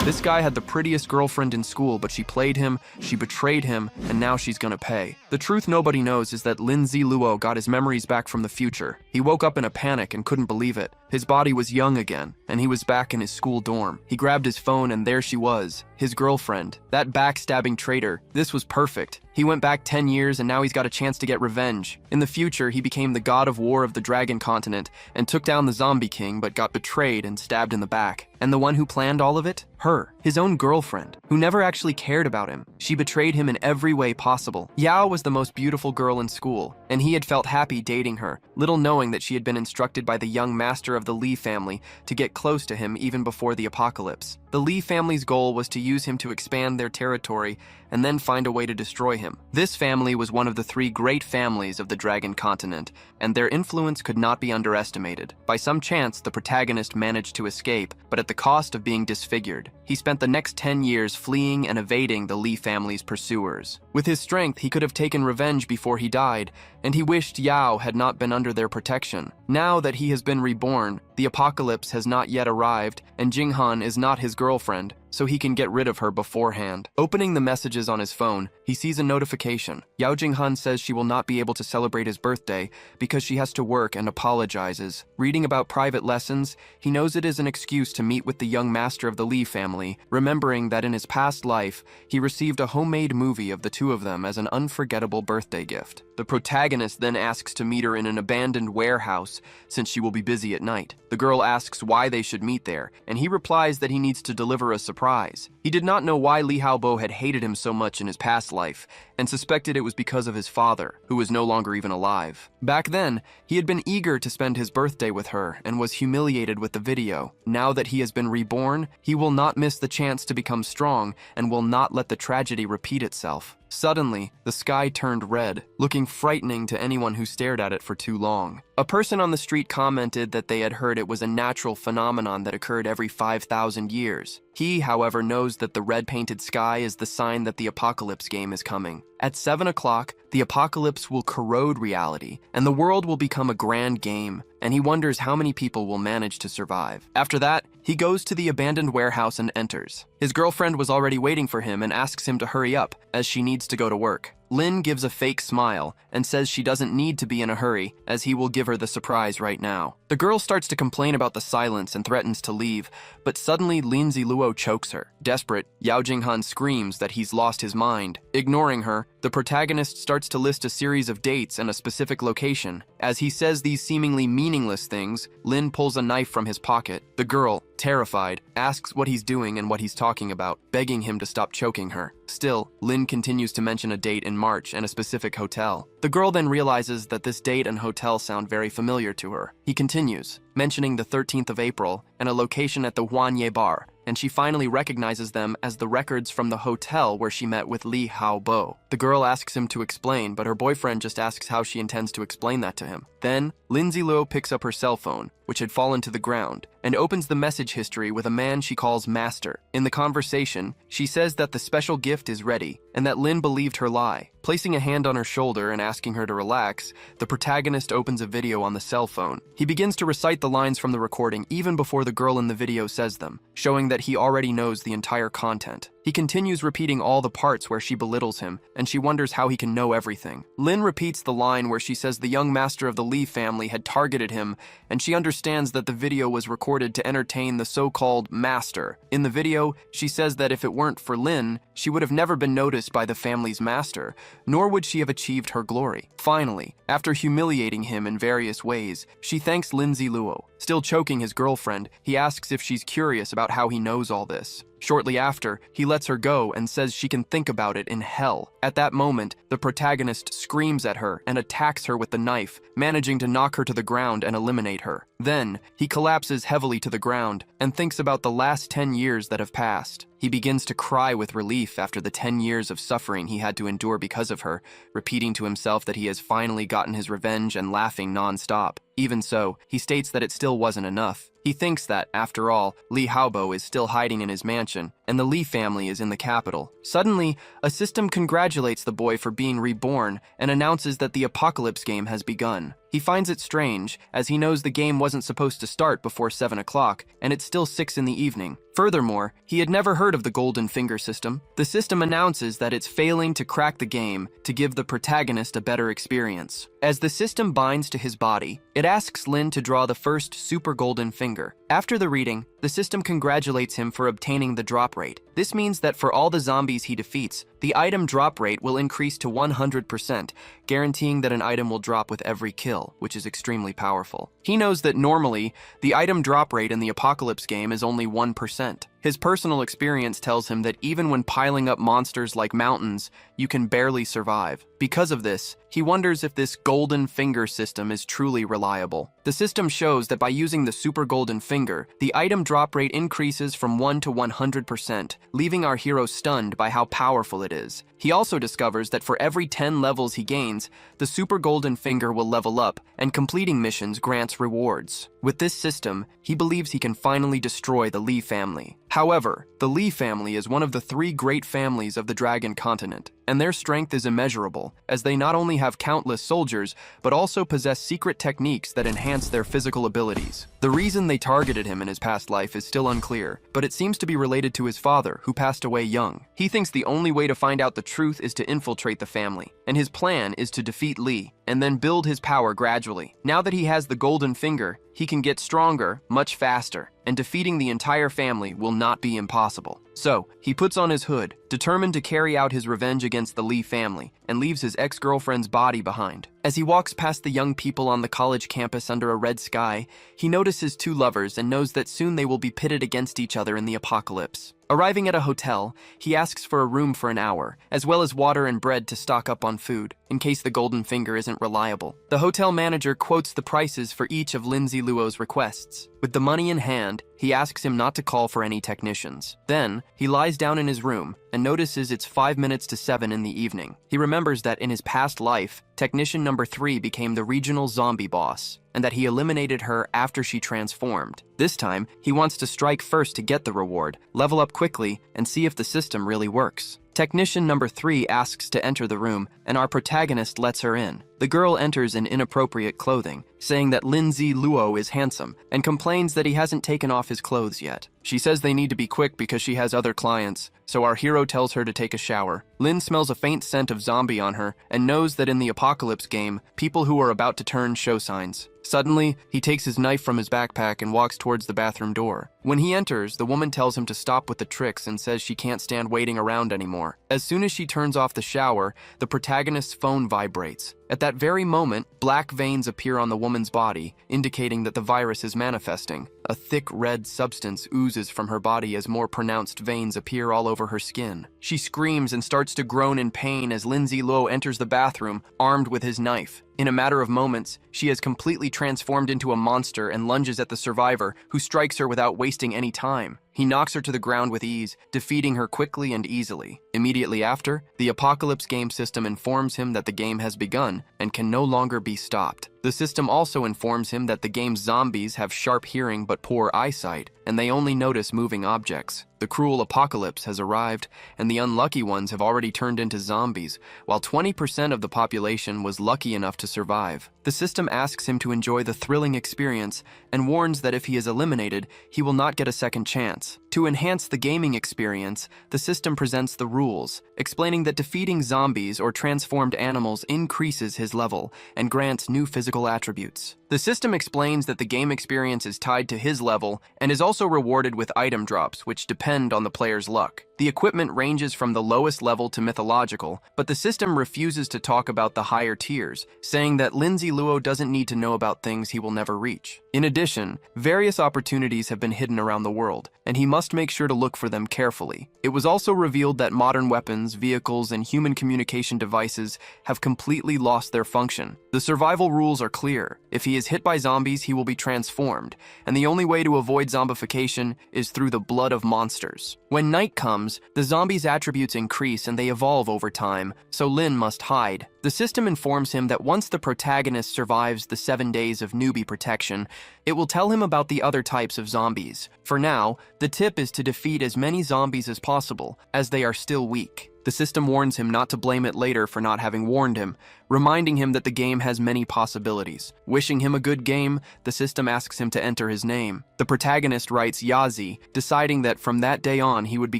This guy had the prettiest girlfriend in school, but she played him, she betrayed him, and now she's gonna pay. The truth nobody knows is that Lin Ziluo got his memories back from the future. He woke up in a panic and couldn't believe it. His body was young again, and he was back in his school dorm. He grabbed his phone and there she was, his girlfriend. That backstabbing traitor. This was perfect. He went back 10 years and now he's got a chance to get revenge. In the future, he became the god of war of the Dragon Continent and took down the Zombie King, but got betrayed and stabbed in the back. And the one who planned all of it? Her, his own girlfriend, who never actually cared about him. She betrayed him in every way possible. Yao was the most beautiful girl in school, and he had felt happy dating her, little knowing that she had been instructed by the young master of the Li family to get close to him even before the apocalypse. The Li family's goal was to use him to expand their territory and then find a way to destroy him. This family was one of the 3 great families of the Dragon Continent, and their influence could not be underestimated. By some chance, the protagonist managed to escape, but at the cost of being disfigured. He spent the next 10 years fleeing and evading the Li family's pursuers. With his strength, he could have taken revenge before he died, and he wished Yao had not been under their protection. Now that he has been reborn, the apocalypse has not yet arrived, and Jinghan is not his girlfriend, so he can get rid of her beforehand. Opening the messages on his phone, he sees a notification. Yao Jinghan says she will not be able to celebrate his birthday because she has to work and apologizes. Reading about private lessons, he knows it is an excuse to meet with the young master of the Li family, remembering that in his past life, he received a homemade movie of the 2 of them as an unforgettable birthday gift. The protagonist then asks to meet her in an abandoned warehouse since she will be busy at night. The girl asks why they should meet there, and he replies that he needs to deliver a surprise. He did not know why Li Haobo had hated him so much in his past life, and suspected it was because of his father, who was no longer even alive. Back then, he had been eager to spend his birthday with her and was humiliated with the video. Now that he has been reborn, he will not miss the chance to become strong and will not let the tragedy repeat itself. Suddenly, the sky turned red, looking frightening to anyone who stared at it for too long. A person on the street commented that they had heard it was a natural phenomenon that occurred every 5,000 years. He, however, knows that the red-painted sky is the sign that the apocalypse game is coming. At 7 o'clock, the apocalypse will corrode reality, and the world will become a grand game, and he wonders how many people will manage to survive. After that, he goes to the abandoned warehouse and enters. His girlfriend was already waiting for him and asks him to hurry up, as she needs to go to work. Lin gives a fake smile and says she doesn't need to be in a hurry, as he will give her the surprise right now. The girl starts to complain about the silence and threatens to leave, but suddenly Lin Ziluo chokes her. Desperate, Yao Jinghan screams that he's lost his mind. Ignoring her, the protagonist starts to list a series of dates and a specific location. As he says these seemingly meaningless things, Lin pulls a knife from his pocket. The girl, terrified, asks what he's doing and what he's talking about, begging him to stop choking her. Still, Lin continues to mention a date in March and a specific hotel. The girl then realizes that this date and hotel sound very familiar to her. He continues, mentioning the 13th of April and a location at the Huanye Bar, and she finally recognizes them as the records from the hotel where she met with Li Haobo. The girl asks him to explain, but her boyfriend just asks how she intends to explain that to him. Then, Lin Ziluo picks up her cell phone, which had fallen to the ground, and opens the message history with a man she calls Master. In the conversation, she says that the special gift is ready, and that Lin believed her lie. Placing a hand on her shoulder and asking her to relax, the protagonist opens a video on the cell phone. He begins to recite the lines from the recording even before the girl in the video says them, showing that he already knows the entire content. He continues repeating all the parts where she belittles him, and she wonders how he can know everything. Lin repeats the line where she says the young master of the Li family had targeted him, and she understands that the video was recorded to entertain the so-called master. In the video, she says that if it weren't for Lin, she would have never been noticed by the family's master, nor would she have achieved her glory. Finally, after humiliating him in various ways, she thanks Lin Ziluo. Still choking his girlfriend, he asks if she's curious about how he knows all this. Shortly after, he lets her go and says she can think about it in hell. At that moment, the protagonist screams at her and attacks her with the knife, managing to knock her to the ground and eliminate her. Then, he collapses heavily to the ground and thinks about the last 10 years that have passed. He begins to cry with relief after the 10 years of suffering he had to endure because of her, repeating to himself that he has finally gotten his revenge and laughing non-stop. Even so, he states that it still wasn't enough. He thinks that, after all, Li Haobo is still hiding in his mansion, and the Lee family is in the capital. Suddenly, a system congratulates the boy for being reborn and announces that the apocalypse game has begun. He finds it strange, as he knows the game wasn't supposed to start before 7 o'clock, and it's still 6 in the evening. Furthermore, he had never heard of the Golden Finger system. The system announces that it's failing to crack the game to give the protagonist a better experience. As the system binds to his body, it asks Lin to draw the first Super Golden Finger. After the reading, the system congratulates him for obtaining the drop rate. This means that for all the zombies he defeats, the item drop rate will increase to 100%, guaranteeing that an item will drop with every kill, which is extremely powerful. He knows that normally, the item drop rate in the Apocalypse game is only 1%. His personal experience tells him that even when piling up monsters like mountains, you can barely survive. Because of this, he wonders if this Golden Finger system is truly reliable. The system shows that by using the Super Golden Finger, the item drop rate increases from 1 to 100%, leaving our hero stunned by how powerful it is. He also discovers that for every 10 levels he gains, the Super Golden Finger will level up, and completing missions grants rewards. With this system, he believes he can finally destroy the Lee family. However, the Lee family is one of the 3 great families of the Dragon Continent, and their strength is immeasurable, as they not only have countless soldiers, but also possess secret techniques that enhance their physical abilities. The reason they targeted him in his past life is still unclear, but it seems to be related to his father, who passed away young. He thinks the only way to find out the truth is to infiltrate the family, and his plan is to defeat Lee, and then build his power gradually. Now that he has the Golden Finger, he can get stronger much faster, and defeating the entire family will not be impossible. So, he puts on his hood, determined to carry out his revenge against the Lee family, and leaves his ex-girlfriend's body behind. As he walks past the young people on the college campus under a red sky, he notices 2 lovers and knows that soon they will be pitted against each other in the apocalypse. Arriving at a hotel, he asks for a room for an hour, as well as water and bread to stock up on food, in case the Golden Finger isn't reliable. The hotel manager quotes the prices for each of Lindsay Luo's requests. With the money in hand, he asks him not to call for any technicians. Then, he lies down in his room and notices it's 5 minutes to 7 in the evening. He remembers that in his past life, technician number 3 became the regional zombie boss, and that he eliminated her after she transformed. This time, he wants to strike first to get the reward, level up quickly, and see if the system really works. Technician number 3 asks to enter the room, and our protagonist lets her in. The girl enters in inappropriate clothing, saying that Lindsay Luo is handsome, and complains that he hasn't taken off his clothes yet. She says they need to be quick because she has other clients, so our hero tells her to take a shower. Lin smells a faint scent of zombie on her, and knows that in the Apocalypse game, people who are about to turn show signs. Suddenly, he takes his knife from his backpack and walks towards the bathroom door. When he enters, the woman tells him to stop with the tricks and says she can't stand waiting around anymore. As soon as she turns off the shower, the protagonist's phone vibrates. At that very moment, black veins appear on the woman's body, indicating that the virus is manifesting. A thick red substance oozes from her body as more pronounced veins appear all over her skin. She screams and starts to groan in pain as Lindsay Luo enters the bathroom, armed with his knife. In a matter of moments, she has completely transformed into a monster and lunges at the survivor, who strikes her without wasting any time. He knocks her to the ground with ease, defeating her quickly and easily. Immediately after, the Apocalypse game system informs him that the game has begun and can no longer be stopped. The system also informs him that the game's zombies have sharp hearing but poor eyesight, and they only notice moving objects. The cruel apocalypse has arrived, and the unlucky ones have already turned into zombies, while 20% of the population was lucky enough to survive. The system asks him to enjoy the thrilling experience and warns that if he is eliminated, he will not get a second chance. To enhance the gaming experience, the system presents the rules, explaining that defeating zombies or transformed animals increases his level and grants new physical attributes. The system explains that the game experience is tied to his level and is also rewarded with item drops, which depend on the player's luck. The equipment ranges from the lowest level to mythological, but the system refuses to talk about the higher tiers, saying that Lindsay Luo doesn't need to know about things he will never reach. In addition, various opportunities have been hidden around the world, and he must make sure to look for them carefully. It was also revealed that modern weapons, vehicles, and human communication devices have completely lost their function. The survival rules are clear. If he is hit by zombies, he will be transformed, and the only way to avoid zombification is through the blood of monsters. When night comes, forms, the zombies' attributes increase and they evolve over time, so Lin must hide. The system informs him that once the protagonist survives the 7 days of newbie protection, it will tell him about the other types of zombies. For now, the tip is to defeat as many zombies as possible, as they are still weak. The system warns him not to blame it later for not having warned him, reminding him that the game has many possibilities. Wishing him a good game, the system asks him to enter his name. The protagonist writes Yazi, deciding that from that day on he would be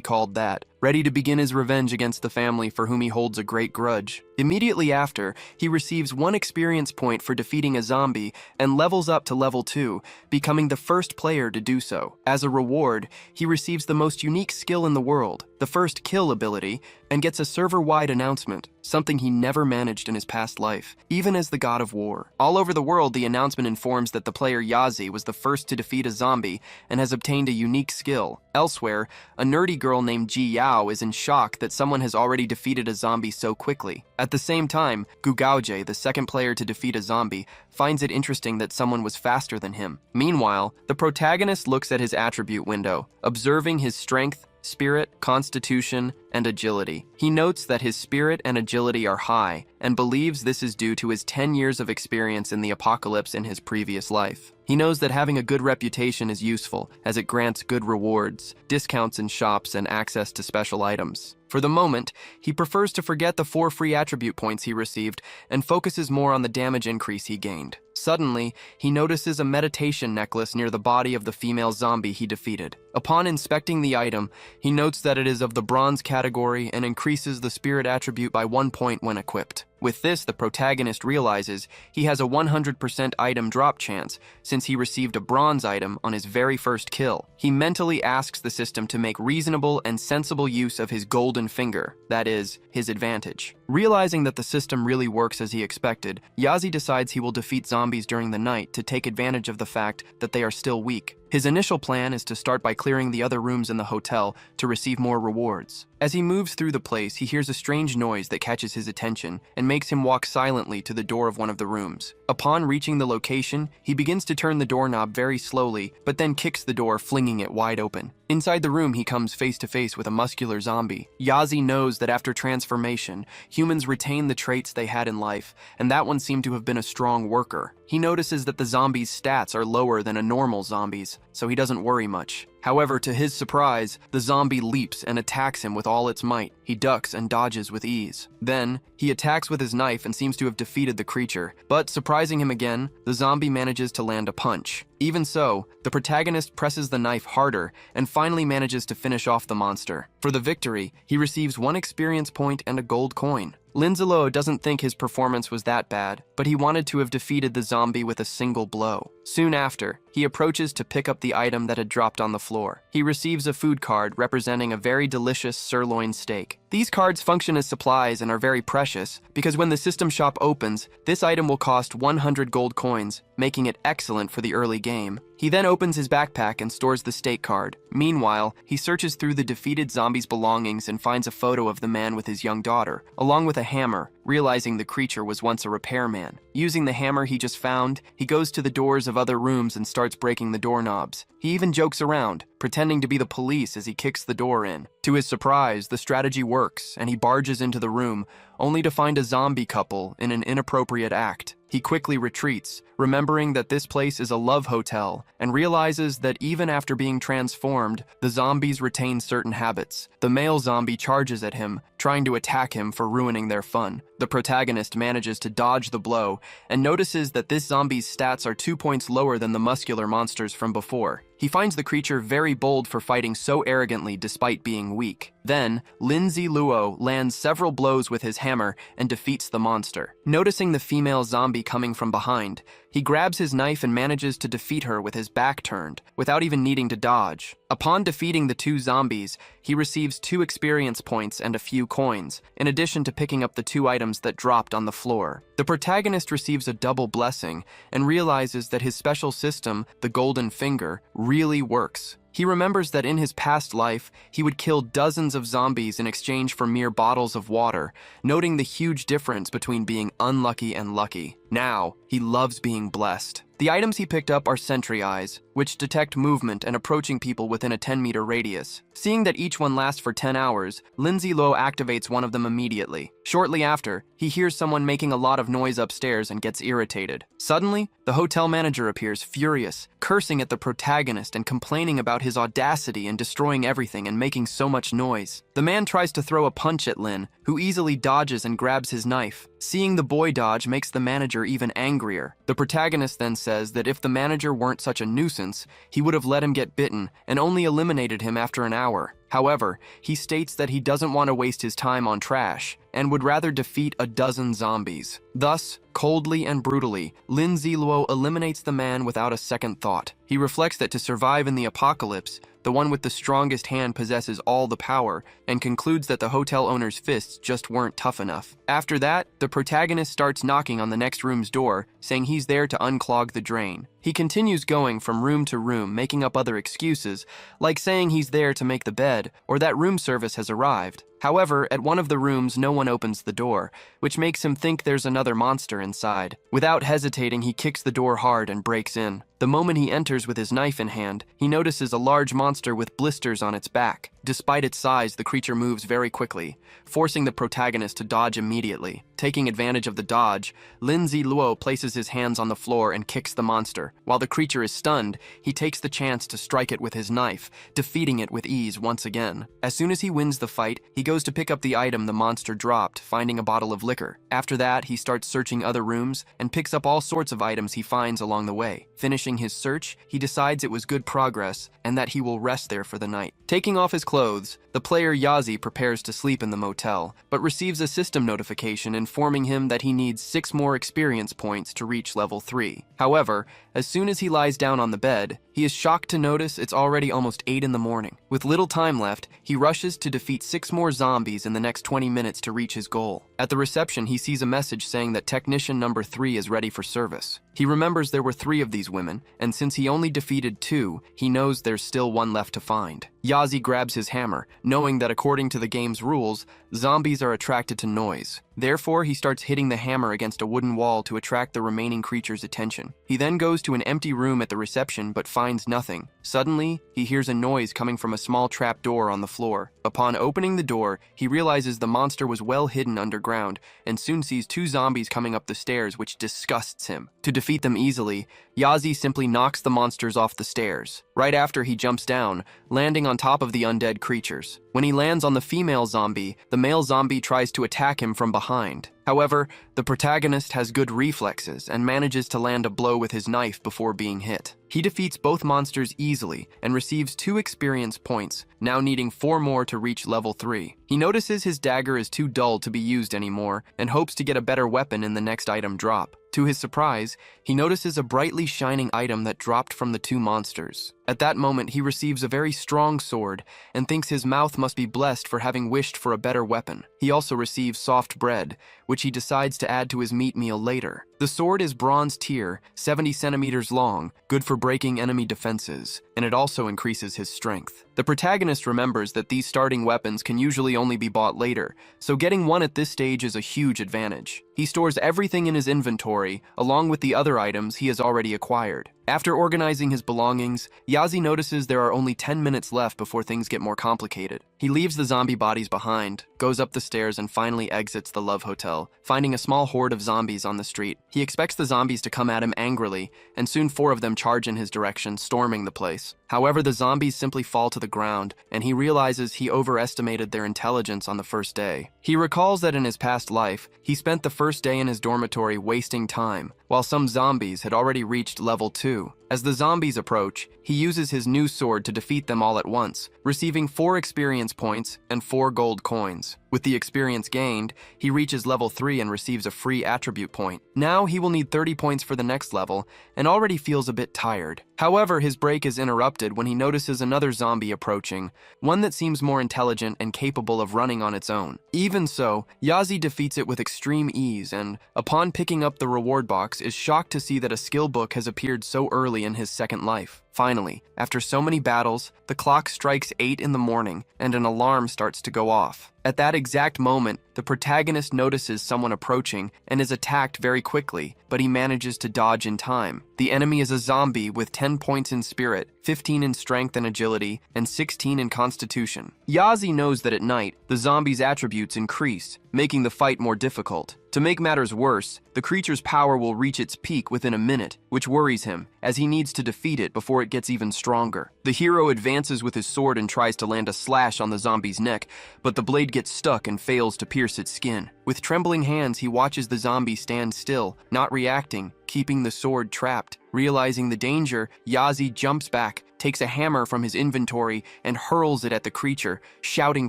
called that, ready to begin his revenge against the family for whom he holds a great grudge. Immediately after, he receives 1 experience point for defeating a zombie and levels up to level 2, becoming the first player to do so. As a reward, he receives the most unique skill in the world, the first kill ability, and gets a server-wide announcement, something he never managed in his past life, even as the god of war. All over the world, the announcement informs that the player Yazi was the first to defeat a zombie and has obtained a unique skill. Elsewhere, a nerdy girl named Ji Yao is in shock that someone has already defeated a zombie so quickly. At the same time, Gugaoje, the second player to defeat a zombie, finds it interesting that someone was faster than him. Meanwhile, the protagonist looks at his attribute window, observing his strength, spirit, constitution, and agility. He notes that his spirit and agility are high, and believes this is due to his 10 years of experience in the apocalypse in his previous life. He knows that having a good reputation is useful, as it grants good rewards, discounts in shops, and access to special items. For the moment, he prefers to forget the 4 free attribute points he received and focuses more on the damage increase he gained. Suddenly, he notices a meditation necklace near the body of the female zombie he defeated. Upon inspecting the item, he notes that it is of the bronze category and increases the spirit attribute by 1 point when equipped. With this, the protagonist realizes he has a 100% item drop chance since he received a bronze item on his very first kill. He mentally asks the system to make reasonable and sensible use of his golden finger, that is, his advantage. Realizing that the system really works as he expected, Yazi decides he will defeat zombies during the night to take advantage of the fact that they are still weak. His initial plan is to start by clearing the other rooms in the hotel to receive more rewards. As he moves through the place, he hears a strange noise that catches his attention and makes him walk silently to the door of one of the rooms. Upon reaching the location, he begins to turn the doorknob very slowly, but then kicks the door, flinging it wide open. Inside the room, he comes face to face with a muscular zombie. Yazi knows that after transformation, humans retain the traits they had in life, and that one seemed to have been a strong worker. He notices that the zombie's stats are lower than a normal zombie's, so he doesn't worry much. However, to his surprise, the zombie leaps and attacks him with all its might. He ducks and dodges with ease. Then, he attacks with his knife and seems to have defeated the creature. But surprising him again, the zombie manages to land a punch. Even so, the protagonist presses the knife harder and finally manages to finish off the monster. For the victory, he receives 1 experience point and a gold coin. Linzalo doesn't think his performance was that bad, but he wanted to have defeated the zombie with a single blow. Soon after, he approaches to pick up the item that had dropped on the floor. He receives a food card representing a very delicious sirloin steak. These cards function as supplies and are very precious because when the system shop opens, this item will cost 100 gold coins, making it excellent for the early game. He then opens his backpack and stores the steak card. Meanwhile, he searches through the defeated zombie's belongings and finds a photo of the man with his young daughter, along with a hammer, realizing the creature was once a repairman. Using the hammer he just found, he goes to the doors of other rooms and starts breaking the doorknobs. He even jokes around, pretending to be the police as he kicks the door in. To his surprise, the strategy works, and he barges into the room, only to find a zombie couple in an inappropriate act. He quickly retreats, remembering that this place is a love hotel, and realizes that even after being transformed, the zombies retain certain habits. The male zombie charges at him, trying to attack him for ruining their fun. The protagonist manages to dodge the blow, and notices that this zombie's stats are 2 points lower than the muscular monsters from before. He finds the creature very bold for fighting so arrogantly despite being weak. Then, Lindsay Luo lands several blows with his hammer and defeats the monster. Noticing the female zombie coming from behind, he grabs his knife and manages to defeat her with his back turned, without even needing to dodge. Upon defeating the 2 zombies, he receives 2 experience points and a few coins, in addition to picking up the 2 items that dropped on the floor. The protagonist receives a double blessing and realizes that his special system, the Golden Finger, really works. He remembers that in his past life, he would kill dozens of zombies in exchange for mere bottles of water, noting the huge difference between being unlucky and lucky. Now, he loves being blessed. The items he picked up are sentry eyes, which detect movement and approaching people within a 10-meter radius. Seeing that each one lasts for 10 hours, Lindsay Luo activates one of them immediately. Shortly after, he hears someone making a lot of noise upstairs and gets irritated. Suddenly, the hotel manager appears, furious, cursing at the protagonist and complaining about his audacity in destroying everything and making so much noise. The man tries to throw a punch at Lin, who easily dodges and grabs his knife. Seeing the boy dodge makes the manager even angrier. The protagonist then says that if the manager weren't such a nuisance, he would have let him get bitten and only eliminated him after an hour. However, he states that he doesn't want to waste his time on trash and would rather defeat a dozen zombies. Thus, coldly and brutally, Lindsay Luo eliminates the man without a second thought. He reflects that to survive in the apocalypse, the one with the strongest hand possesses all the power, and concludes that the hotel owner's fists just weren't tough enough. After that, the protagonist starts knocking on the next room's door, saying he's there to unclog the drain. He continues going from room to room, making up other excuses, like saying he's there to make the bed, or that room service has arrived. However, at one of the rooms, no one opens the door, which makes him think there's another monster inside. Without hesitating, he kicks the door hard and breaks in. The moment he enters with his knife in hand, he notices a large monster with blisters on its back. Despite its size, the creature moves very quickly, forcing the protagonist to dodge immediately. Taking advantage of the dodge, Lindsay Luo places his hands on the floor and kicks the monster. While the creature is stunned, he takes the chance to strike it with his knife, defeating it with ease once again. As soon as he wins the fight, he goes to pick up the item the monster dropped, finding a bottle of liquor. After that, he starts searching other rooms and picks up all sorts of items he finds along the way. Finishing his search, he decides it was good progress and that he will rest there for the night. Taking off his clothes, the player Yazi prepares to sleep in the motel, but receives a system notification informing him that he needs 6 more experience points to reach level 3. However, as soon as he lies down on the bed, he is shocked to notice it's already almost 8 in the morning. With little time left, he rushes to defeat 6 more zombies in the next 20 minutes to reach his goal. At the reception, he sees a message saying that technician number 3 is ready for service. He remembers there were 3 of these women, and since he only defeated 2, he knows there's still 1 left to find. Yazi grabs his hammer, knowing that according to the game's rules, zombies are attracted to noise. Therefore, he starts hitting the hammer against a wooden wall to attract the remaining creature's attention. He then goes to an empty room at the reception but finds nothing. Suddenly, he hears a noise coming from a small trap door on the floor. Upon opening the door, he realizes the monster was well hidden underground and soon sees 2 zombies coming up the stairs, which disgusts him. To defeat them easily, Yazi simply knocks the monsters off the stairs. Right after, he jumps down, landing on top of the undead creatures. When he lands on the female zombie, the male zombie tries to attack him from behind. However, the protagonist has good reflexes and manages to land a blow with his knife before being hit. He defeats both monsters easily and receives 2 experience points, now needing 4 more to reach level 3. He notices his dagger is too dull to be used anymore and hopes to get a better weapon in the next item drop. To his surprise, he notices a brightly shining item that dropped from the 2 monsters. At that moment, he receives a very strong sword and thinks his mouth must be blessed for having wished for a better weapon. He also receives soft bread, which he decides to add to his meat meal later. The sword is bronze tier, 70 centimeters long, good for breaking enemy defenses, and it also increases his strength. The protagonist remembers that these starting weapons can usually only be bought later, so getting one at this stage is a huge advantage. He stores everything in his inventory, along with the other items he has already acquired. After organizing his belongings, Yazi notices there are only 10 minutes left before things get more complicated. He leaves the zombie bodies behind, goes up the stairs, and finally exits the Love Hotel, finding a small horde of zombies on the street. He expects the zombies to come at him angrily, and soon 4 of them charge in his direction, storming the place. However, the zombies simply fall to the ground, and he realizes he overestimated their intelligence on the first day. He recalls that in his past life, he spent the first day in his dormitory wasting time, while some zombies had already reached level 2. As the zombies approach, he uses his new sword to defeat them all at once, receiving 4 experience points and 4 gold coins. With the experience gained, he reaches level 3 and receives a free attribute point. Now he will need 30 points for the next level and already feels a bit tired. However, his break is interrupted when he notices another zombie approaching, one that seems more intelligent and capable of running on its own. Even so, Yazi defeats it with extreme ease and, upon picking up the reward box, is shocked to see that a skill book has appeared so early in his second life. Finally, after so many battles, the clock strikes 8 in the morning and an alarm starts to go off. At that exact moment, the protagonist notices someone approaching and is attacked very quickly, but he manages to dodge in time. The enemy is a zombie with 10 points in spirit, 15 in strength and agility, and 16 in constitution. Yazi knows that at night, the zombie's attributes increase, making the fight more difficult. To make matters worse, the creature's power will reach its peak within a minute, which worries him, as he needs to defeat it before it gets even stronger. The hero advances with his sword and tries to land a slash on the zombie's neck, but the blade gets stuck and fails to pierce its skin. With trembling hands, he watches the zombie stand still, not reacting, keeping the sword trapped. Realizing the danger, Yazi jumps back, takes a hammer from his inventory, and hurls it at the creature, shouting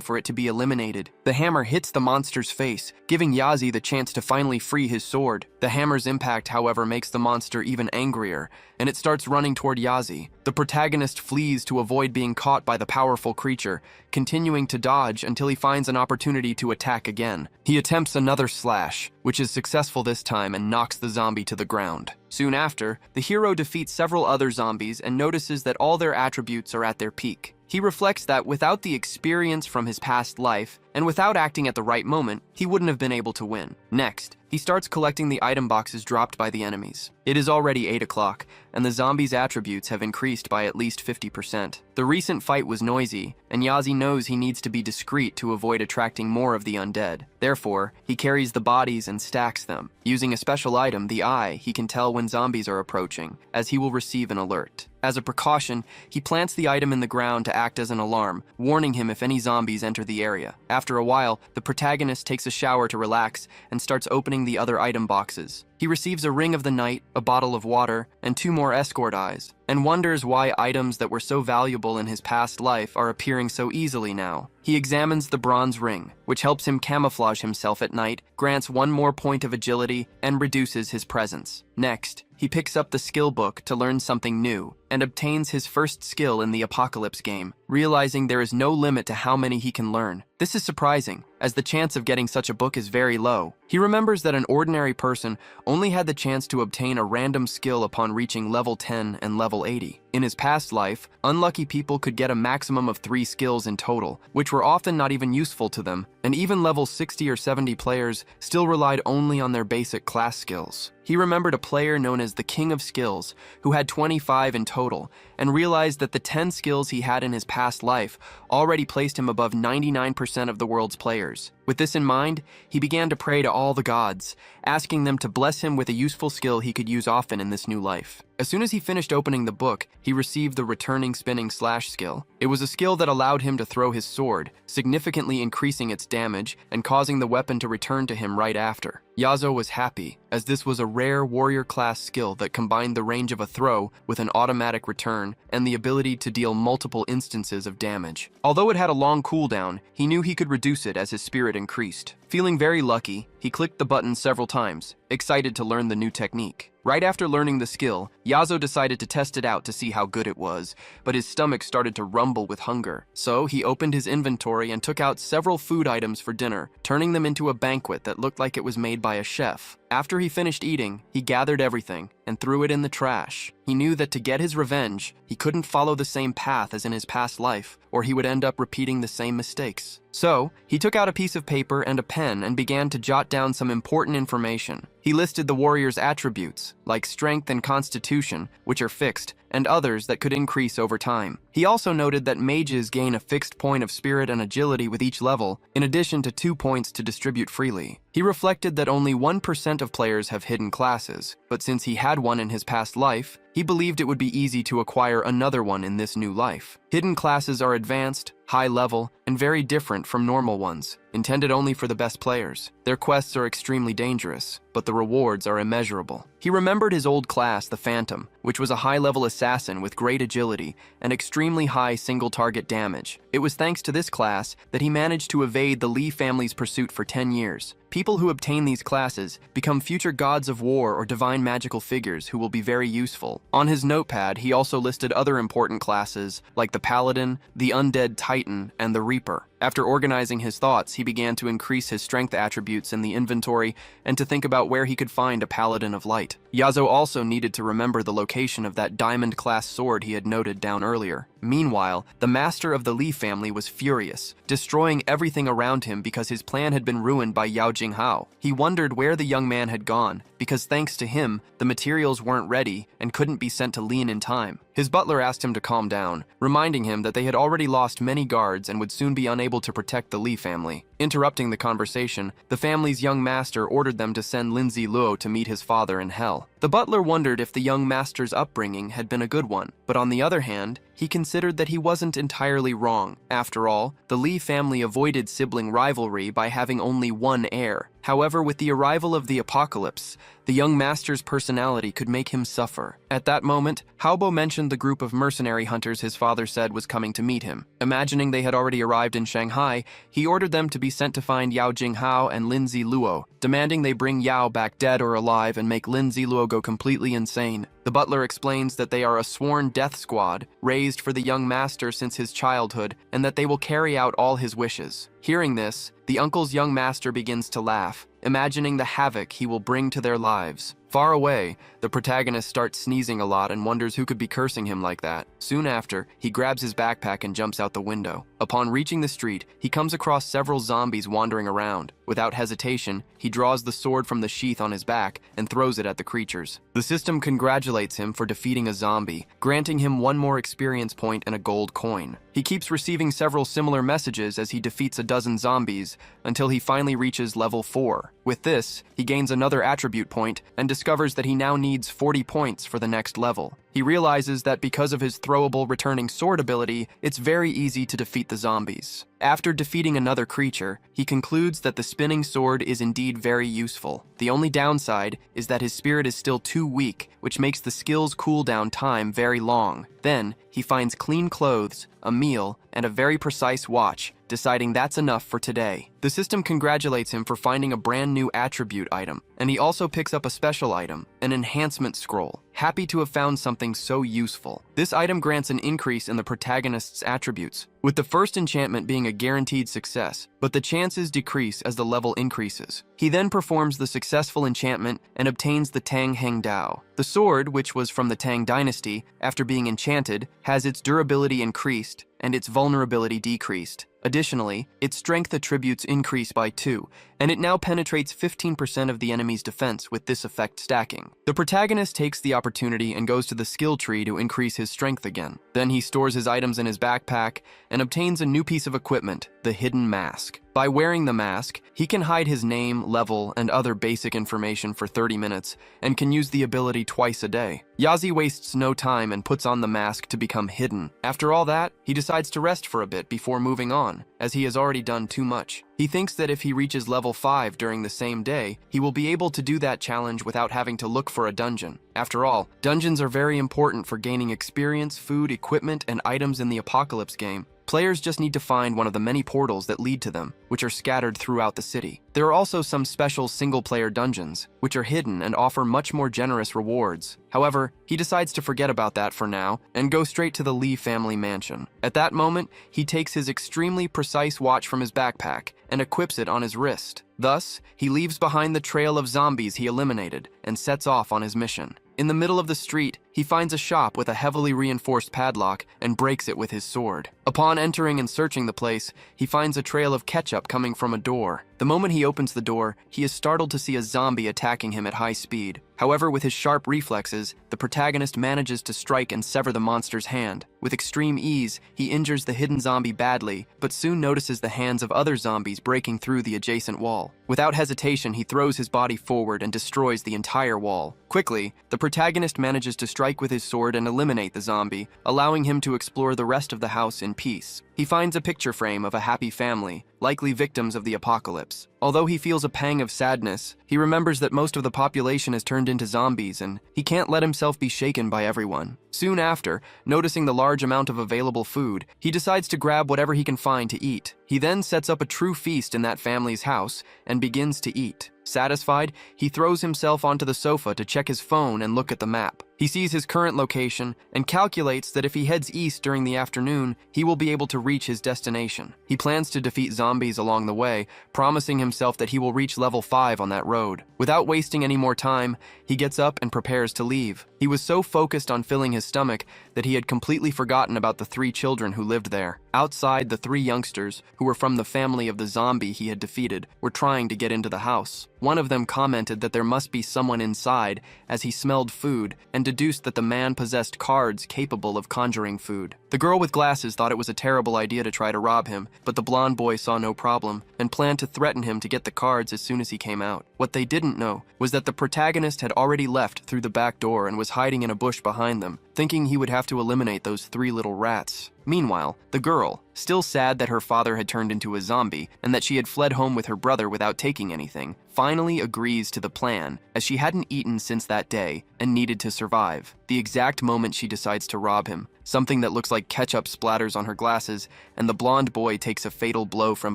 for it to be eliminated. The hammer hits the monster's face, giving Yazi the chance to finally free his sword. The hammer's impact, however, makes the monster even angrier, and it starts running toward Yazi. The protagonist flees to avoid being caught by the powerful creature, continuing to dodge until he finds an opportunity to attack again. He attempts another slash, which is successful this time and knocks the zombie to the ground. Soon after, the hero defeats several other zombies and notices that all their attributes are at their peak. He reflects that without the experience from his past life, and without acting at the right moment, he wouldn't have been able to win. Next, he starts collecting the item boxes dropped by the enemies. It is already 8 o'clock, and the zombies' attributes have increased by at least 50%. The recent fight was noisy, and Yazi knows he needs to be discreet to avoid attracting more of the undead. Therefore, he carries the bodies and stacks them. Using a special item, the eye, he can tell when zombies are approaching, as he will receive an alert. As a precaution, he plants the item in the ground to act as an alarm, warning him if any zombies enter the area. After a while, the protagonist takes a shower to relax and starts opening the other item boxes. He receives a ring of the night, a bottle of water, and 2 more escort eyes, and wonders why items that were so valuable in his past life are appearing so easily now. He examines the bronze ring, which helps him camouflage himself at night, grants 1 more point of agility, and reduces his presence. Next, he picks up the skill book to learn something new, and obtains his first skill in the Apocalypse game, realizing there is no limit to how many he can learn. This is surprising, as the chance of getting such a book is very low. He remembers that an ordinary person only had the chance to obtain a random skill upon reaching level 10 and level 80. In his past life, unlucky people could get a maximum of 3 skills in total, which were often not even useful to them, and even level 60 or 70 players still relied only on their basic class skills. He remembered a player known as the King of Skills, who had 25 in total, and realized that the 10 skills he had in his past life already placed him above 99% of the world's players. With this in mind, he began to pray to all the gods, asking them to bless him with a useful skill he could use often in this new life. As soon as he finished opening the book, he received the returning spinning slash skill. It was a skill that allowed him to throw his sword, significantly increasing its damage and causing the weapon to return to him right after. Yazo was happy, as this was a rare warrior class skill that combined the range of a throw with an automatic return and the ability to deal multiple instances of damage. Although it had a long cooldown, he knew he could reduce it as his spirit increased. Feeling very lucky, he clicked the button several times, excited to learn the new technique. Right after learning the skill, Yazo decided to test it out to see how good it was, but his stomach started to rumble with hunger. So he opened his inventory and took out several food items for dinner, turning them into a banquet that looked like it was made by a chef. After he finished eating, he gathered everything and threw it in the trash. He knew that to get his revenge, he couldn't follow the same path as in his past life, or he would end up repeating the same mistakes. So, he took out a piece of paper and a pen and began to jot down some important information. He listed the warrior's attributes, like strength and constitution, which are fixed, and others that could increase over time. He also noted that mages gain a fixed point of spirit and agility with each level, in addition to 2 points to distribute freely. He reflected that only 1% of players have hidden classes, but since he had one in his past life, he believed it would be easy to acquire another one in this new life. Hidden classes are advanced, high level, and very different from normal ones, intended only for the best players. Their quests are extremely dangerous, but the rewards are immeasurable. He remembered his old class, the Phantom, which was a high-level assassin with great agility and extremely high single-target damage. It was thanks to this class that he managed to evade the Lee family's pursuit for 10 years. People who obtain these classes become future gods of war or divine magical figures who will be very useful. On his notepad, he also listed other important classes like the Paladin, the Undead Titan, and the Reaper. After organizing his thoughts, he he began to increase his strength attributes in the inventory and to think about where he could find a paladin of light. Yazo also needed to remember the location of that diamond-class sword he had noted down earlier. Meanwhile, the master of the Li family was furious, destroying everything around him because his plan had been ruined by Yao Jinghao. He wondered where the young man had gone, because thanks to him, the materials weren't ready and couldn't be sent to Lin in time. His butler asked him to calm down, reminding him that they had already lost many guards and would soon be unable to protect the Li family. Interrupting the conversation, the family's young master ordered them to send Linzi Luo to meet his father in hell. The butler wondered if the young master's upbringing had been a good one, but on the other hand, he considered that he wasn't entirely wrong. After all, the Li family avoided sibling rivalry by having only one heir. However, with the arrival of the apocalypse, the young master's personality could make him suffer. At that moment, Haobo mentioned the group of mercenary hunters his father said was coming to meet him. Imagining they had already arrived in Shanghai, he ordered them to be sent to find Yao Jinghao and Linzi Luo, demanding they bring Yao back dead or alive and make Linzi Luo go completely insane. The butler explains that they are a sworn death squad, raised for the young master since his childhood, and that they will carry out all his wishes. Hearing this, the uncle's young master begins to laugh, imagining the havoc he will bring to their lives. Far away, the protagonist starts sneezing a lot and wonders who could be cursing him like that. Soon after, he grabs his backpack and jumps out the window. Upon reaching the street, he comes across several zombies wandering around. Without hesitation, he draws the sword from the sheath on his back and throws it at the creatures. The system congratulates him for defeating a zombie, granting him one more experience point and a gold coin. He keeps receiving several similar messages as he defeats a dozen zombies until he finally reaches level 4. With this, he gains another attribute point and discovers that he now needs 40 points for the next level. He realizes that because of his throwable returning sword ability, it's very easy to defeat the zombies. After defeating another creature, he concludes that the spinning sword is indeed very useful. The only downside is that his spirit is still too weak, which makes the skill's cooldown time very long. Then, he finds clean clothes, a meal, and a very precise watch, deciding that's enough for today. The system congratulates him for finding a brand new attribute item, and he also picks up a special item, an enhancement scroll, happy to have found something so useful. This item grants an increase in the protagonist's attributes, with the first enchantment being a guaranteed success, but the chances decrease as the level increases. He then performs the successful enchantment and obtains the Tang Heng Dao. The sword, which was from the Tang dynasty, after being enchanted, has its durability increased and its vulnerability decreased. Additionally, its strength attributes increase by 2, and it now penetrates 15% of the enemy's defense with this effect stacking. The protagonist takes the opportunity and goes to the skill tree to increase his strength again. Then he stores his items in his backpack and obtains a new piece of equipment, the hidden mask. By wearing the mask, he can hide his name, level, and other basic information for 30 minutes, and can use the ability twice a day. Yazi wastes no time and puts on the mask to become hidden. After all that, he decides to rest for a bit before moving on, as he has already done too much. He thinks that if he reaches level 5 during the same day, he will be able to do that challenge without having to look for a dungeon. After all, dungeons are very important for gaining experience, food, equipment, and items in the Apocalypse game. Players just need to find one of the many portals that lead to them, which are scattered throughout the city. There are also some special single-player dungeons, which are hidden and offer much more generous rewards. However, he decides to forget about that for now and go straight to the Li family mansion. At that moment, he takes his extremely precise watch from his backpack and equips it on his wrist. Thus, he leaves behind the trail of zombies he eliminated and sets off on his mission. In the middle of the street, he finds a shop with a heavily reinforced padlock and breaks it with his sword. Upon entering and searching the place, he finds a trail of ketchup coming from a door. The moment he opens the door, he is startled to see a zombie attacking him at high speed. However, with his sharp reflexes, the protagonist manages to strike and sever the monster's hand. With extreme ease, he injures the hidden zombie badly, but soon notices the hands of other zombies breaking through the adjacent wall. Without hesitation, he throws his body forward and destroys the entire wall. Quickly, the protagonist manages to strike with his sword and eliminate the zombie, allowing him to explore the rest of the house in peace. He finds a picture frame of a happy family, likely victims of the apocalypse. Although he feels a pang of sadness, he remembers that most of the population has turned into zombies and he can't let himself be shaken by everyone. Soon after, noticing the large amount of available food, he decides to grab whatever he can find to eat. He then sets up a true feast in that family's house and begins to eat. Satisfied, he throws himself onto the sofa to check his phone and look at the map. He sees his current location and calculates that if he heads east during the afternoon, he will be able to reach his destination. He plans to defeat zombies along the way, promising himself that he will reach level 5 on that road. Without wasting any more time, he gets up and prepares to leave. He was so focused on filling his stomach that he had completely forgotten about the 3 children who lived there. Outside, the 3 youngsters, who were from the family of the zombie he had defeated, were trying to get into the house. One of them commented that there must be someone inside as he smelled food and deduced that the man possessed cards capable of conjuring food. The girl with glasses thought it was a terrible idea to try to rob him, but the blonde boy saw no problem and planned to threaten him to get the cards as soon as he came out. What they didn't know was that the protagonist had already left through the back door and was hiding in a bush behind them, thinking he would have to eliminate those 3 little rats. Meanwhile, the girl, still sad that her father had turned into a zombie and that she had fled home with her brother without taking anything, finally agrees to the plan, as she hadn't eaten since that day and needed to survive. The exact moment she decides to rob him, something that looks like ketchup splatters on her glasses, and the blonde boy takes a fatal blow from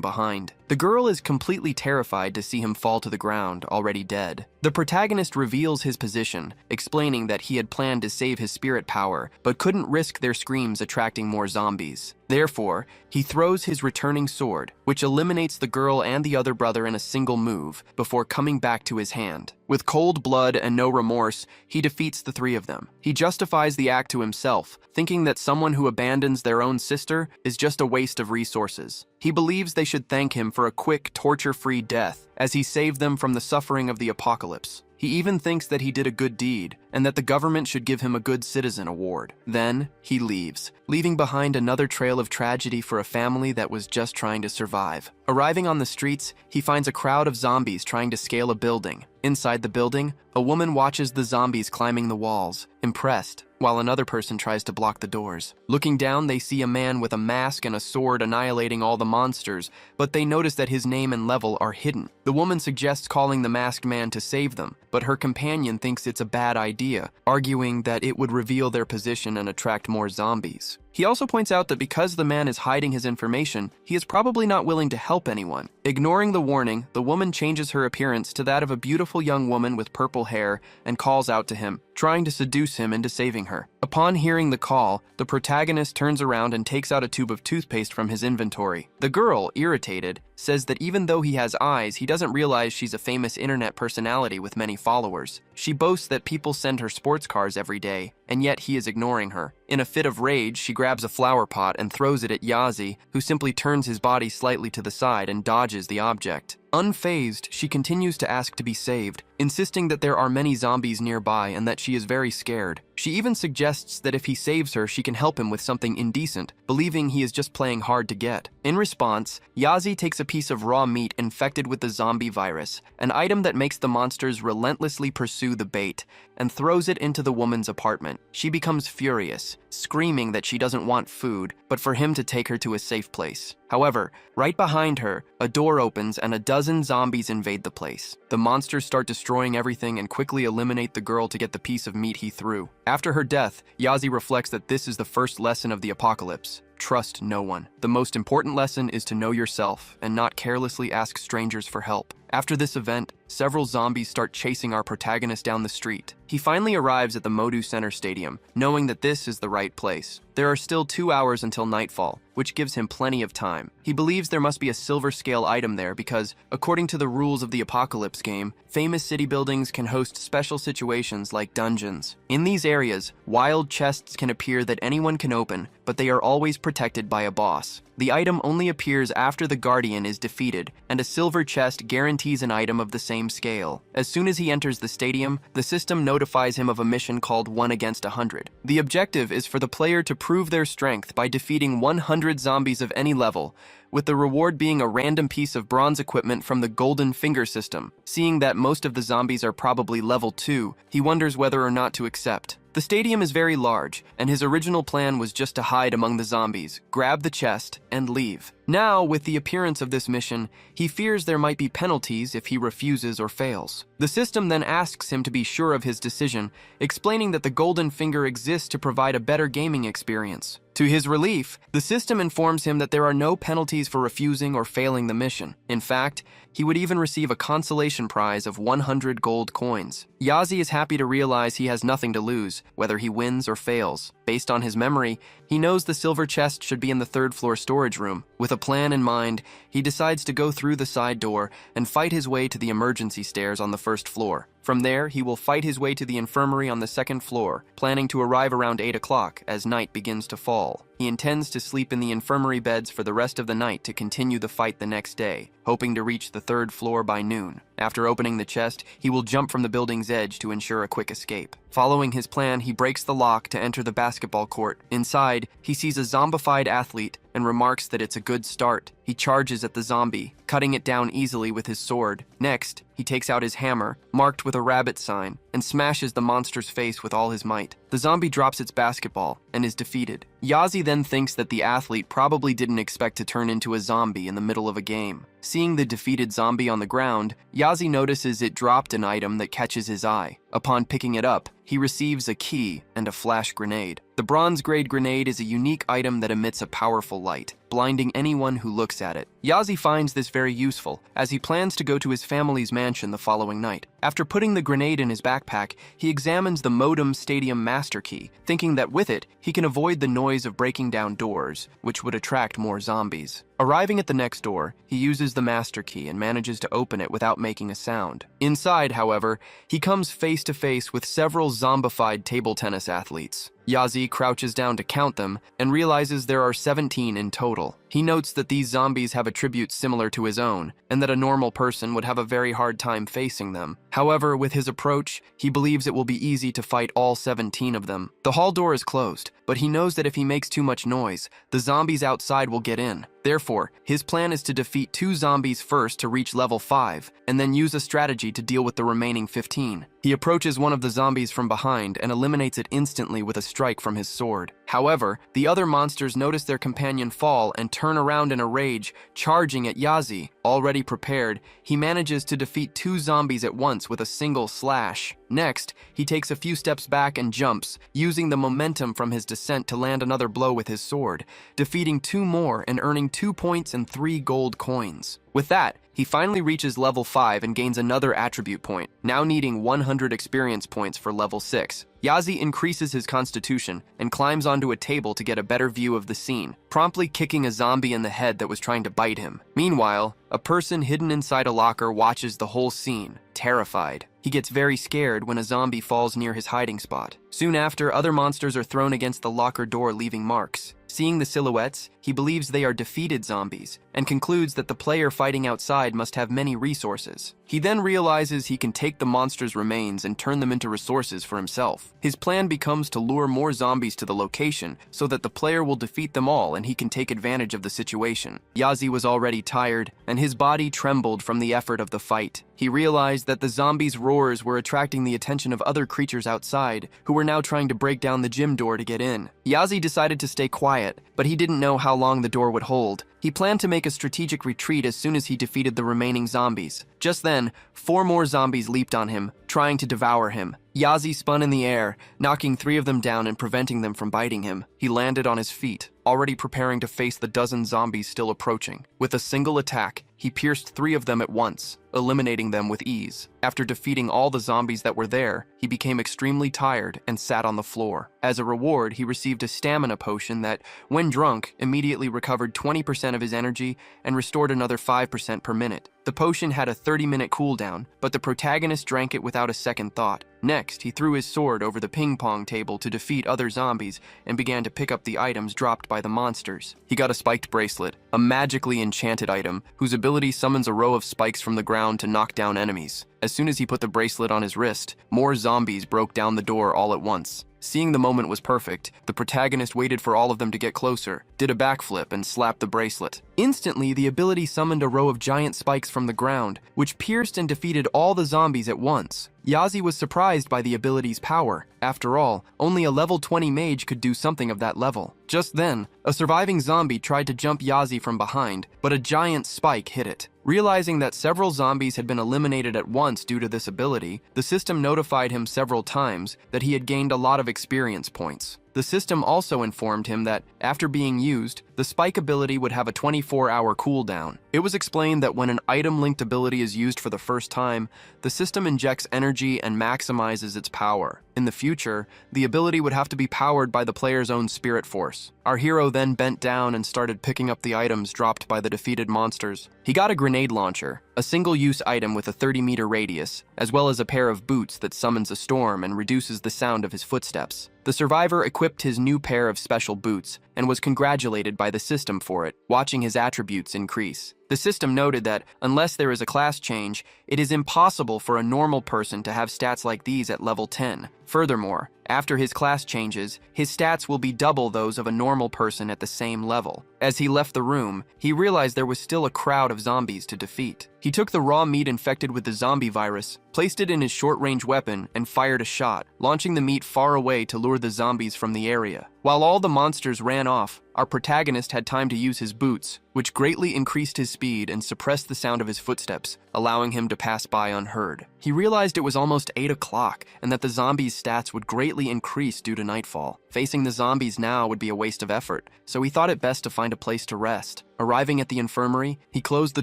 behind. The girl is completely terrified to see him fall to the ground, already dead. The protagonist reveals his position, explaining that he had planned to save his spirit power, but couldn't risk their screams attracting more zombies. Therefore, he throws his returning sword, which eliminates the girl and the other brother in a single move, before coming back to his hand. With cold blood and no remorse, he defeats the 3 of them. He justifies the act to himself, thinking that someone who abandons their own sister is just a waste of resources. He believes they should thank him for a quick, torture-free death, as he saved them from the suffering of the apocalypse. He even thinks that he did a good deed, and that the government should give him a Good Citizen award. Then, he leaves, leaving behind another trail of tragedy for a family that was just trying to survive. Arriving on the streets, he finds a crowd of zombies trying to scale a building. Inside the building, a woman watches the zombies climbing the walls, impressed, while another person tries to block the doors. Looking down, they see a man with a mask and a sword annihilating all the monsters, but they notice that his name and level are hidden. The woman suggests calling the masked man to save them, but her companion thinks it's a bad idea, arguing that it would reveal their position and attract more zombies. He also points out that because the man is hiding his information, he is probably not willing to help anyone. Ignoring the warning, the woman changes her appearance to that of a beautiful young woman with purple hair and calls out to him, trying to seduce him into saving her. Upon hearing the call, the protagonist turns around and takes out a tube of toothpaste from his inventory. The girl, irritated, says that even though he has eyes, he doesn't realize she's a famous internet personality with many followers. She boasts that people send her sports cars every day, and yet he is ignoring her. In a fit of rage, she grabs a flower pot and throws it at Yazi, who simply turns his body slightly to the side and dodges the object. Unfazed, she continues to ask to be saved, insisting that there are many zombies nearby and that she is very scared. She even suggests that if he saves her, she can help him with something indecent, believing he is just playing hard to get. In response, Yazi takes a piece of raw meat infected with the zombie virus, an item that makes the monsters relentlessly pursue the bait, and throws it into the woman's apartment. She becomes furious, screaming that she doesn't want food, but for him to take her to a safe place. However, right behind her, a door opens and a dozen zombies invade the place. The monsters start destroying everything and quickly eliminate the girl to get the piece of meat he threw. After her death, Yazi reflects that this is the first lesson of the apocalypse. Trust no one. The most important lesson is to know yourself and not carelessly ask strangers for help. After this event, several zombies start chasing our protagonist down the street. He finally arrives at the Modu Center Stadium, knowing that this is the right place. There are still 2 hours until nightfall, which gives him plenty of time. He believes there must be a silver scale item there because, according to the rules of the Apocalypse game, famous city buildings can host special situations like dungeons. In these areas, wild chests can appear that anyone can open, but they are always protected by a boss. The item only appears after the Guardian is defeated, and a silver chest guarantees an item of the same scale. As soon as he enters the stadium, the system notifies him of a mission called 1 against 100. The objective is for the player to prove their strength by defeating 100 zombies of any level, with the reward being a random piece of bronze equipment from the Golden Finger system. Seeing that most of the zombies are probably level 2, he wonders whether or not to accept. The stadium is very large, and his original plan was just to hide among the zombies, grab the chest, and leave. Now, with the appearance of this mission, he fears there might be penalties if he refuses or fails. The system then asks him to be sure of his decision, explaining that the golden finger exists to provide a better gaming experience. To his relief, the system informs him that there are no penalties for refusing or failing the mission. In fact, he would even receive a consolation prize of 100 gold coins. Yazi is happy to realize he has nothing to lose, whether he wins or fails. Based on his memory, he knows the silver chest should be in the third-floor storage room. With a plan in mind, he decides to go through the side door and fight his way to the emergency stairs on the first floor. From there, he will fight his way to the infirmary on the second floor, planning to arrive around 8 o'clock as night begins to fall. He intends to sleep in the infirmary beds for the rest of the night to continue the fight the next day, hoping to reach the third floor by noon. After opening the chest, he will jump from the building's edge to ensure a quick escape. Following his plan, he breaks the lock to enter the basketball court. Inside, he sees a zombified athlete and remarks that it's a good start. He charges at the zombie, cutting it down easily with his sword. Next, he takes out his hammer, marked with a rabbit sign, and smashes the monster's face with all his might. The zombie drops its basketball and is defeated. Yazi then thinks that the athlete probably didn't expect to turn into a zombie in the middle of a game. Seeing the defeated zombie on the ground, Yazi notices it dropped an item that catches his eye. Upon picking it up, he receives a key and a flash grenade. The bronze-grade grenade is a unique item that emits a powerful light, blinding anyone who looks at it. Yazi finds this very useful, as he plans to go to his family's mansion the following night. After putting the grenade in his backpack, he examines the Modem Stadium master key, thinking that with it, he can avoid the noise of breaking down doors, which would attract more zombies. Arriving at the next door, he uses the master key and manages to open it without making a sound. Inside, however, he comes face to face with several zombified table tennis athletes. Yazi crouches down to count them and realizes there are 17 in total. He notes that these zombies have attributes similar to his own, and that a normal person would have a very hard time facing them. However, with his approach, he believes it will be easy to fight all 17 of them. The hall door is closed, but he knows that if he makes too much noise, the zombies outside will get in. Therefore, his plan is to defeat 2 zombies first to reach level 5, and then use a strategy to deal with the remaining 15. He approaches one of the zombies from behind and eliminates it instantly with a strike from his sword. However, the other monsters notice their companion fall and turn around in a rage, charging at Yazi. Already prepared, he manages to defeat 2 zombies at once with a single slash. Next, he takes a few steps back and jumps, using the momentum from his descent to land another blow with his sword, defeating 2 more and earning 2 points and 3 gold coins. With that, he finally reaches level 5 and gains another attribute point, now needing 100 experience points for level 6. Yazi increases his constitution and climbs onto a table to get a better view of the scene, promptly kicking a zombie in the head that was trying to bite him. Meanwhile, a person hidden inside a locker watches the whole scene, terrified. He gets very scared when a zombie falls near his hiding spot. Soon after, other monsters are thrown against the locker door, leaving marks. Seeing the silhouettes, he believes they are defeated zombies, and concludes that the player fighting outside must have many resources. He then realizes he can take the monster's remains and turn them into resources for himself. His plan becomes to lure more zombies to the location so that the player will defeat them all and he can take advantage of the situation. Yazi was already tired, and his body trembled from the effort of the fight. He realized that the zombies' roars were attracting the attention of other creatures outside, who were now trying to break down the gym door to get in. Yazi decided to stay quiet, but he didn't know how long the door would hold. He planned to make a strategic retreat as soon as he defeated the remaining zombies. Just then, 4 more zombies leaped on him, trying to devour him. Yazi spun in the air, knocking 3 of them down and preventing them from biting him. He landed on his feet, already preparing to face the dozen zombies still approaching. With a single attack, he pierced 3 of them at once, eliminating them with ease. After defeating all the zombies that were there, he became extremely tired and sat on the floor. As a reward, he received a stamina potion that, when drunk, immediately recovered 20% of his energy and restored another 5% per minute. The potion had a 30-minute cooldown, but the protagonist drank it without a second thought. Next, he threw his sword over the ping-pong table to defeat other zombies and began to pick up the items dropped by the monsters. He got a spiked bracelet, a magically enchanted item whose ability summons a row of spikes from the ground to knock down enemies. As soon as he put the bracelet on his wrist, more zombies broke down the door all at once. Seeing the moment was perfect, the protagonist waited for all of them to get closer, did a backflip, and slapped the bracelet. Instantly, the ability summoned a row of giant spikes from the ground, which pierced and defeated all the zombies at once. Yazi was surprised by the ability's power. After all, only a level 20 mage could do something of that level. Just then, a surviving zombie tried to jump Yazi from behind, but a giant spike hit it. Realizing that several zombies had been eliminated at once due to this ability, the system notified him several times that he had gained a lot of experience points. The system also informed him that, after being used, the spike ability would have a 24-hour cooldown. It was explained that when an item-linked ability is used for the first time, the system injects energy and maximizes its power. In the future, the ability would have to be powered by the player's own spirit force. Our hero then bent down and started picking up the items dropped by the defeated monsters. He got a grenade launcher, a single-use item with a 30-meter radius, as well as a pair of boots that summons a storm and reduces the sound of his footsteps. The survivor equipped his new pair of special boots and was congratulated by the system for it, watching his attributes increase. The system noted that, unless there is a class change, it is impossible for a normal person to have stats like these at level 10. Furthermore, after his class changes, his stats will be double those of a normal person at the same level. As he left the room, he realized there was still a crowd of zombies to defeat. He took the raw meat infected with the zombie virus, placed it in his short-range weapon, and fired a shot, launching the meat far away to lure the zombies from the area. While all the monsters ran off, our protagonist had time to use his boots, which greatly increased his speed and suppressed the sound of his footsteps, allowing him to pass by unheard. He realized it was almost 8 o'clock and that the zombies' stats would greatly increase due to nightfall. Facing the zombies now would be a waste of effort, so he thought it best to find a place to rest. Arriving at the infirmary, he closed the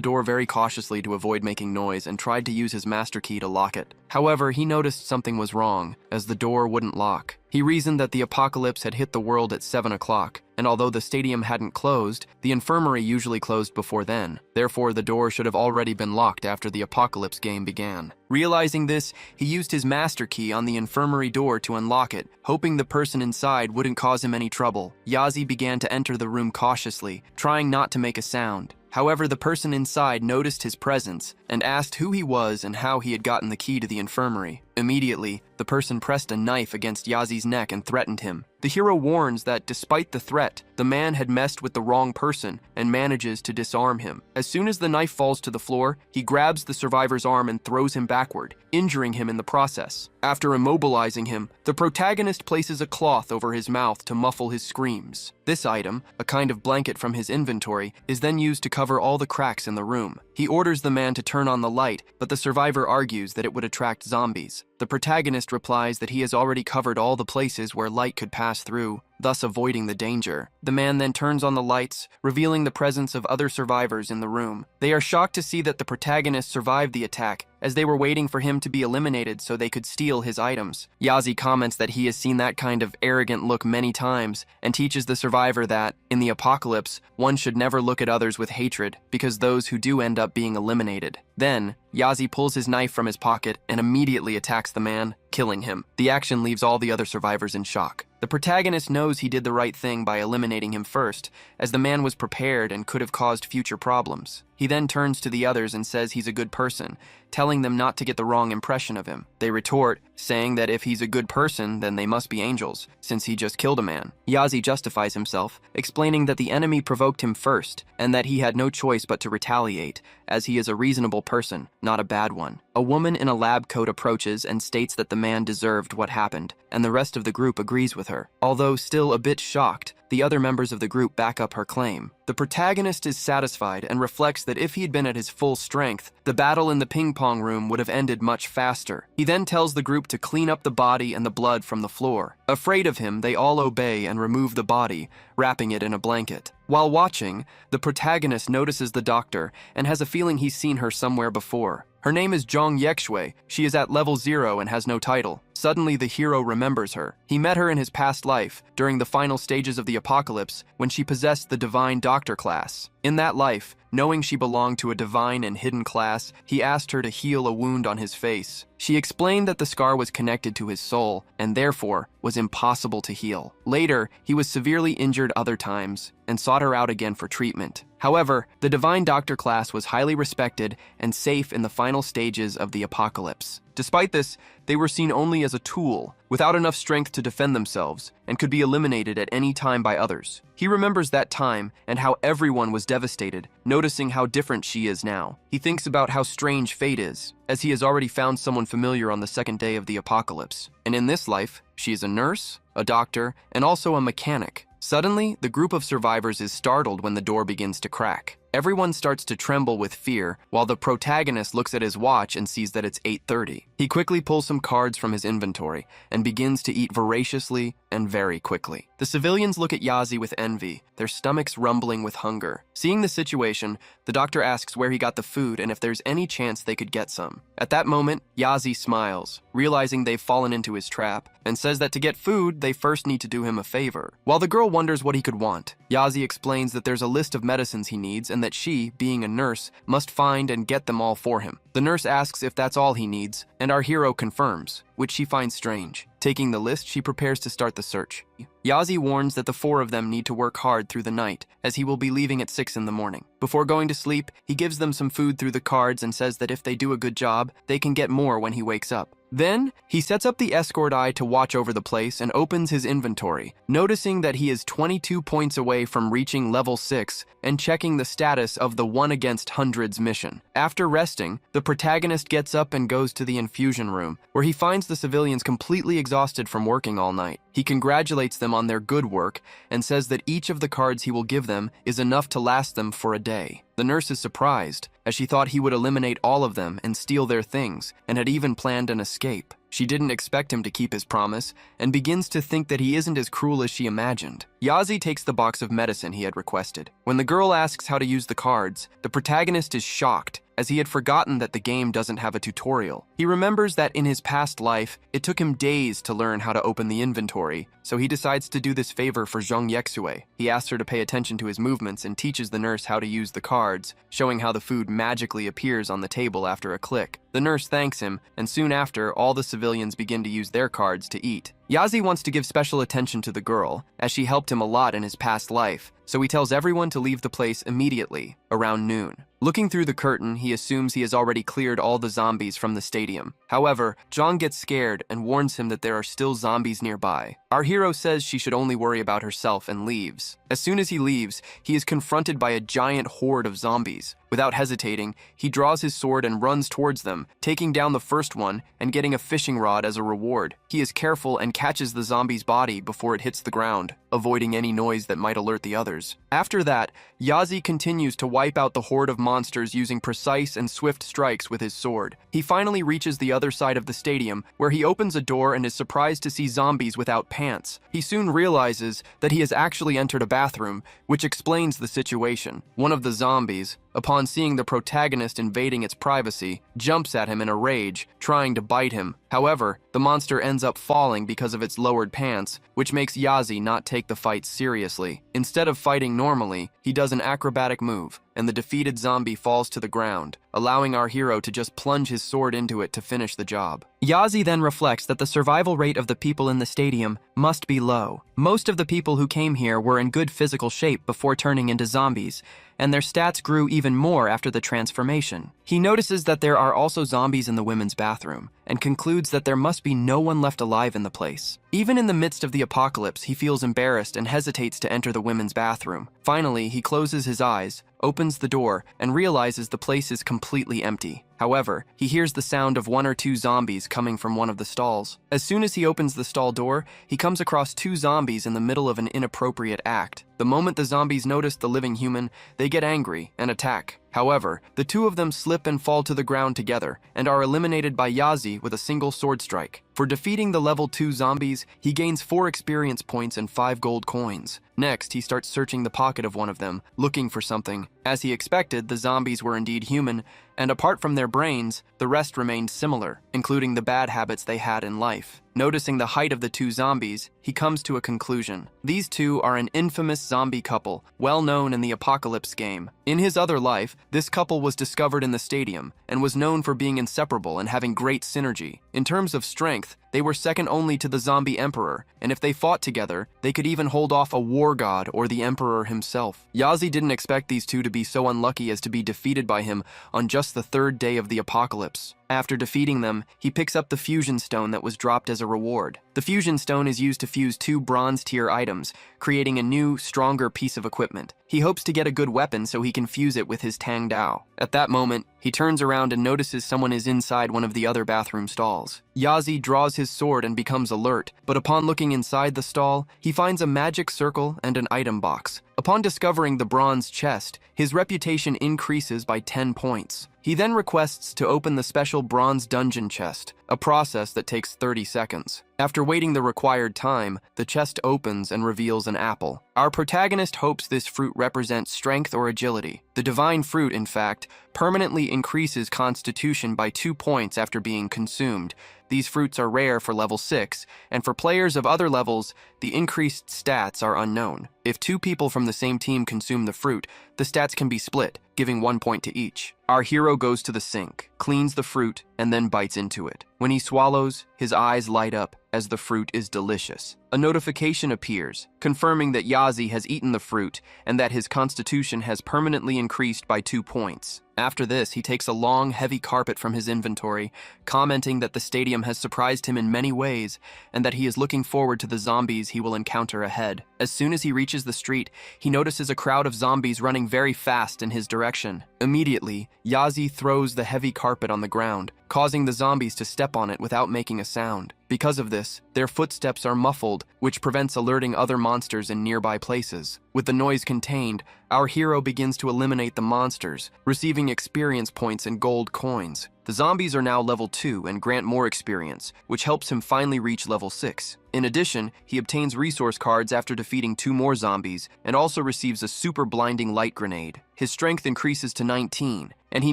door very cautiously to avoid making noise and tried to use his master key to lock it. However, he noticed something was wrong, as the door wouldn't lock. He reasoned that the apocalypse had hit the world at 7 o'clock, and although the stadium hadn't closed, the infirmary usually closed before then. Therefore, the door should have already been locked after the apocalypse game began. Realizing this, he used his master key on the infirmary door to unlock it, hoping the person inside wouldn't cause him any trouble. Yazi began to enter the room cautiously, trying not to make a sound. However, the person inside noticed his presence and asked who he was and how he had gotten the key to the infirmary. Immediately, the person pressed a knife against Yazi's neck and threatened him. The hero warns that, despite the threat, the man had messed with the wrong person and manages to disarm him. As soon as the knife falls to the floor, he grabs the survivor's arm and throws him backward, injuring him in the process. After immobilizing him, the protagonist places a cloth over his mouth to muffle his screams. This item, a kind of blanket from his inventory, is then used to cover all the cracks in the room. He orders the man to turn on the light, but the survivor argues that it would attract zombies. The protagonist replies that he has already covered all the places where light could pass through, thus avoiding the danger. The man then turns on the lights, revealing the presence of other survivors in the room. They are shocked to see that the protagonist survived the attack, as they were waiting for him to be eliminated so they could steal his items. Yazi comments that he has seen that kind of arrogant look many times, and teaches the survivor that, in the apocalypse, one should never look at others with hatred, because those who do end up being eliminated. Then, Yazi pulls his knife from his pocket and immediately attacks the man, killing him. The action leaves all the other survivors in shock. The protagonist knows he did the right thing by eliminating him first, as the man was prepared and could have caused future problems. He then turns to the others and says he's a good person, telling them not to get the wrong impression of him. They retort, saying that if he's a good person, then they must be angels, since he just killed a man. Yazi justifies himself, explaining that the enemy provoked him first, and that he had no choice but to retaliate, as he is a reasonable person, not a bad one. A woman in a lab coat approaches and states that the man deserved what happened, and the rest of the group agrees with her. Although still a bit shocked, the other members of the group back up her claim. The protagonist is satisfied and reflects that if he had been at his full strength, the battle in the ping-pong room would have ended much faster. He then tells the group to clean up the body and the blood from the floor. Afraid of him, they all obey and remove the body, wrapping it in a blanket. While watching, the protagonist notices the doctor and has a feeling he's seen her somewhere before. Her name is Zhang Yexue. She is at level 0 and has no title. Suddenly, the hero remembers her. He met her in his past life, during the final stages of the apocalypse, when she possessed the divine doctor class. In that life, knowing she belonged to a divine and hidden class, he asked her to heal a wound on his face. She explained that the scar was connected to his soul, and therefore was impossible to heal. Later, he was severely injured other times, and sought her out again for treatment. However, the Divine Doctor class was highly respected and safe in the final stages of the apocalypse. Despite this, they were seen only as a tool, without enough strength to defend themselves, and could be eliminated at any time by others. He remembers that time and how everyone was devastated, noticing how different she is now. He thinks about how strange fate is, as he has already found someone familiar on the second day of the apocalypse. And in this life, she is a nurse, a doctor, and also a mechanic. Suddenly, the group of survivors is startled when the door begins to crack. Everyone starts to tremble with fear, while the protagonist looks at his watch and sees that it's 8:30. He quickly pulls some cards from his inventory and begins to eat voraciously and very quickly. The civilians look at Yazi with envy, their stomachs rumbling with hunger. Seeing the situation, the doctor asks where he got the food and if there's any chance they could get some. At that moment, Yazi smiles, realizing they've fallen into his trap, and says that to get food, they first need to do him a favor. While the girl wonders what he could want, Yazi explains that there's a list of medicines he needs and that she, being a nurse, must find and get them all for him. The nurse asks if that's all he needs, and our hero confirms, which she finds strange. Taking the list, she prepares to start the search. Yazi warns that the four of them need to work hard through the night, as he will be leaving at 6 in the morning. Before going to sleep, he gives them some food through the cards and says that if they do a good job, they can get more when he wakes up. Then, he sets up the escort eye to watch over the place and opens his inventory, noticing that he is 22 points away from reaching level 6 and checking the status of the 1 against hundreds mission. After resting, the protagonist gets up and goes to the infusion room, where he finds the civilians completely exhausted from working all night. He congratulates them on their good work and says that each of the cards he will give them is enough to last them for a day. The nurse is surprised, as she thought he would eliminate all of them and steal their things, and had even planned an escape. She didn't expect him to keep his promise, and begins to think that he isn't as cruel as she imagined. Yazi takes the box of medicine he had requested. When the girl asks how to use the cards, the protagonist is shocked, as he had forgotten that the game doesn't have a tutorial. He remembers that in his past life, it took him days to learn how to open the inventory, so he decides to do this favor for Zhang Yexue. He asks her to pay attention to his movements and teaches the nurse how to use the cards, showing how the food magically appears on the table after a click. The nurse thanks him, and soon after, all the civilians begin to use their cards to eat. Yazi wants to give special attention to the girl, as she helped him a lot in his past life, so he tells everyone to leave the place immediately, around noon. Looking through the curtain, he assumes he has already cleared all the zombies from the stadium. However, Zhang gets scared and warns him that there are still zombies nearby. Our hero says she should only worry about herself and leaves. As soon as he leaves, he is confronted by a giant horde of zombies. Without hesitating, he draws his sword and runs towards them, taking down the first one and getting a fishing rod as a reward. He is careful and catches the zombie's body before it hits the ground, avoiding any noise that might alert the others. After that, Yazi continues to wipe out the horde of monsters using precise and swift strikes with his sword. He finally reaches the other side of the stadium, where he opens a door and is surprised to see zombies without pants. He soon realizes that he has actually entered a bathroom, which explains the situation. One of the zombies, upon seeing the protagonist invading its privacy, jumps at him in a rage, trying to bite him. However, the monster ends up falling because of its lowered pants, which makes Yazi not take the fight seriously. Instead of fighting normally, he does an acrobatic move, and the defeated zombie falls to the ground, allowing our hero to just plunge his sword into it to finish the job. Yazi then reflects that the survival rate of the people in the stadium must be low. Most of the people who came here were in good physical shape before turning into zombies, and their stats grew even more after the transformation. He notices that there are also zombies in the women's bathroom, and concludes that there must be no one left alive in the place. Even in the midst of the apocalypse, he feels embarrassed and hesitates to enter the women's bathroom. Finally, he closes his eyes, opens the door, and realizes the place is completely empty. However, he hears the sound of 1 or 2 zombies coming from one of the stalls. As soon as he opens the stall door, he comes across 2 zombies in the middle of an inappropriate act. The moment the zombies notice the living human, they get angry and attack. However, the 2 of them slip and fall to the ground together, and are eliminated by Yazi with a single sword strike. For defeating the level 2 zombies, he gains 4 experience points and 5 gold coins. Next, he starts searching the pocket of one of them, looking for something. As he expected, the zombies were indeed human, and apart from their brains, the rest remained similar, including the bad habits they had in life. Noticing the height of the 2 zombies, he comes to a conclusion. These 2 are an infamous zombie couple, well known in the Apocalypse game. In his other life, this couple was discovered in the stadium, and was known for being inseparable and having great synergy. In terms of strength, strength, they were second only to the zombie emperor, and if they fought together, they could even hold off a war god or the emperor himself. Yazi didn't expect these two to be so unlucky as to be defeated by him on just the third day of the apocalypse. After defeating them, he picks up the fusion stone that was dropped as a reward. The fusion stone is used to fuse two bronze-tier items, creating a new, stronger piece of equipment. He hopes to get a good weapon so he can fuse it with his Tang Dao. At that moment, he turns around and notices someone is inside one of the other bathroom stalls. Yazi draws his sword and becomes alert, but upon looking inside the stall, he finds a magic circle and an item box. Upon discovering the bronze chest, his reputation increases by 10 points. He then requests to open the special bronze dungeon chest, a process that takes 30 seconds. After waiting the required time, the chest opens and reveals an apple. Our protagonist hopes this fruit represents strength or agility. The divine fruit, in fact, permanently increases constitution by 2 points after being consumed. These fruits are rare for level 6, and for players of other levels, the increased stats are unknown. If 2 people from the same team consume the fruit, the stats can be split, giving 1 point to each. Our hero goes to the sink, cleans the fruit, and then bites into it. When he swallows, his eyes light up as the fruit is delicious. A notification appears, confirming that Yazi has eaten the fruit and that his constitution has permanently increased by 2 points. After this, he takes a long, heavy carpet from his inventory, commenting that the stadium has surprised him in many ways and that he is looking forward to the zombies he will encounter ahead. As soon as he reaches the street, he notices a crowd of zombies running very fast in his direction. Immediately, Yazi throws the heavy carpet on the ground, causing the zombies to step on it without making a sound. Because of this, their footsteps are muffled, which prevents alerting other monsters in nearby places. With the noise contained, our hero begins to eliminate the monsters, receiving experience points and gold coins. The zombies are now level 2 and grant more experience, which helps him finally reach level 6. In addition, he obtains resource cards after defeating 2 more zombies and also receives a super blinding light grenade. His strength increases to 19, and he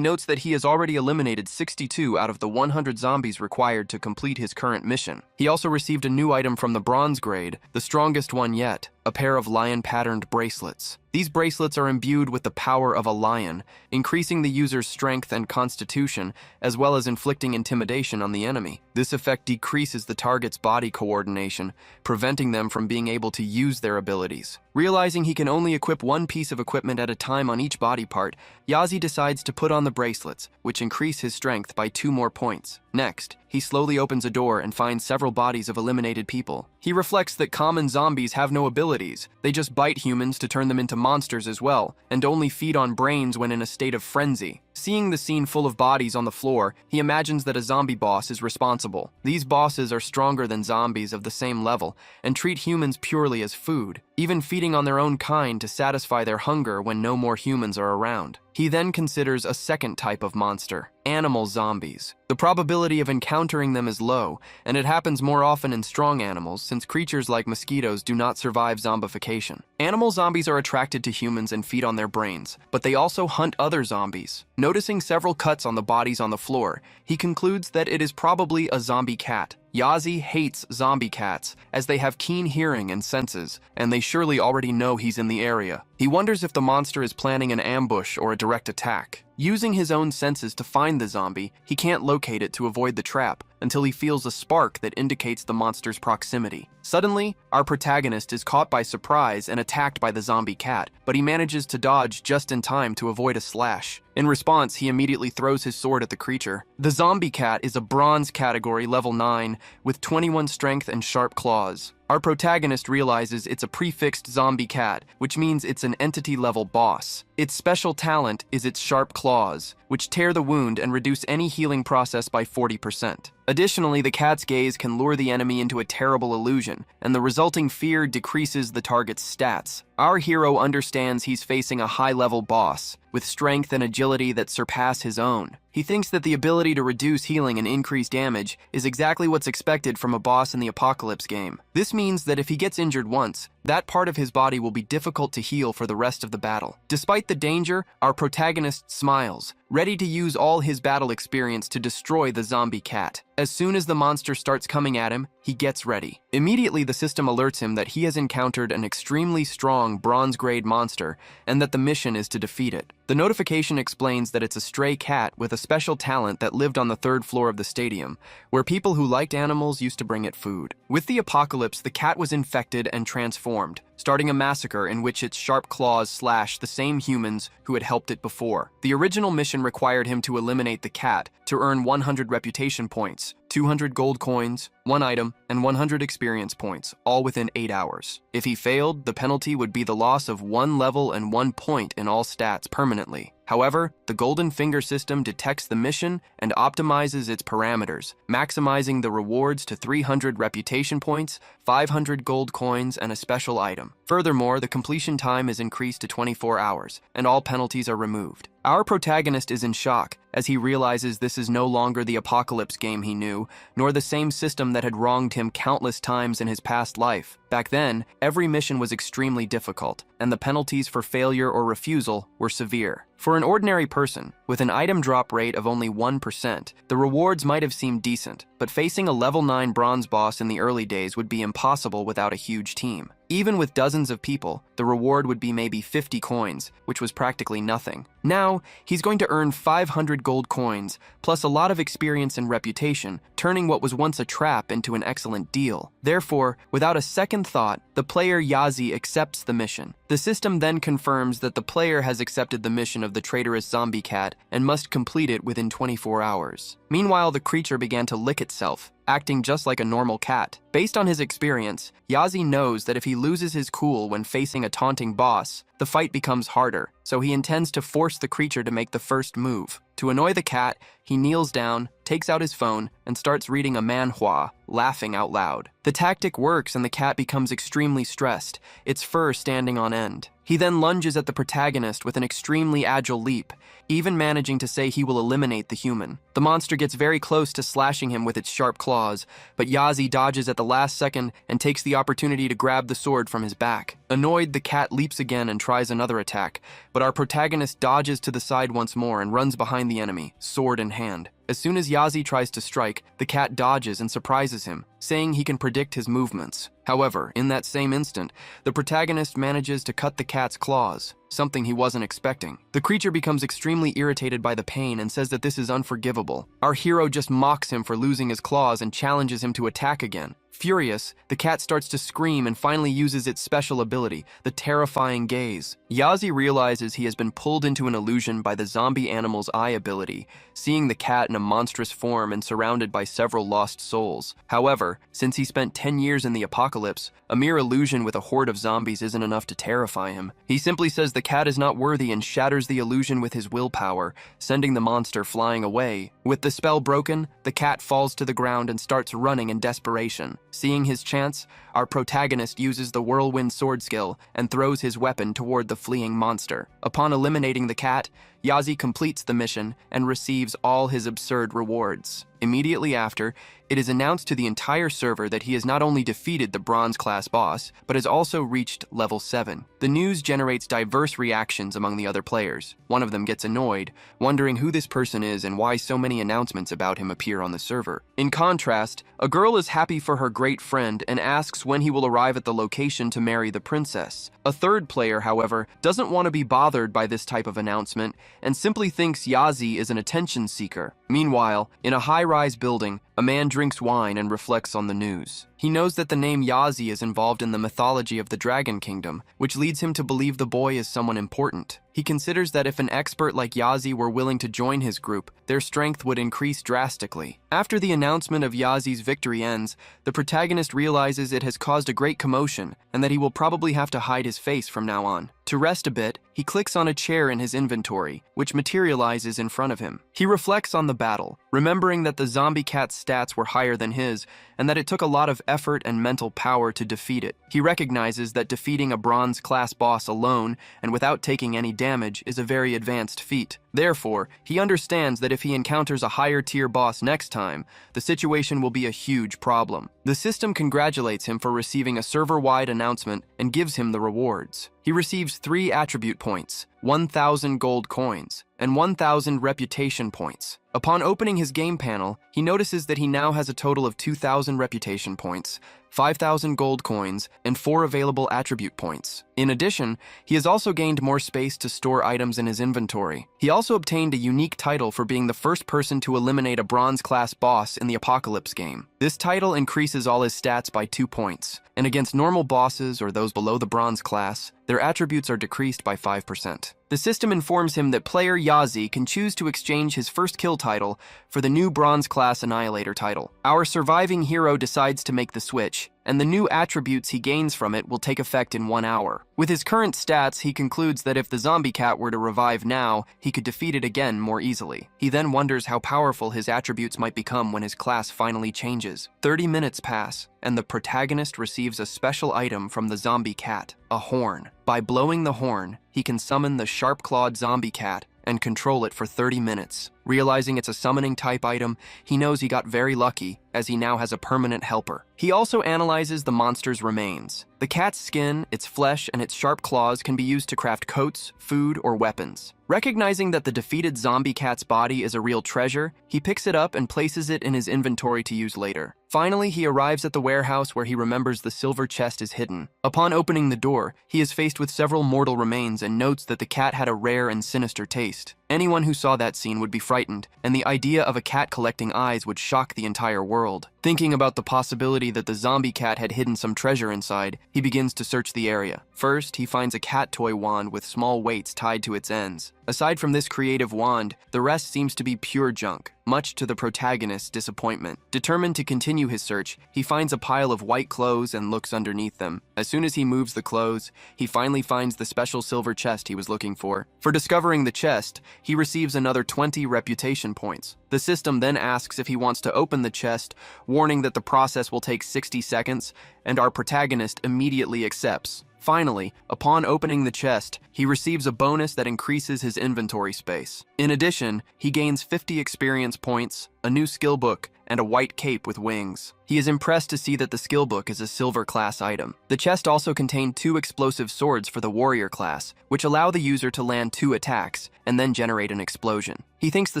notes that he has already eliminated 62 out of the 100 zombies required to complete his current mission. He also received a new item from the bronze grade, the strongest one yet, a pair of lion-patterned bracelets. These bracelets are imbued with the power of a lion, increasing the user's strength and constitution, as well as inflicting intimidation on the enemy. This effect decreases the target's body coordination, preventing them from being able to use their abilities. Realizing he can only equip one piece of equipment at a time on each body part, Yazi decides to put on the bracelets, which increase his strength by 2 more points. Next, he slowly opens a door and finds several bodies of eliminated people. He reflects that common zombies have no abilities. They just bite humans to turn them into monsters as well, and only feed on brains when in a state of frenzy. Seeing the scene full of bodies on the floor, he imagines that a zombie boss is responsible. These bosses are stronger than zombies of the same level and treat humans purely as food, even feeding on their own kind to satisfy their hunger when no more humans are around. He then considers a second type of monster, animal zombies. The probability of encountering them is low, and it happens more often in strong animals since creatures like mosquitoes do not survive zombification. Animal zombies are attracted to humans and feed on their brains, but they also hunt other zombies. Noticing several cuts on the bodies on the floor, he concludes that it is probably a zombie cat. Yazi hates zombie cats, as they have keen hearing and senses, and they surely already know he's in the area. He wonders if the monster is planning an ambush or a direct attack. Using his own senses to find the zombie, he can't locate it to avoid the trap until he feels a spark that indicates the monster's proximity. Suddenly, our protagonist is caught by surprise and attacked by the zombie cat, but he manages to dodge just in time to avoid a slash. In response, he immediately throws his sword at the creature. The zombie cat is a bronze category level 9 with 21 strength and sharp claws. Our protagonist realizes it's a prefixed zombie cat, which means it's an entity-level boss. Its special talent is its sharp claws, which tear the wound and reduce any healing process by 40%. Additionally, the cat's gaze can lure the enemy into a terrible illusion, and the resulting fear decreases the target's stats. Our hero understands he's facing a high-level boss, with strength and agility that surpass his own. He thinks that the ability to reduce healing and increase damage is exactly what's expected from a boss in the Apocalypse game. This means that if he gets injured once, that part of his body will be difficult to heal for the rest of the battle. Despite the danger, our protagonist smiles, ready to use all his battle experience to destroy the zombie cat. As soon as the monster starts coming at him, he gets ready. Immediately, the system alerts him that he has encountered an extremely strong bronze-grade monster and that the mission is to defeat it. The notification explains that it's a stray cat with a special talent that lived on the third floor of the stadium, where people who liked animals used to bring it food. With the apocalypse, the cat was infected and transformed, starting a massacre in which its sharp claws slashed the same humans who had helped it before. The original mission required him to eliminate the cat to earn 100 reputation points, 200 gold coins, 1 item, and 100 experience points, all within 8 hours. If he failed, the penalty would be the loss of 1 level and 1 point in all stats permanently. However, the Golden Finger system detects the mission and optimizes its parameters, maximizing the rewards to 300 reputation points, 500 gold coins, and a special item. Furthermore, the completion time is increased to 24 hours, and all penalties are removed. Our protagonist is in shock as he realizes this is no longer the apocalypse game he knew, nor the same system that had wronged him countless times in his past life. Back then, every mission was extremely difficult, and the penalties for failure or refusal were severe. For an ordinary person, with an item drop rate of only 1%, the rewards might have seemed decent, but facing a level 9 bronze boss in the early days would be impossible without a huge team. Even with dozens of people, the reward would be maybe 50 coins, which was practically nothing. Now, he's going to earn 500 gold coins, plus a lot of experience and reputation, turning what was once a trap into an excellent deal. Therefore, without a second thought, the player Yazi accepts the mission. The system then confirms that the player has accepted the mission of the traitorous zombie cat and must complete it within 24 hours. Meanwhile, the creature began to lick itself, acting just like a normal cat. Based on his experience, Yazi knows that if he loses his cool when facing a taunting boss, the fight becomes harder, so he intends to force the creature to make the first move. To annoy the cat, he kneels down, takes out his phone, and starts reading a manhwa, laughing out loud. The tactic works and the cat becomes extremely stressed, its fur standing on end. He then lunges at the protagonist with an extremely agile leap, even managing to say he will eliminate the human. The monster gets very close to slashing him with its sharp claws, but Yazi dodges at the last second and takes the opportunity to grab the sword from his back. Annoyed, the cat leaps again and tries another attack, but our protagonist dodges to the side once more and runs behind the enemy, sword in hand. As soon as Yazi tries to strike, the cat dodges and surprises him, saying he can predict his movements. However, in that same instant, the protagonist manages to cut the cat's claws, something he wasn't expecting. The creature becomes extremely irritated by the pain and says that this is unforgivable. Our hero just mocks him for losing his claws and challenges him to attack again. Furious, the cat starts to scream and finally uses its special ability, the terrifying gaze. Yazi realizes he has been pulled into an illusion by the zombie animal's eye ability, seeing the cat in a monstrous form and surrounded by several lost souls. However, since he spent 10 years in the apocalypse, a mere illusion with a horde of zombies isn't enough to terrify him. He simply says the cat is not worthy and shatters the illusion with his willpower, sending the monster flying away. With the spell broken, the cat falls to the ground and starts running in desperation. Seeing his chance, our protagonist uses the whirlwind sword skill and throws his weapon toward the fleeing monster. Upon eliminating the cat, Yazi completes the mission and receives all his absurd rewards. Immediately after, it is announced to the entire server that he has not only defeated the bronze class boss, but has also reached level 7. The news generates diverse reactions among the other players. One of them gets annoyed, wondering who this person is and why so many announcements about him appear on the server. In contrast, a girl is happy for her great friend and asks when he will arrive at the location to marry the princess. A third player, however, doesn't want to be bothered by this type of announcement and simply thinks Yazi is an attention seeker. Meanwhile, in a high-rise building, a man drinks wine and reflects on the news. He knows that the name Yazi is involved in the mythology of the Dragon Kingdom, which leads him to believe the boy is someone important. He considers that if an expert like Yazi were willing to join his group, their strength would increase drastically. After the announcement of Yazi's victory ends, the protagonist realizes it has caused a great commotion and that he will probably have to hide his face from now on. To rest a bit, he clicks on a chair in his inventory, which materializes in front of him. He reflects on the battle, remembering that the zombie cat's stats were higher than his and that it took a lot of effort and mental power to defeat it. He recognizes that defeating a bronze class boss alone and without taking any damage is a very advanced feat. Therefore, he understands that if he encounters a higher tier boss next time, the situation will be a huge problem. The system congratulates him for receiving a server-wide announcement and gives him the rewards. He receives 3 attribute points, 1,000 gold coins, and 1,000 reputation points. Upon opening his game panel, he notices that he now has a total of 2,000 reputation points, 5,000 gold coins, and 4 available attribute points. In addition, he has also gained more space to store items in his inventory. He also obtained a unique title for being the first person to eliminate a bronze-class boss in the Apocalypse game. This title increases all his stats by 2 points, and against normal bosses or those below the bronze class, their attributes are decreased by 5%. The system informs him that player Yazi can choose to exchange his first kill title for the new bronze class Annihilator title. Our surviving hero decides to make the switch, and the new attributes he gains from it will take effect in 1 hour. With his current stats, he concludes that if the zombie cat were to revive now, he could defeat it again more easily. He then wonders how powerful his attributes might become when his class finally changes. 30 minutes pass, and the protagonist receives a special item from the zombie cat, a horn. By blowing the horn, he can summon the sharp-clawed zombie cat and control it for 30 minutes. Realizing it's a summoning type item, he knows he got very lucky, as he now has a permanent helper. He also analyzes the monster's remains. The cat's skin, its flesh, and its sharp claws can be used to craft coats, food, or weapons. Recognizing that the defeated zombie cat's body is a real treasure, he picks it up and places it in his inventory to use later. Finally, he arrives at the warehouse where he remembers the silver chest is hidden. Upon opening the door, he is faced with several mortal remains and notes that the cat had a rare and sinister taste. Anyone who saw that scene would be frightened, and the idea of a cat collecting eyes would shock the entire world. Thinking about the possibility that the zombie cat had hidden some treasure inside, he begins to search the area. First, he finds a cat toy wand with small weights tied to its ends. Aside from this creative wand, the rest seems to be pure junk, much to the protagonist's disappointment. Determined to continue his search, he finds a pile of white clothes and looks underneath them. As soon as he moves the clothes, he finally finds the special silver chest he was looking for. For discovering the chest, he receives another 20 reputation points. The system then asks if he wants to open the chest, warning that the process will take 60 seconds, and our protagonist immediately accepts. Finally, upon opening the chest, he receives a bonus that increases his inventory space. In addition, he gains 50 experience points, a new skill book, and a white cape with wings. He is impressed to see that the skill book is a silver class item. The chest also contained 2 explosive swords for the warrior class, which allow the user to land 2 attacks and then generate an explosion. He thinks the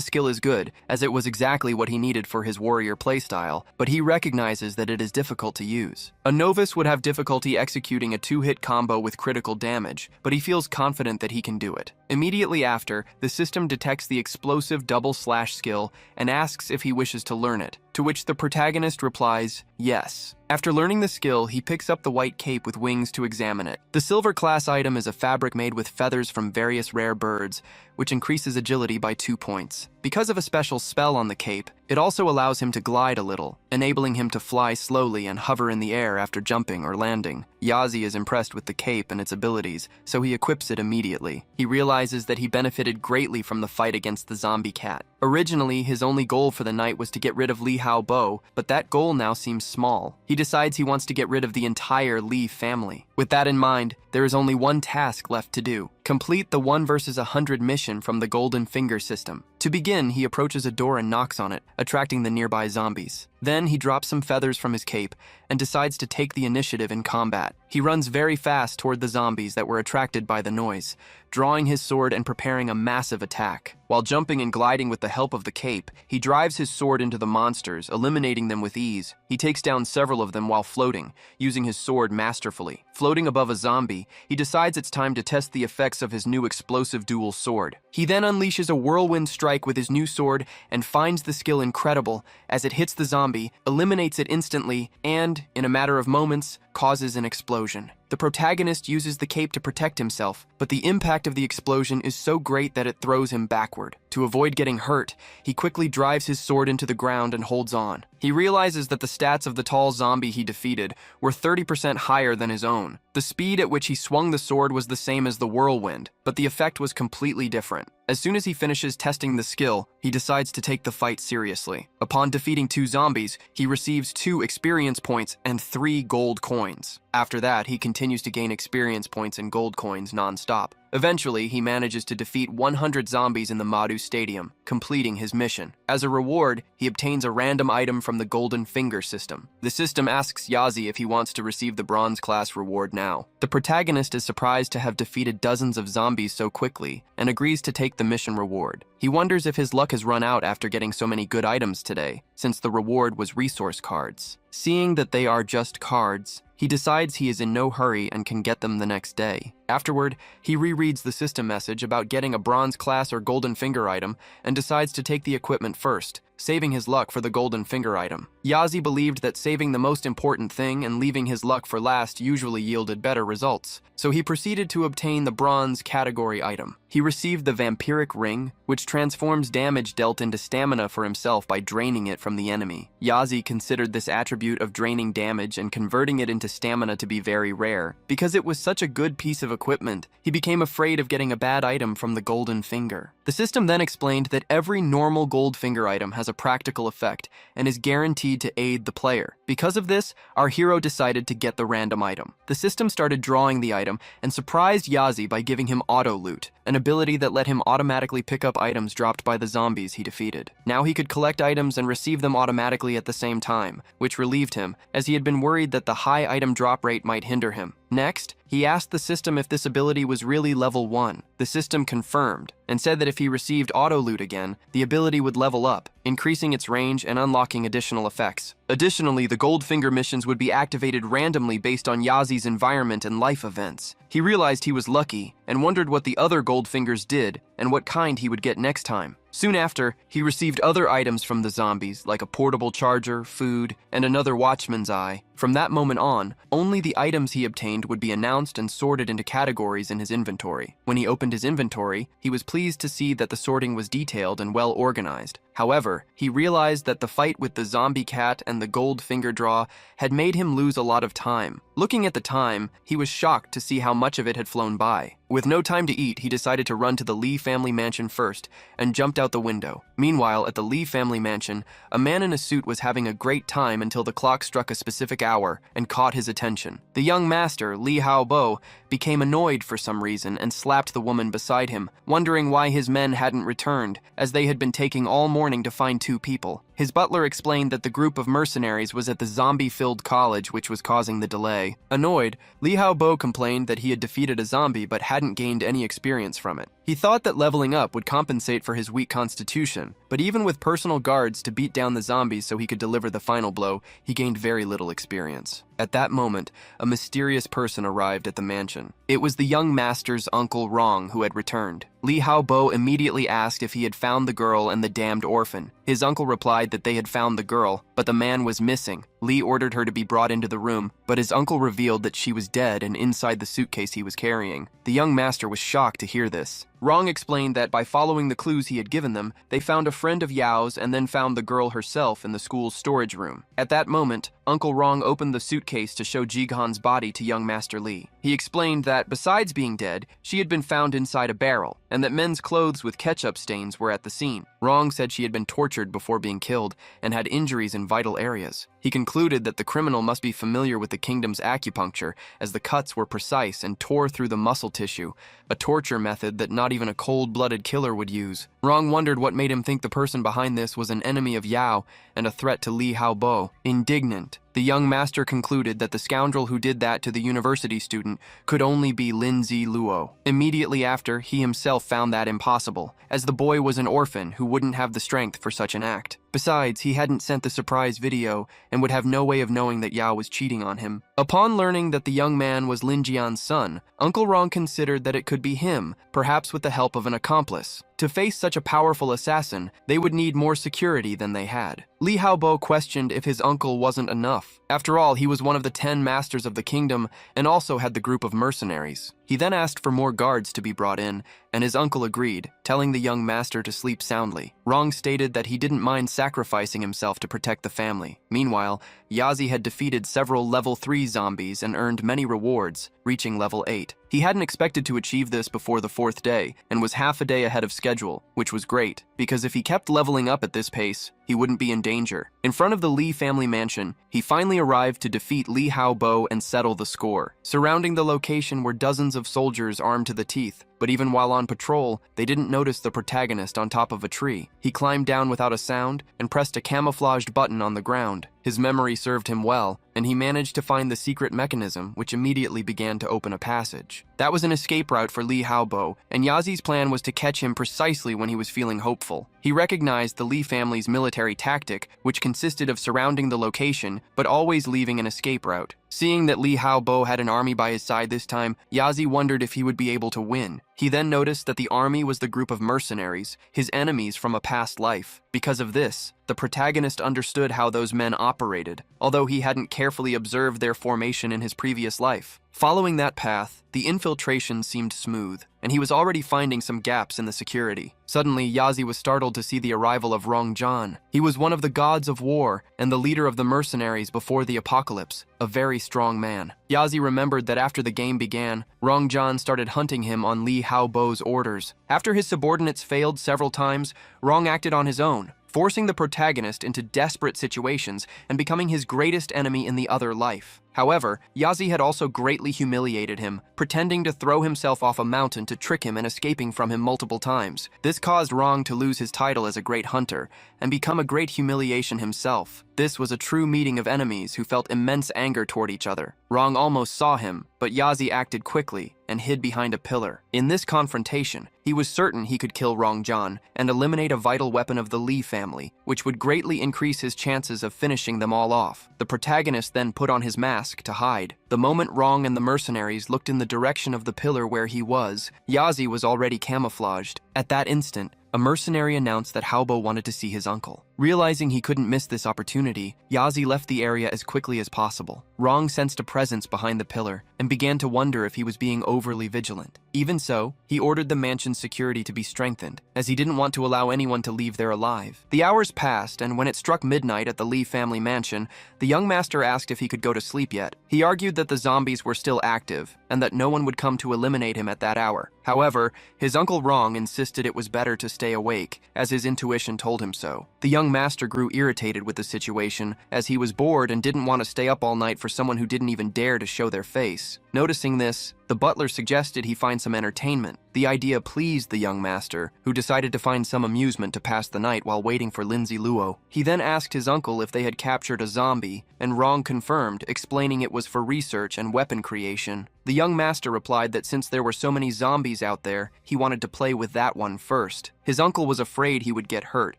skill is good, as it was exactly what he needed for his warrior playstyle, but he recognizes that it is difficult to use. A novice would have difficulty executing a 2-hit combo with critical damage, but he feels confident that he can do it. Immediately after, the system detects the explosive double slash skill and asks if he wishes to learn it, to which the protagonist replies, yes. After learning the skill, he picks up the white cape with wings to examine it. The silver class item is a fabric made with feathers from various rare birds, which increases agility by 2 points. Because of a special spell on the cape, it also allows him to glide a little, enabling him to fly slowly and hover in the air after jumping or landing. Yazi is impressed with the cape and its abilities, so he equips it immediately. He realizes that he benefited greatly from the fight against the zombie cat. Originally, his only goal for the night was to get rid of Li Hao Bo, but that goal now seems small. He decides he wants to get rid of the entire Li family. With that in mind, there is only one task left to do. Complete the 1 versus 100 mission from the Golden Finger system. To begin, he approaches a door and knocks on it, attracting the nearby zombies. Then he drops some feathers from his cape and decides to take the initiative in combat. He runs very fast toward the zombies that were attracted by the noise, drawing his sword and preparing a massive attack. While jumping and gliding with the help of the cape, he drives his sword into the monsters, eliminating them with ease. He takes down several of them while floating, using his sword masterfully. Floating above a zombie, he decides it's time to test the effects of his new explosive dual sword. He then unleashes a whirlwind strike with his new sword and finds the skill incredible as it hits the zombie, eliminates it instantly, and, in a matter of moments, causes an explosion. The protagonist uses the cape to protect himself, but the impact of the explosion is so great that it throws him backward. To avoid getting hurt, he quickly drives his sword into the ground and holds on. He realizes that the stats of the tall zombie he defeated were 30% higher than his own. The speed at which he swung the sword was the same as the whirlwind, but the effect was completely different. As soon as he finishes testing the skill, he decides to take the fight seriously. Upon defeating 2 zombies, he receives 2 experience points and 3 gold coins. After that, he continues to gain experience points and gold coins non-stop. Eventually, he manages to defeat 100 zombies in the Madu Stadium, completing his mission. As a reward, he obtains a random item from the Golden Finger system. The system asks Yazi if he wants to receive the Bronze class reward now. The protagonist is surprised to have defeated dozens of zombies so quickly and agrees to take the mission reward. He wonders if his luck has run out after getting so many good items today, since the reward was resource cards. Seeing that they are just cards, he decides he is in no hurry and can get them the next day. Afterward, he rereads the system message about getting a Bronze class or Golden Finger item and decides to take the equipment first, saving his luck for the Golden Finger item. Yazi believed that saving the most important thing and leaving his luck for last usually yielded better results, so he proceeded to obtain the Bronze category item. He received the Vampiric Ring, which transforms damage dealt into stamina for himself by draining it from the enemy. Yazi considered this attribute of draining damage and converting it into stamina to be very rare. Because it was such a good piece of equipment, he became afraid of getting a bad item from the Golden Finger. The system then explained that every normal Gold Finger item has a practical effect and is guaranteed to aid the player. Because of this, our hero decided to get the random item. The system started drawing the item and surprised Yazi by giving him auto loot, an ability that let him automatically pick up items dropped by the zombies he defeated. Now he could collect items and receive them automatically at the same time, which relieved him, as he had been worried that the high item drop rate might hinder him. Next, he asked the system if this ability was really level 1. The system confirmed, and said that if he received auto loot again, the ability would level up, increasing its range and unlocking additional effects. Additionally, the Goldfinger missions would be activated randomly based on Yazi's environment and life events. He realized he was lucky, and wondered what the other Goldfingers did, and what kind he would get next time. Soon after, he received other items from the zombies, like a portable charger, food, and another watchman's eye. From that moment on, only the items he obtained would be announced and sorted into categories in his inventory. When he opened his inventory, he was pleased to see that the sorting was detailed and well organized. However, he realized that the fight with the zombie cat and the Gold Finger draw had made him lose a lot of time. Looking at the time, he was shocked to see how much of it had flown by. With no time to eat, he decided to run to the Lee family mansion first and jumped out the window. Meanwhile, at the Lee family mansion, a man in a suit was having a great time until the clock struck a specific hour and caught his attention. The young master, Lee Hao-bo, became annoyed for some reason and slapped the woman beside him, wondering why his men hadn't returned, as they had been taking all morning to find 2 people. His butler explained that the group of mercenaries was at the zombie-filled college, which was causing the delay. Annoyed, Lee Hao-bo complained that he had defeated a zombie but hadn't gained any experience from it. He thought that leveling up would compensate for his weak constitution, but even with personal guards to beat down the zombies so he could deliver the final blow, he gained very little experience. At that moment, a mysterious person arrived at the mansion. It was the young master's Uncle Rong who had returned. Lee Hao-bo immediately asked if he had found the girl and the damned orphan. His uncle replied that they had found the girl, but the man was missing. Lee ordered her to be brought into the room, but his uncle revealed that she was dead and inside the suitcase he was carrying. The young master was shocked to hear this. Rong explained that by following the clues he had given them, they found a friend of Yao's and then found the girl herself in the school's storage room. At that moment, Uncle Rong opened the suitcase to show Jighan's body to young Master Lee. He explained that, besides being dead, she had been found inside a barrel, and that men's clothes with ketchup stains were at the scene. Rong said she had been tortured before being killed and had injuries in vital areas. He concluded that the criminal must be familiar with the kingdom's acupuncture, as the cuts were precise and tore through the muscle tissue, a torture method that not even a cold-blooded killer would use. Rong wondered what made him think the person behind this was an enemy of Yao and a threat to Lee Hao-bo. Indignant, the young master concluded that the scoundrel who did that to the university student could only be Lindsay Luo. Immediately after, he himself found that impossible, as the boy was an orphan who wouldn't have the strength for such an act. Besides, he hadn't sent the surprise video and would have no way of knowing that Yao was cheating on him. Upon learning that the young man was Lin Jian's son, Uncle Rong considered that it could be him, perhaps with the help of an accomplice. To face such a powerful assassin, they would need more security than they had. Lee Hao-bo questioned if his uncle wasn't enough. After all, he was one of the 10 masters of the kingdom and also had the group of mercenaries. He then asked for more guards to be brought in, and his uncle agreed, telling the young master to sleep soundly. Rong stated that he didn't mind sacrificing himself to protect the family. Meanwhile, Yazi had defeated several level 3 zombies and earned many rewards, reaching level 8. He hadn't expected to achieve this before the 4th day, and was half a day ahead of schedule, which was great, because if he kept leveling up at this pace, he wouldn't be in danger. In front of the Li family mansion, he finally arrived to defeat Li Haobo and settle the score. Surrounding the location were dozens of soldiers armed to the teeth, but even while on patrol, they didn't notice the protagonist on top of a tree. He climbed down without a sound and pressed a camouflaged button on the ground. His memory served him well, and he managed to find the secret mechanism, which immediately began to open a passage. That was an escape route for Li Haobo, and Yazi's plan was to catch him precisely when he was feeling hopeful. He recognized the Li family's military tactic, which consisted of surrounding the location, but always leaving an escape route. Seeing that Li Haobo had an army by his side this time, Yazi wondered if he would be able to win. He then noticed that the army was the group of mercenaries, his enemies from a past life. Because of this, the protagonist understood how those men operated, although he hadn't carefully observed their formation in his previous life. Following that path, the infiltration seemed smooth, and he was already finding some gaps in the security. Suddenly, Yazi was startled to see the arrival of Rongjan. He was one of the gods of war and the leader of the mercenaries before the apocalypse, a very strong man. Yazi remembered that after the game began, Rongjan started hunting him on Li Haobo's orders. After his subordinates failed several times, Rong acted on his own, forcing the protagonist into desperate situations and becoming his greatest enemy in the other life. However, Yazi had also greatly humiliated him, pretending to throw himself off a mountain to trick him and escaping from him multiple times. This caused Rong to lose his title as a great hunter and become a great humiliation himself. This was a true meeting of enemies who felt immense anger toward each other. Rong almost saw him, but Yazi acted quickly and hid behind a pillar. In this confrontation, he was certain he could kill Rongjan and eliminate a vital weapon of the Li family, which would greatly increase his chances of finishing them all off. The protagonist then put on his mask to hide. The moment Rong and the mercenaries looked in the direction of the pillar where he was, Yazi was already camouflaged. At that instant, a mercenary announced that Haobo wanted to see his uncle. Realizing he couldn't miss this opportunity, Yazi left the area as quickly as possible. Rong sensed a presence behind the pillar and began to wonder if he was being overly vigilant. Even so, he ordered the mansion's security to be strengthened, as he didn't want to allow anyone to leave there alive. The hours passed, and when it struck midnight at the Li family mansion, the young master asked if he could go to sleep yet. He argued that the zombies were still active, and that no one would come to eliminate him at that hour. However, his uncle Rong insisted it was better to stay awake, as his intuition told him so. The young master grew irritated with the situation, as he was bored and didn't want to stay up all night for someone who didn't even dare to show their face. Noticing this, the butler suggested he find some entertainment. The idea pleased the young master, who decided to find some amusement to pass the night while waiting for Lindsay Luo. He then asked his uncle if they had captured a zombie, and Rong confirmed, explaining it was for research and weapon creation. The young master replied that since there were so many zombies out there, he wanted to play with that one first. His uncle was afraid he would get hurt,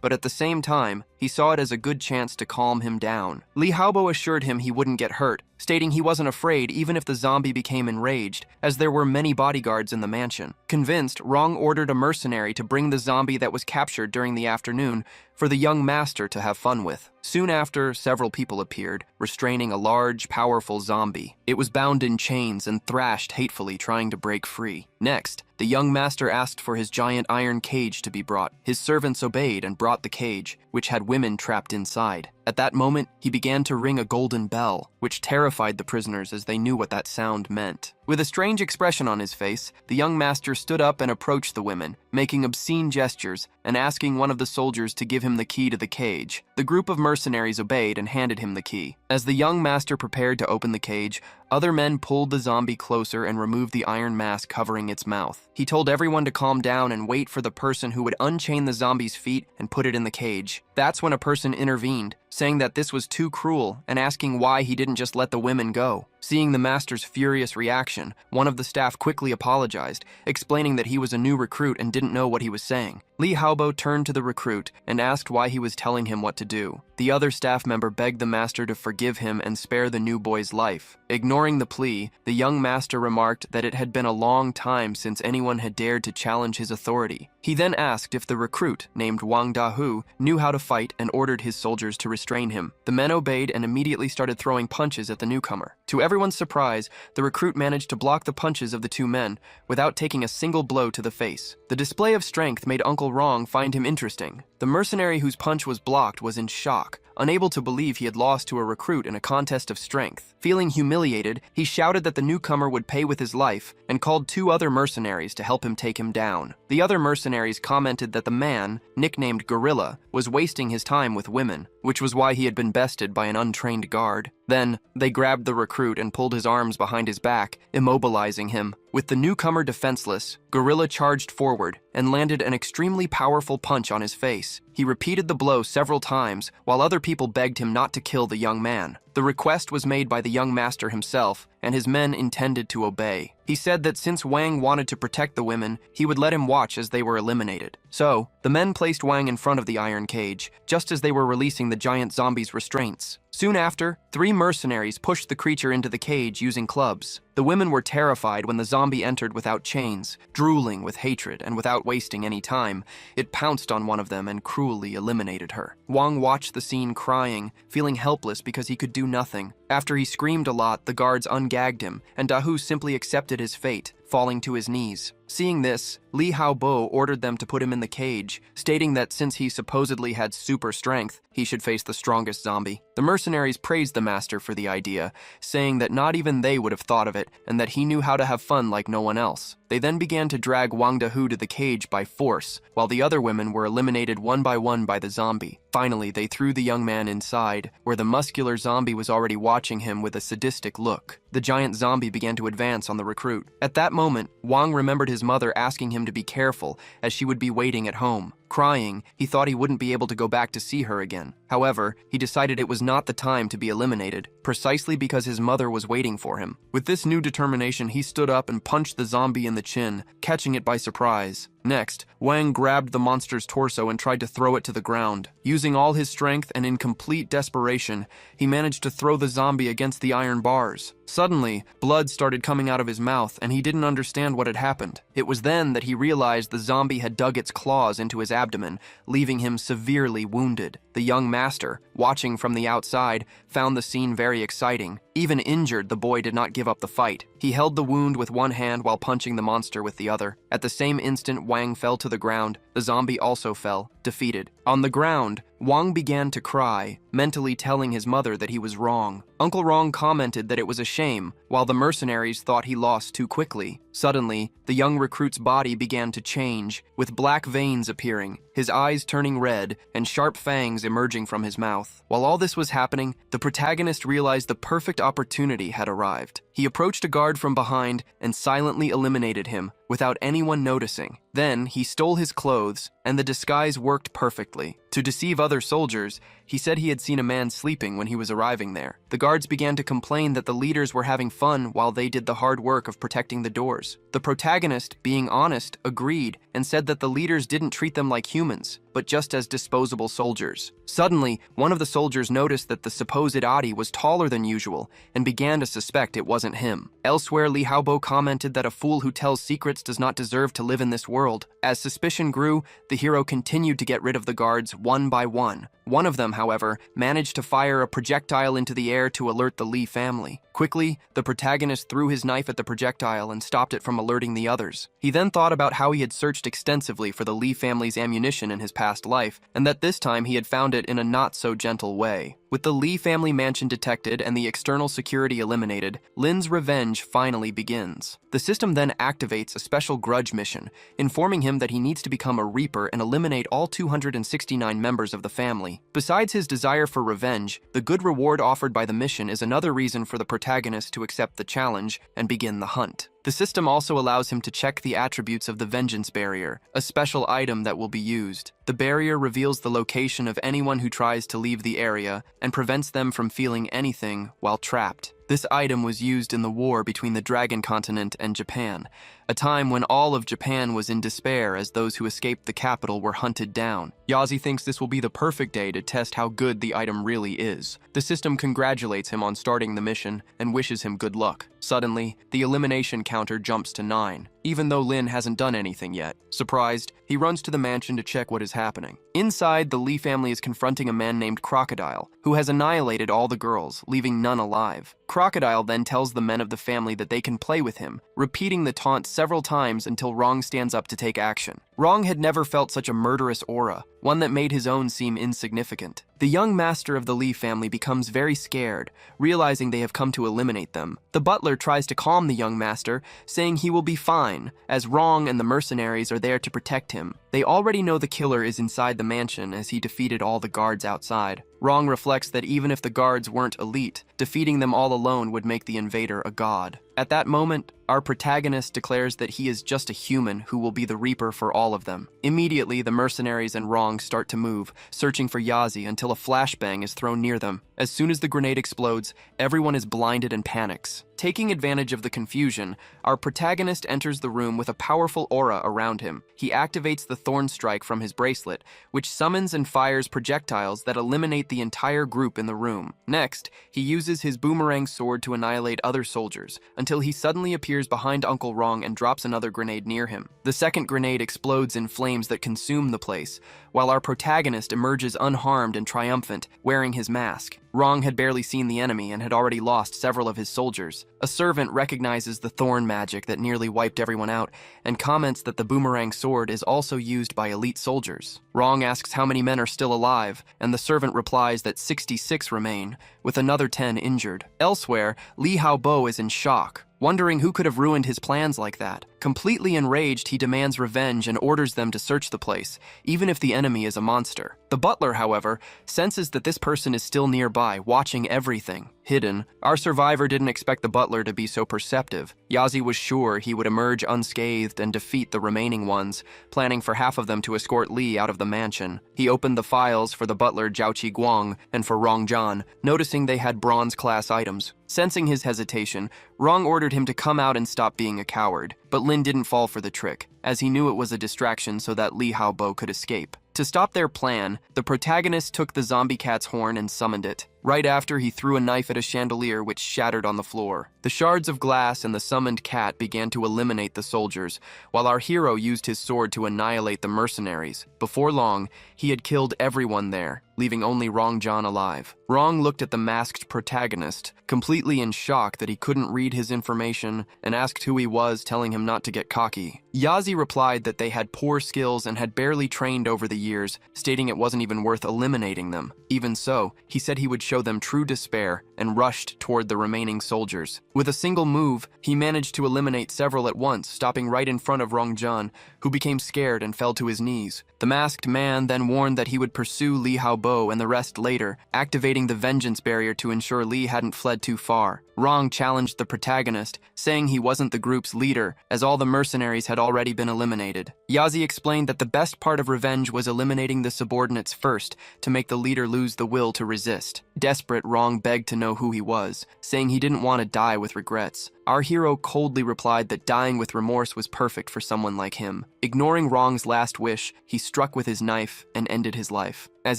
but at the same time, he saw it as a good chance to calm him down. Li Haobo assured him he wouldn't get hurt, stating he wasn't afraid even if the zombie became enraged, as there were many bodyguards in the mansion. Convinced, Rong ordered a mercenary to bring the zombie that was captured during the afternoon for the young master to have fun with. Soon after, several people appeared, restraining a large, powerful zombie. It was bound in chains and thrashed hatefully, trying to break free. Next, the young master asked for his giant iron cage to be brought. His servants obeyed and brought the cage, which had women trapped inside. At that moment, he began to ring a golden bell, which terrified the prisoners as they knew what that sound meant. With a strange expression on his face, the young master stood up and approached the women, making obscene gestures and asking one of the soldiers to give him the key to the cage. The group of mercenaries obeyed and handed him the key. As the young master prepared to open the cage, other men pulled the zombie closer and removed the iron mask covering its mouth. He told everyone to calm down and wait for the person who would unchain the zombie's feet and put it in the cage. That's when a person intervened, saying that this was too cruel and asking why he didn't just let the women go. Seeing the master's furious reaction, one of the staff quickly apologized, explaining that he was a new recruit and didn't know what he was saying. Li Haobo turned to the recruit and asked why he was telling him what to do. The other staff member begged the master to forgive him and spare the new boy's life. Ignoring the plea, the young master remarked that it had been a long time since anyone had dared to challenge his authority. He then asked if the recruit, named Wang Dahu, knew how to fight and ordered his soldiers to restrain him. The men obeyed and immediately started throwing punches at the newcomer. To everyone's surprise, the recruit managed to block the punches of the two men without taking a single blow to the face. The display of strength made Uncle Rong find him interesting. The The mercenary whose punch was blocked was in shock, unable to believe he had lost to a recruit in a contest of strength. Feeling humiliated, he shouted that the newcomer would pay with his life and called 2 other mercenaries to help him take him down. The other mercenaries commented that the man, nicknamed Gorilla, was wasting his time with women, which was why he had been bested by an untrained guard. Then, they grabbed the recruit and pulled his arms behind his back, immobilizing him. With the newcomer defenseless, Gorilla charged forward and landed an extremely powerful punch on his face. He repeated the blow several times, while other people begged him not to kill the young man. The request was made by the young master himself, and his men intended to obey. He said that since Wang wanted to protect the women, he would let him watch as they were eliminated. So, the men placed Wang in front of the iron cage, just as they were releasing the giant zombie's restraints. Soon after, 3 mercenaries pushed the creature into the cage using clubs. The women were terrified when the zombie entered without chains. Drooling with hatred and without wasting any time, it pounced on one of them and cruelly eliminated her. Wang watched the scene crying, feeling helpless because he could do nothing. After he screamed a lot, the guards ungagged him, and Dahu simply accepted his fate, falling to his knees. Seeing this, Li Haobo ordered them to put him in the cage, stating that since he supposedly had super strength, he should face the strongest zombie. The mercenaries praised the master for the idea, saying that not even they would have thought of it, and that he knew how to have fun like no one else. They then began to drag Wang Dahu to the cage by force, while the other women were eliminated one by one by the zombie. Finally, they threw the young man inside, where the muscular zombie was already watching him with a sadistic look. The giant zombie began to advance on the recruit. At that moment, Wang remembered his mother asking him to be careful, as she would be waiting at home. Crying, he thought he wouldn't be able to go back to see her again. However, he decided it was not the time to be eliminated, precisely because his mother was waiting for him. With this new determination, he stood up and punched the zombie in the chin, catching it by surprise. Next, Wang grabbed the monster's torso and tried to throw it to the ground. Using all his strength and in complete desperation, he managed to throw the zombie against the iron bars. Suddenly, blood started coming out of his mouth, and he didn't understand what had happened. It was then that he realized the zombie had dug its claws into his abdomen, leaving him severely wounded. The young master, watching from the outside, found the scene very exciting. Even injured, the boy did not give up the fight. He held the wound with one hand while punching the monster with the other. At the same instant, Wang fell to the ground. The zombie also fell, defeated. On the ground, Wang began to cry, mentally telling his mother that he was wrong. Uncle Rong commented that it was a shame, while the mercenaries thought he lost too quickly. Suddenly, the young recruit's body began to change, with black veins appearing, his eyes turning red, and sharp fangs emerging from his mouth. While all this was happening, the protagonist realized the perfect opportunity had arrived. He approached a guard from behind and silently eliminated him, without anyone noticing. Then, he stole his clothes, and the disguise worked perfectly. To deceive other soldiers, he said he had seen a man sleeping when he was arriving there. The guards began to complain that the leaders were having fun while they did the hard work of protecting the doors. The protagonist, being honest, agreed and said that the leaders didn't treat them like humans, but just as disposable soldiers. Suddenly, one of the soldiers noticed that the supposed Adi was taller than usual and began to suspect it wasn't him. Elsewhere, Li Haobo commented that a fool who tells secrets does not deserve to live in this world. As suspicion grew, the hero continued to get rid of the guards one by one. One of them, however, managed to fire a projectile into the air to alert the Li family. Quickly, the protagonist threw his knife at the projectile and stopped it from alerting the others. He then thought about how he had searched extensively for the Li family's ammunition in his past life, and that this time he had found it in a not-so-gentle way. With the Li family mansion detected and the external security eliminated, Lin's revenge finally begins. The system then activates a special grudge mission, informing him that he needs to become a Reaper and eliminate all 269 members of the family. Besides his desire for revenge, the good reward offered by the mission is another reason for the protagonist to accept the challenge and begin the hunt. The system also allows him to check the attributes of the Vengeance Barrier, a special item that will be used. The barrier reveals the location of anyone who tries to leave the area and prevents them from feeling anything while trapped. This item was used in the war between the Dragon Continent and Japan, a time when all of Japan was in despair as those who escaped the capital were hunted down. Yazi thinks this will be the perfect day to test how good the item really is. The system congratulates him on starting the mission and wishes him good luck. Suddenly, the elimination counter jumps to 9. even though Lin hasn't done anything yet. Surprised, he runs to the mansion to check what is happening. Inside, the Lee family is confronting a man named Crocodile, who has annihilated all the girls, leaving none alive. Crocodile then tells the men of the family that they can play with him, repeating the taunt several times until Rong stands up to take action. Rong had never felt such a murderous aura, one that made his own seem insignificant. The young master of the Lee family becomes very scared, realizing they have come to eliminate them. The butler tries to calm the young master, saying he will be fine, as Rong and the mercenaries are there to protect him. They already know the killer is inside the mansion as he defeated all the guards outside. Rong reflects that even if the guards weren't elite, defeating them all alone would make the invader a god. At that moment, our protagonist declares that he is just a human who will be the reaper for all of them. Immediately, the mercenaries and Rong start to move, searching for Yazi until a flashbang is thrown near them. As soon as the grenade explodes, everyone is blinded and panics. Taking advantage of the confusion, our protagonist enters the room with a powerful aura around him. He activates the Thorn Strike from his bracelet, which summons and fires projectiles that eliminate the entire group in the room. Next, he uses his boomerang sword to annihilate other soldiers, until he suddenly appears behind Uncle Rong and drops another grenade near him. The second grenade explodes in flames that consume the place, while our protagonist emerges unharmed and triumphant, wearing his mask. Rong had barely seen the enemy and had already lost several of his soldiers. A servant recognizes the thorn magic that nearly wiped everyone out and comments that the boomerang sword is also used by elite soldiers. Rong asks how many men are still alive, and the servant replies that 66 remain, with another 10 injured. Elsewhere, Li Haobo is in shock, wondering who could have ruined his plans like that. Completely enraged, he demands revenge and orders them to search the place, even if the enemy is a monster. The butler, however, senses that this person is still nearby, watching everything. Hidden, our survivor didn't expect the butler to be so perceptive. Yazi was sure he would emerge unscathed and defeat the remaining ones, planning for half of them to escort Li out of the mansion. He opened the files for the butler Zhao Qiguang and for Rong Zhan, noticing they had bronze-class items. Sensing his hesitation, Rong ordered him to come out and stop being a coward, but Lin didn't fall for the trick, as he knew it was a distraction so that Li Haobo could escape. To stop their plan, the protagonist took the zombie cat's horn and summoned it. Right after, he threw a knife at a chandelier which shattered on the floor. The shards of glass and the summoned cat began to eliminate the soldiers, while our hero used his sword to annihilate the mercenaries. Before long, he had killed everyone there, leaving only Rong Zhan alive. Rong looked at the masked protagonist, completely in shock that he couldn't read his information, and asked who he was, telling him not to get cocky. Yazi replied that they had poor skills and had barely trained over the years, stating it wasn't even worth eliminating them. Even so, he said he would show them true despair and rushed toward the remaining soldiers. With a single move, he managed to eliminate several at once, stopping right in front of Rong Zhan, who became scared and fell to his knees. The masked man then warned that he would pursue Li Haobo and the rest later, activating the vengeance barrier to ensure Li hadn't fled too far. Rong challenged the protagonist, saying he wasn't the group's leader, as all the mercenaries had already been eliminated. Yazi explained that the best part of revenge was eliminating the subordinates first, to make the leader lose the will to resist. Desperate, Rong begged to know who he was, saying he didn't want to die with regrets. Our hero coldly replied that dying with remorse was perfect for someone like him. Ignoring Rong's last wish, he struck with his knife and ended his life. As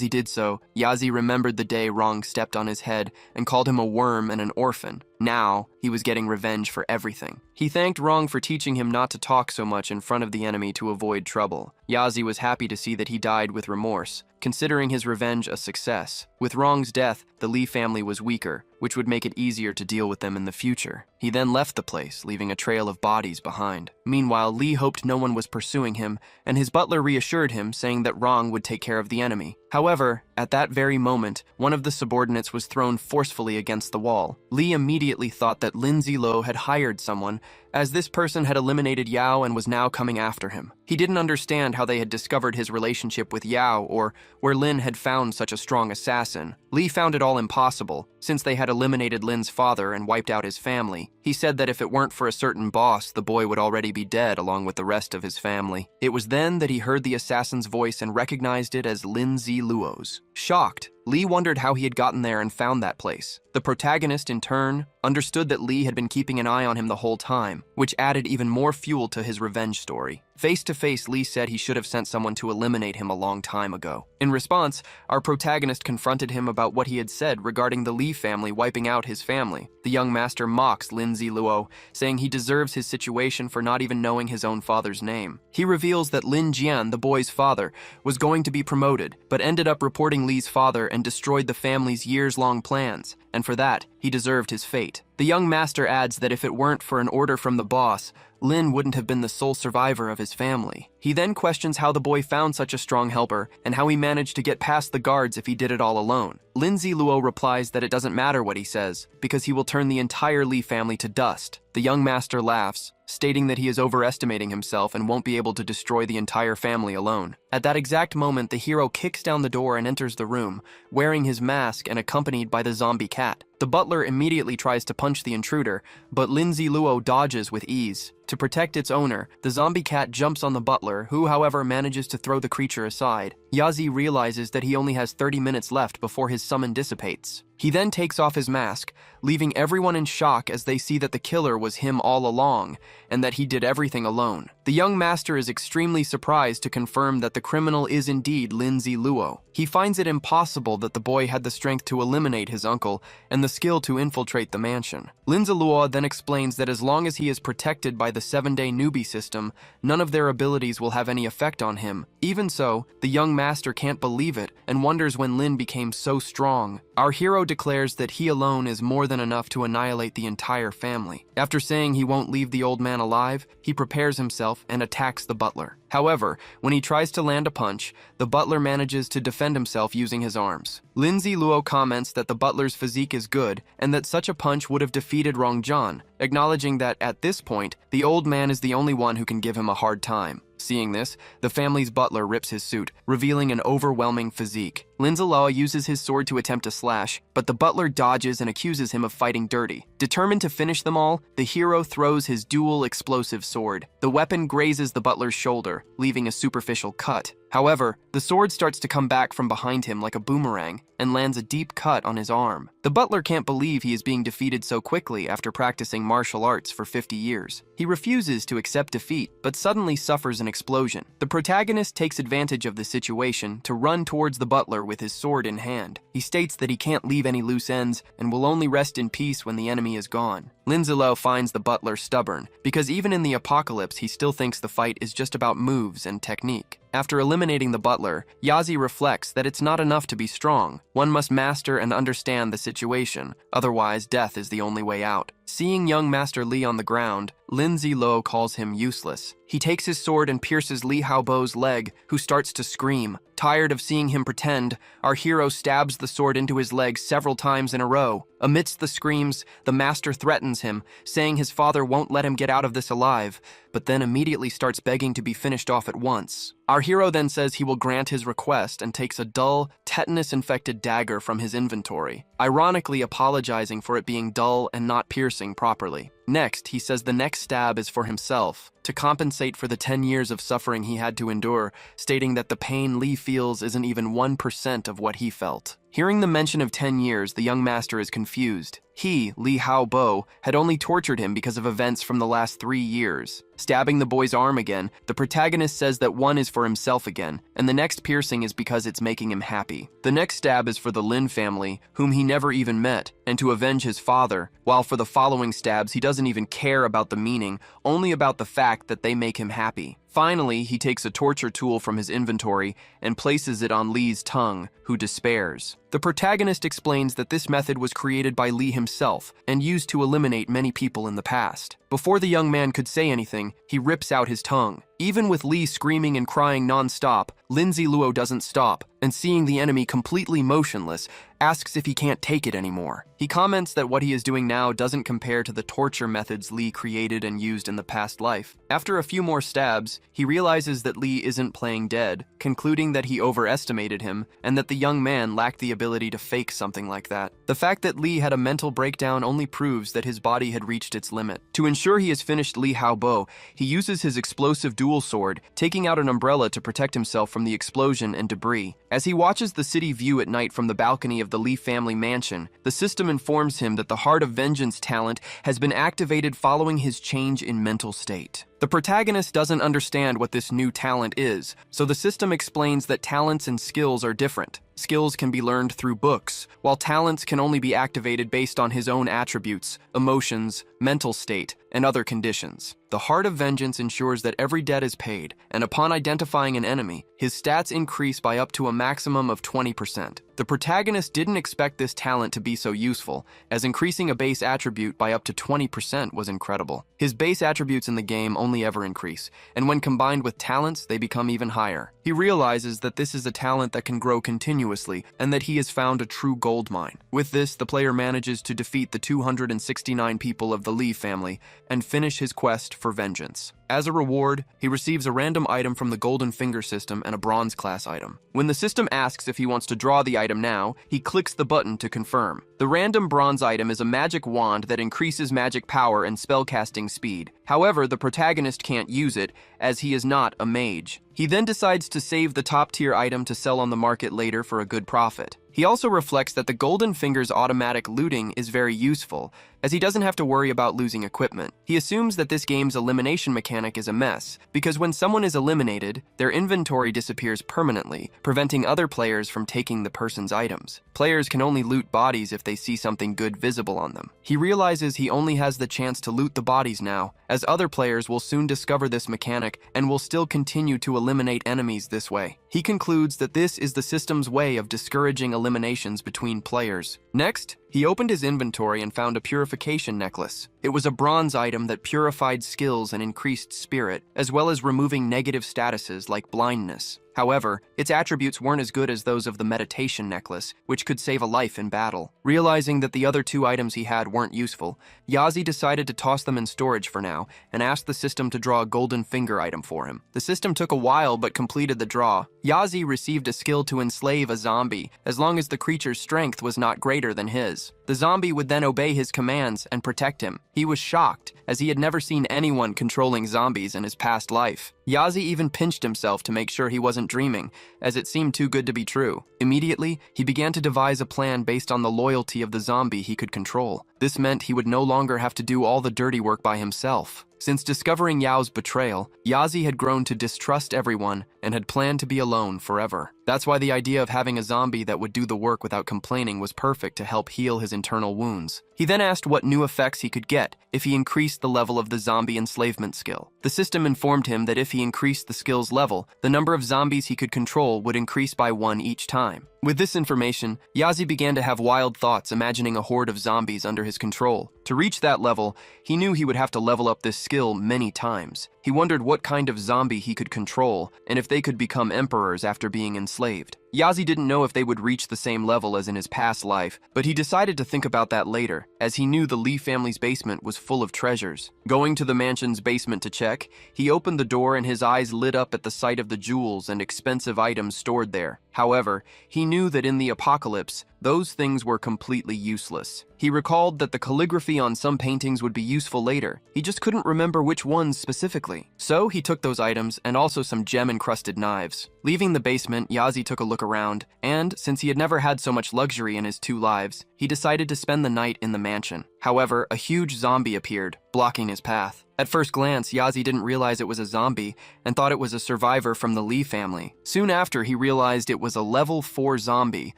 he did so, Yazi remembered the day Rong stepped on his head and called him a worm and an orphan. Now, he was getting revenge for everything. He thanked Rong for teaching him not to talk so much in front of the enemy to avoid trouble. Yazi was happy to see that he died with remorse, considering his revenge a success. With Rong's death, the Li family was weaker, which would make it easier to deal with them in the future. He then left the place, leaving a trail of bodies behind. Meanwhile, Li hoped no one was pursuing him, and his butler reassured him, saying that Rong would take care of the enemy. However, at that very moment, one of the subordinates was thrown forcefully against the wall. Li immediately thought that Lin Zilo had hired someone, as this person had eliminated Yao and was now coming after him. He didn't understand how they had discovered his relationship with Yao or where Lin had found such a strong assassin. Li found it all impossible, since they had eliminated Lin's father and wiped out his family. He said that if it weren't for a certain boss, the boy would already be dead along with the rest of his family. It was then that he heard the assassin's voice and recognized it as Lin Ziluo's. Shocked, Li wondered how he had gotten there and found that place. The protagonist, in turn, understood that Lee had been keeping an eye on him the whole time, which added even more fuel to his revenge story. Face to face, Lee said he should have sent someone to eliminate him a long time ago. In response, our protagonist confronted him about what he had said regarding the Lee family wiping out his family. The young master mocks Lin Ziluo, saying he deserves his situation for not even knowing his own father's name. He reveals that Lin Jian, the boy's father, was going to be promoted, but ended up reporting Lee's father and destroyed the family's years-long plans, and for that, he deserved his fate. The young master adds that if it weren't for an order from the boss, Lin wouldn't have been the sole survivor of his family. He then questions how the boy found such a strong helper and how he managed to get past the guards if he did it all alone. Lin Ziluo replies that it doesn't matter what he says, because he will turn the entire Lee family to dust. The young master laughs, stating that he is overestimating himself and won't be able to destroy the entire family alone. At that exact moment, the hero kicks down the door and enters the room, wearing his mask and accompanied by the zombie cat. The butler immediately tries to punch the intruder, but Lin Ziluo dodges with ease. To protect its owner, the zombie cat jumps on the butler, who, however, manages to throw the creature aside. Yazi realizes that he only has 30 minutes left before his summon dissipates. He then takes off his mask, leaving everyone in shock as they see that the killer was him all along, and that he did everything alone. The young master is extremely surprised to confirm that the criminal is indeed Lin Ziluo. He finds it impossible that the boy had the strength to eliminate his uncle and the skill to infiltrate the mansion. Lin Ziluo then explains that as long as he is protected by the 7-day newbie system, none of their abilities will have any effect on him. Even so, the young master can't believe it and wonders when Lin became so strong. Our hero declares that he alone is more than enough to annihilate the entire family. After saying he won't leave the old man alive, he prepares himself and attacks the butler. However, when he tries to land a punch, the butler manages to defend himself using his arms. Lin Ziluo comments that the butler's physique is good and that such a punch would have defeated Rongjian, acknowledging that at this point, the old man is the only one who can give him a hard time. Seeing this, the family's butler rips his suit, revealing an overwhelming physique. Lin Ziluo uses his sword to attempt to slash, but the butler dodges and accuses him of fighting dirty. Determined to finish them all, the hero throws his dual explosive sword. The weapon grazes the butler's shoulder, leaving a superficial cut. However, the sword starts to come back from behind him like a boomerang and lands a deep cut on his arm. The butler can't believe he is being defeated so quickly after practicing martial arts for 50 years. He refuses to accept defeat, but suddenly suffers an explosion. The protagonist takes advantage of the situation to run towards the butler with his sword in hand. He states that he can't leave any loose ends and will only rest in peace when the enemy is gone. Lin Ziluo finds the butler stubborn, because even in the apocalypse he still thinks the fight is just about moves and technique. After eliminating the butler, Yazi reflects that it's not enough to be strong. One must master and understand the situation, otherwise death is the only way out. Seeing young Master Li on the ground, Lin Ziluo calls him useless. He takes his sword and pierces Li Haobo's leg, who starts to scream. Tired of seeing him pretend, our hero stabs the sword into his leg several times in a row. Amidst the screams, the master threatens him, saying his father won't let him get out of this alive, but then immediately starts begging to be finished off at once. Our hero then says he will grant his request and takes a dull, tetanus-infected dagger from his inventory, ironically apologizing for it being dull and not piercing properly. Next, he says the next stab is for himself, to compensate for the 10 years of suffering he had to endure, stating that the pain Li feels isn't even 1% of what he felt. Hearing the mention of 10 years, the young master is confused. He, Li Haobo, had only tortured him because of events from the last 3 years. Stabbing the boy's arm again, the protagonist says that one is for himself again, and the next piercing is because it's making him happy. The next stab is for the Lin family, whom he never even met, and to avenge his father, while for the following stabs he doesn't even care about the meaning, only about the fact that they make him happy. Finally, he takes a torture tool from his inventory and places it on Li's tongue, who despairs. The protagonist explains that this method was created by Li himself and used to eliminate many people in the past. Before the young man could say anything, he rips out his tongue. Even with Li screaming and crying non-stop, Lin Ziluo doesn't stop, and seeing the enemy completely motionless, asks if he can't take it anymore. He comments that what he is doing now doesn't compare to the torture methods Li created and used in the past life. After a few more stabs, he realizes that Lee isn't playing dead, concluding that he overestimated him and that the young man lacked the ability to fake something like that. The fact that Lee had a mental breakdown only proves that his body had reached its limit. To ensure he has finished Li Haobo, he uses his explosive dual sword, taking out an umbrella to protect himself from the explosion and debris. As he watches the city view at night from the balcony of the Lee family mansion, the system informs him that the Heart of Vengeance talent has been activated following his change in mental state. The protagonist doesn't understand what this new talent is, so the system explains that talents and skills are different. Skills can be learned through books, while talents can only be activated based on his own attributes, emotions, mental state, and other conditions. The Heart of Vengeance ensures that every debt is paid, and upon identifying an enemy, his stats increase by up to a maximum of 20%. The protagonist didn't expect this talent to be so useful, as increasing a base attribute by up to 20% was incredible. His base attributes in the game only ever increase, and when combined with talents, they become even higher. He realizes that this is a talent that can grow continuously, and that he has found a true gold mine. With this, the player manages to defeat the 269 people of the Lee family and finish his quest for vengeance. As a reward, he receives a random item from the Golden Finger system and a Bronze class item. When the system asks if he wants to draw the item now, he clicks the button to confirm. The random Bronze item is a magic wand that increases magic power and spellcasting speed. However, the protagonist can't use it, as he is not a mage. He then decides to save the top-tier item to sell on the market later for a good profit. He also reflects that the Golden Finger's automatic looting is very useful, as he doesn't have to worry about losing equipment. He assumes that this game's elimination mechanic is a mess, because when someone is eliminated, their inventory disappears permanently, preventing other players from taking the person's items. Players can only loot bodies if they see something good visible on them. He realizes he only has the chance to loot the bodies now, as other players will soon discover this mechanic and will still continue to eliminate enemies this way. He concludes that this is the system's way of discouraging eliminations between players. Next, he opened his inventory and found a purification necklace. It was a bronze item that purified skills and increased spirit, as well as removing negative statuses like blindness. However, its attributes weren't as good as those of the meditation necklace, which could save a life in battle. Realizing that the other two items he had weren't useful, Yazi decided to toss them in storage for now and asked the system to draw a Golden Finger item for him. The system took a while but completed the draw. Yazi received a skill to enslave a zombie, as long as the creature's strength was not greater than his. The zombie would then obey his commands and protect him. He was shocked, as he had never seen anyone controlling zombies in his past life. Yazi even pinched himself to make sure he wasn't dreaming, as it seemed too good to be true. Immediately, he began to devise a plan based on the loyalty of the zombie he could control. This meant he would no longer have to do all the dirty work by himself. Since discovering Yao's betrayal, Yazi had grown to distrust everyone and had planned to be alone forever. That's why the idea of having a zombie that would do the work without complaining was perfect to help heal his internal wounds. He then asked what new effects he could get if he increased the level of the zombie enslavement skill. The system informed him that if he increased the skill's level, the number of zombies he could control would increase by 1 each time. With this information, Yazi began to have wild thoughts, imagining a horde of zombies under his control. To reach that level, he knew he would have to level up this skill many times. He wondered what kind of zombie he could control, and if they could become emperors after being enslaved. Yazi didn't know if they would reach the same level as in his past life, but he decided to think about that later, as he knew the Lee family's basement was full of treasures. Going to the mansion's basement to check, he opened the door and his eyes lit up at the sight of the jewels and expensive items stored there. However, he knew that in the apocalypse, those things were completely useless. He recalled that the calligraphy on some paintings would be useful later. He just couldn't remember which ones specifically. So he took those items and also some gem-encrusted knives. Leaving the basement, Yazi took a look around, and since he had never had so much luxury in his 2 lives, he decided to spend the night in the mansion. However, a huge zombie appeared, blocking his path. At first glance, Yazi didn't realize it was a zombie and thought it was a survivor from the Lee family. Soon after, he realized it was a level 4 zombie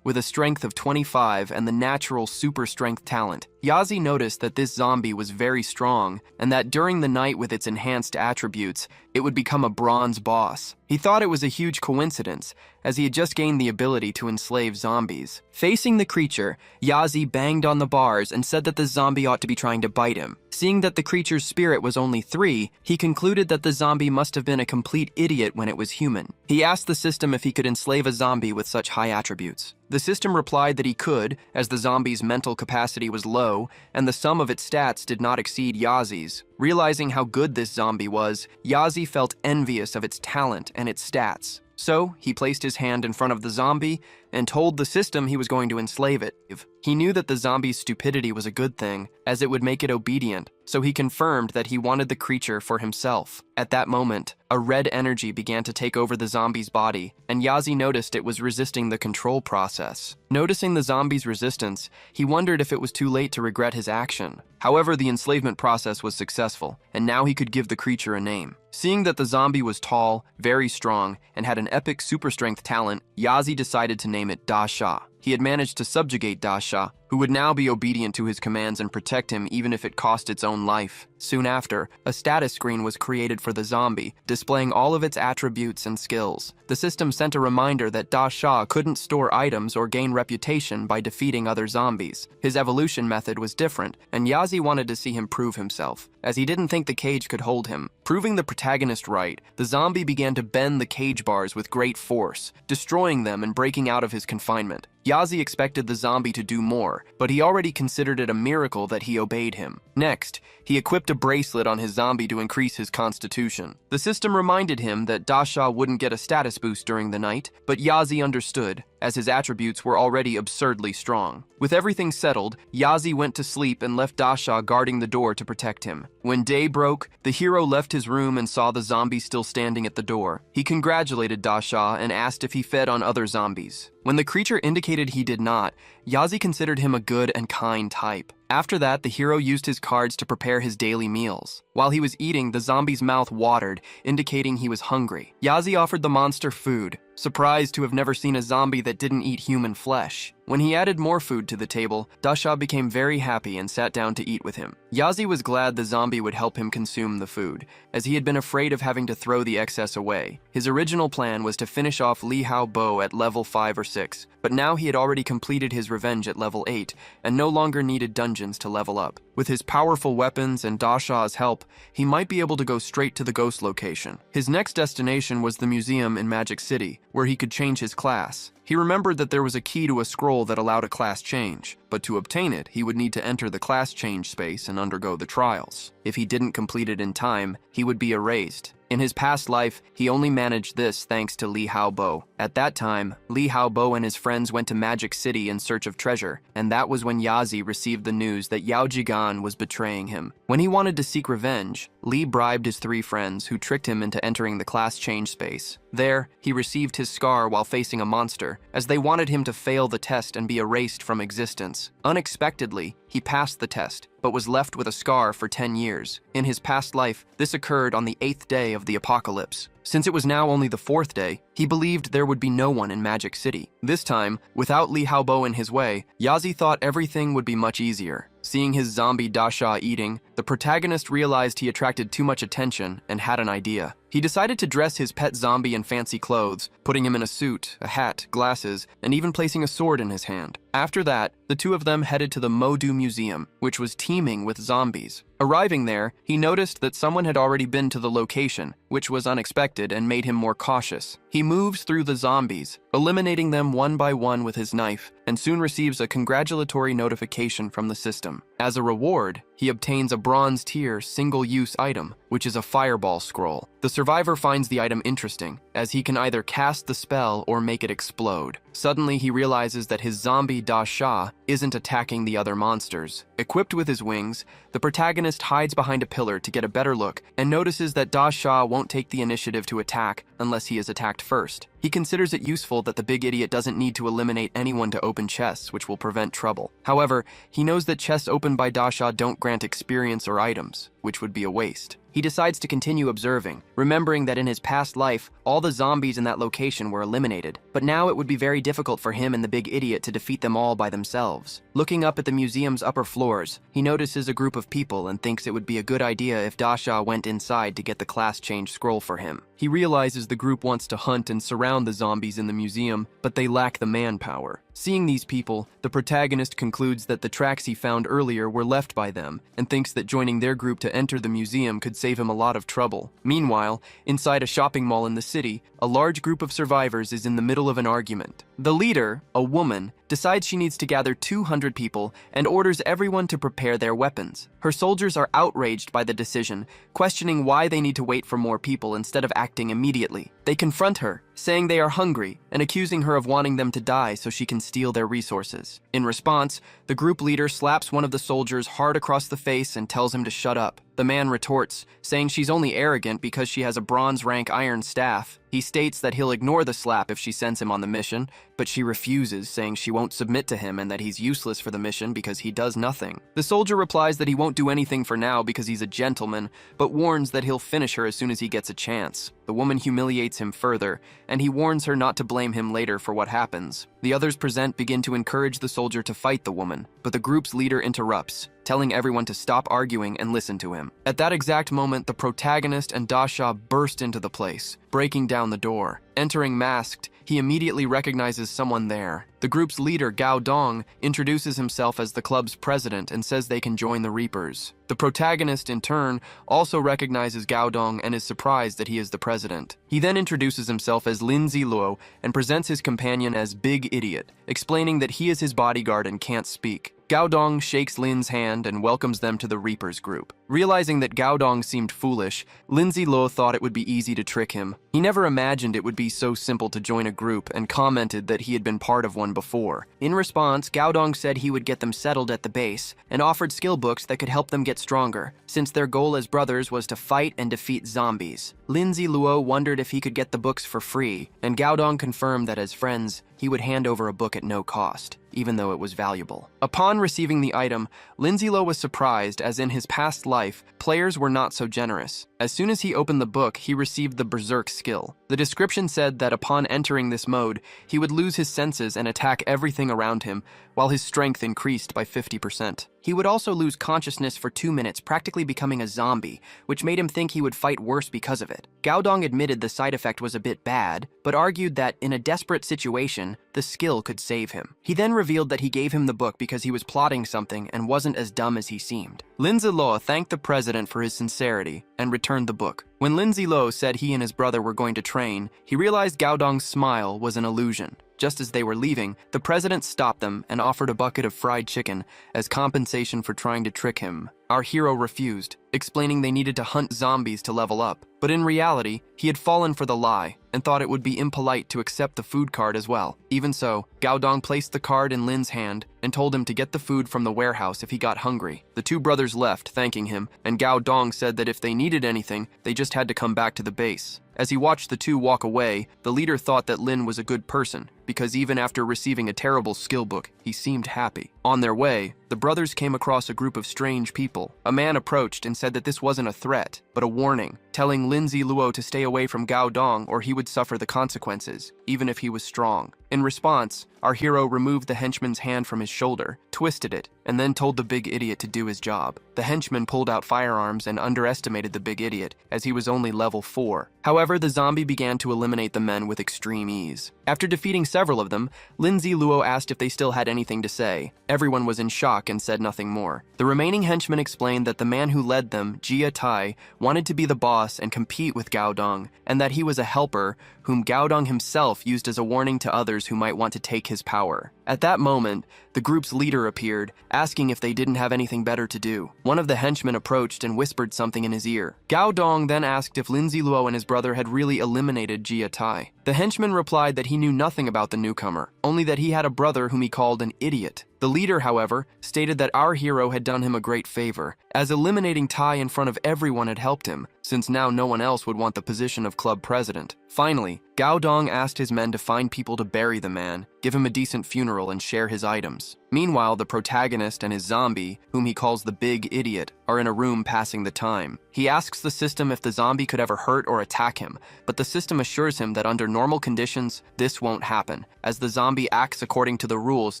with a strength of 25 and the natural super strength talent. Yazi noticed that this zombie was very strong and that during the night with its enhanced attributes, it would become a bronze boss. He thought it was a huge coincidence, as he had just gained the ability to enslave zombies. Facing the creature, Yazi banged on the bars and said that the zombie ought to be trying to bite him. Seeing that the creature's spirit was only 3, he concluded that the zombie must have been a complete idiot when it was human. He asked the system if he could enslave a zombie with such high attributes. The system replied that he could, as the zombie's mental capacity was low, and the sum of its stats did not exceed Yazi's. Realizing how good this zombie was, Yazi felt envious of its talent and its stats. So, he placed his hand in front of the zombie and told the system he was going to enslave it. He knew that the zombie's stupidity was a good thing, as it would make it obedient, so he confirmed that he wanted the creature for himself. At that moment, a red energy began to take over the zombie's body, and Yazi noticed it was resisting the control process. Noticing the zombie's resistance, he wondered if it was too late to regret his action. However, the enslavement process was successful, and now he could give the creature a name. Seeing that the zombie was tall, very strong, and had an epic super strength talent, Yazi decided to name it Dasha. He had managed to subjugate Dasha, who would now be obedient to his commands and protect him even if it cost its own life. Soon after, a status screen was created for the zombie, displaying all of its attributes and skills. The system sent a reminder that Dasha couldn't store items or gain reputation by defeating other zombies. His evolution method was different, and Yazi wanted to see him prove himself, as he didn't think the cage could hold him. Proving the protagonist right, the zombie began to bend the cage bars with great force, destroying them and breaking out of his confinement. Yazi expected the zombie to do more, but he already considered it a miracle that he obeyed him. Next, he equipped a bracelet on his zombie to increase his constitution. The system reminded him that Dasha wouldn't get a status boost during the night, but Yazi understood, as his attributes were already absurdly strong. With everything settled, Yazi went to sleep and left Dasha guarding the door to protect him. When day broke, the hero left his room and saw the zombie still standing at the door. He congratulated Dasha and asked if he fed on other zombies. When the creature indicated he did not, Yazi considered him a good and kind type. After that, the hero used his cards to prepare his daily meals. While he was eating, the zombie's mouth watered, indicating he was hungry. Yazi offered the monster food, surprised to have never seen a zombie that didn't eat human flesh. When he added more food to the table, Dasha became very happy and sat down to eat with him. Yazi was glad the zombie would help him consume the food, as he had been afraid of having to throw the excess away. His original plan was to finish off Li Hao Bo at level 5 or 6, but now he had already completed his revenge at level 8 and no longer needed dungeons to level up. With his powerful weapons and Dasha's help, he might be able to go straight to the ghost location. His next destination was the museum in Magic City, where he could change his class. He remembered that there was a key to a scroll that allowed a class change, but to obtain it, he would need to enter the class change space and undergo the trials. If he didn't complete it in time, he would be erased. In his past life, he only managed this thanks to Li Hao Bo. At that time, Li Hao Bo and his friends went to Magic City in search of treasure, and that was when Yazi received the news that Yao Jigan was betraying him. When he wanted to seek revenge, Li bribed his 3 friends who tricked him into entering the class change space. There, he received his scar while facing a monster, as they wanted him to fail the test and be erased from existence. Unexpectedly, he passed the test, but was left with a scar for 10 years. In his past life, this occurred on the 8th day of the apocalypse. Since it was now only the 4th day, he believed there would be no one in Magic City. This time, without Li Hao Bo in his way, Yazi thought everything would be much easier. Seeing his zombie Dasha eating, the protagonist realized he attracted too much attention and had an idea. He decided to dress his pet zombie in fancy clothes, putting him in a suit, a hat, glasses, and even placing a sword in his hand. After that, the two of them headed to the Modu Museum, which was teeming with zombies. Arriving there, he noticed that someone had already been to the location, which was unexpected and made him more cautious. He moves through the zombies, eliminating them one by one with his knife, and soon receives a congratulatory notification from the system. As a reward, he obtains a bronze tier single-use item, which is a fireball scroll. The survivor finds the item interesting, as he can either cast the spell or make it explode. Suddenly, he realizes that his zombie Dasha isn't attacking the other monsters. Equipped with his wings, the protagonist hides behind a pillar to get a better look and notices that Dasha won't take the initiative to attack unless he is attacked first. He considers it useful that the big idiot doesn't need to eliminate anyone to open chests, which will prevent trouble. However, he knows that chests opened by Dasha don't grant experience or items, which would be a waste. He decides to continue observing, remembering that in his past life, all the zombies in that location were eliminated, but now it would be very difficult for him and the big idiot to defeat them all by themselves. Looking up at the museum's upper floors, he notices a group of people and thinks it would be a good idea if Dasha went inside to get the class change scroll for him. He realizes the group wants to hunt and surround the zombies in the museum, but they lack the manpower. Seeing these people, the protagonist concludes that the tracks he found earlier were left by them and thinks that joining their group to enter the museum could save him a lot of trouble. Meanwhile, inside a shopping mall in the city, a large group of survivors is in the middle of an argument. The leader, a woman, decides she needs to gather 200 people and orders everyone to prepare their weapons. Her soldiers are outraged by the decision, questioning why they need to wait for more people instead of acting immediately. They confront her, saying they are hungry and accusing her of wanting them to die so she can steal their resources. In response, the group leader slaps one of the soldiers hard across the face and tells him to shut up. The man retorts, saying she's only arrogant because she has a bronze-rank iron staff. He states that he'll ignore the slap if she sends him on the mission, but she refuses, saying she won't submit to him and that he's useless for the mission because he does nothing. The soldier replies that he won't do anything for now because he's a gentleman, but warns that he'll finish her as soon as he gets a chance. The woman humiliates him further, and he warns her not to blame him later for what happens. The others present begin to encourage the soldier to fight the woman, but the group's leader interrupts, telling everyone to stop arguing and listen to him. At that exact moment, the protagonist and Dasha burst into the place, breaking down the door. Entering masked, he immediately recognizes someone there. The group's leader, Gao Dong, introduces himself as the club's president and says they can join the Reapers. The protagonist, in turn, also recognizes Gao Dong and is surprised that he is the president. He then introduces himself as Lin Ziluo and presents his companion as Big Idiot, explaining that he is his bodyguard and can't speak. Gao Dong shakes Lin's hand and welcomes them to the Reapers group. Realizing that Gao Dong seemed foolish, Lin Ziluo thought it would be easy to trick him. He never imagined it would be so simple to join a group and commented that he had been part of one before. In response, Gao Dong said he would get them settled at the base and offered skill books that could help them get stronger, since their goal as brothers was to fight and defeat zombies. Lin Ziluo wondered if he could get the books for free, and Gao Dong confirmed that as friends, he would hand over a book at no cost, even though it was valuable. Upon receiving the item, Lin Ziluo was surprised, as in his past life, players were not so generous. As soon as he opened the book, he received the Berserk skill. The description said that upon entering this mode, he would lose his senses and attack everything around him, while his strength increased by 50%. He would also lose consciousness for 2 minutes, practically becoming a zombie, which made him think he would fight worse because of it. Gao Dong admitted the side effect was a bit bad, but argued that in a desperate situation, the skill could save him. He then revealed that he gave him the book because he was plotting something and wasn't as dumb as he seemed. Lin Ziluo thanked the president for his sincerity and returned the book. When Lin Ziluo said he and his brother were going to train, he realized Gao Dong's smile was an illusion. Just as they were leaving, the president stopped them and offered a bucket of fried chicken as compensation for trying to trick him. Our hero refused, explaining they needed to hunt zombies to level up. But in reality, he had fallen for the lie and thought it would be impolite to accept the food card as well. Even so, Gao Dong placed the card in Lin's hand and told him to get the food from the warehouse if he got hungry. The two brothers left, thanking him, and Gao Dong said that if they needed anything, they just had to come back to the base. As he watched the two walk away, the leader thought that Lin was a good person, because even after receiving a terrible skill book, he seemed happy. On their way, the brothers came across a group of strange people. A man approached and said that this wasn't a threat, but a warning, telling Lin Ziluo to stay away from Gao Dong or he would suffer the consequences, even if he was strong. In response, our hero removed the henchman's hand from his shoulder, twisted it, and then told the Big Idiot to do his job. The henchman pulled out firearms and underestimated the Big Idiot, as he was only level 4. However, the zombie began to eliminate the men with extreme ease. After defeating several of them, Lin Ziluo asked if they still had anything to say. Everyone was in shock and said nothing more. The remaining henchmen explained that the man who led them, Jia Tai, wanted to be the boss and compete with Gao Dong, and that he was a helper whom Gao Dong himself used as a warning to others who might want to take his power. At that moment, the group's leader appeared, asking if they didn't have anything better to do. One of the henchmen approached and whispered something in his ear. Gao Dong then asked if Lin Ziluo and his brother had really eliminated Jia Tai. The henchman replied that he knew nothing about the newcomer, only that he had a brother whom he called an idiot. The leader, however, stated that our hero had done him a great favor, as eliminating Tai in front of everyone had helped him, since now no one else would want the position of club president. Finally, Gao Dong asked his men to find people to bury the man, give him a decent funeral, and share his items. Meanwhile, the protagonist and his zombie, whom he calls the Big Idiot, are in a room passing the time. He asks the system if the zombie could ever hurt or attack him, but the system assures him that under normal conditions, this won't happen, as the zombie acts according to the rules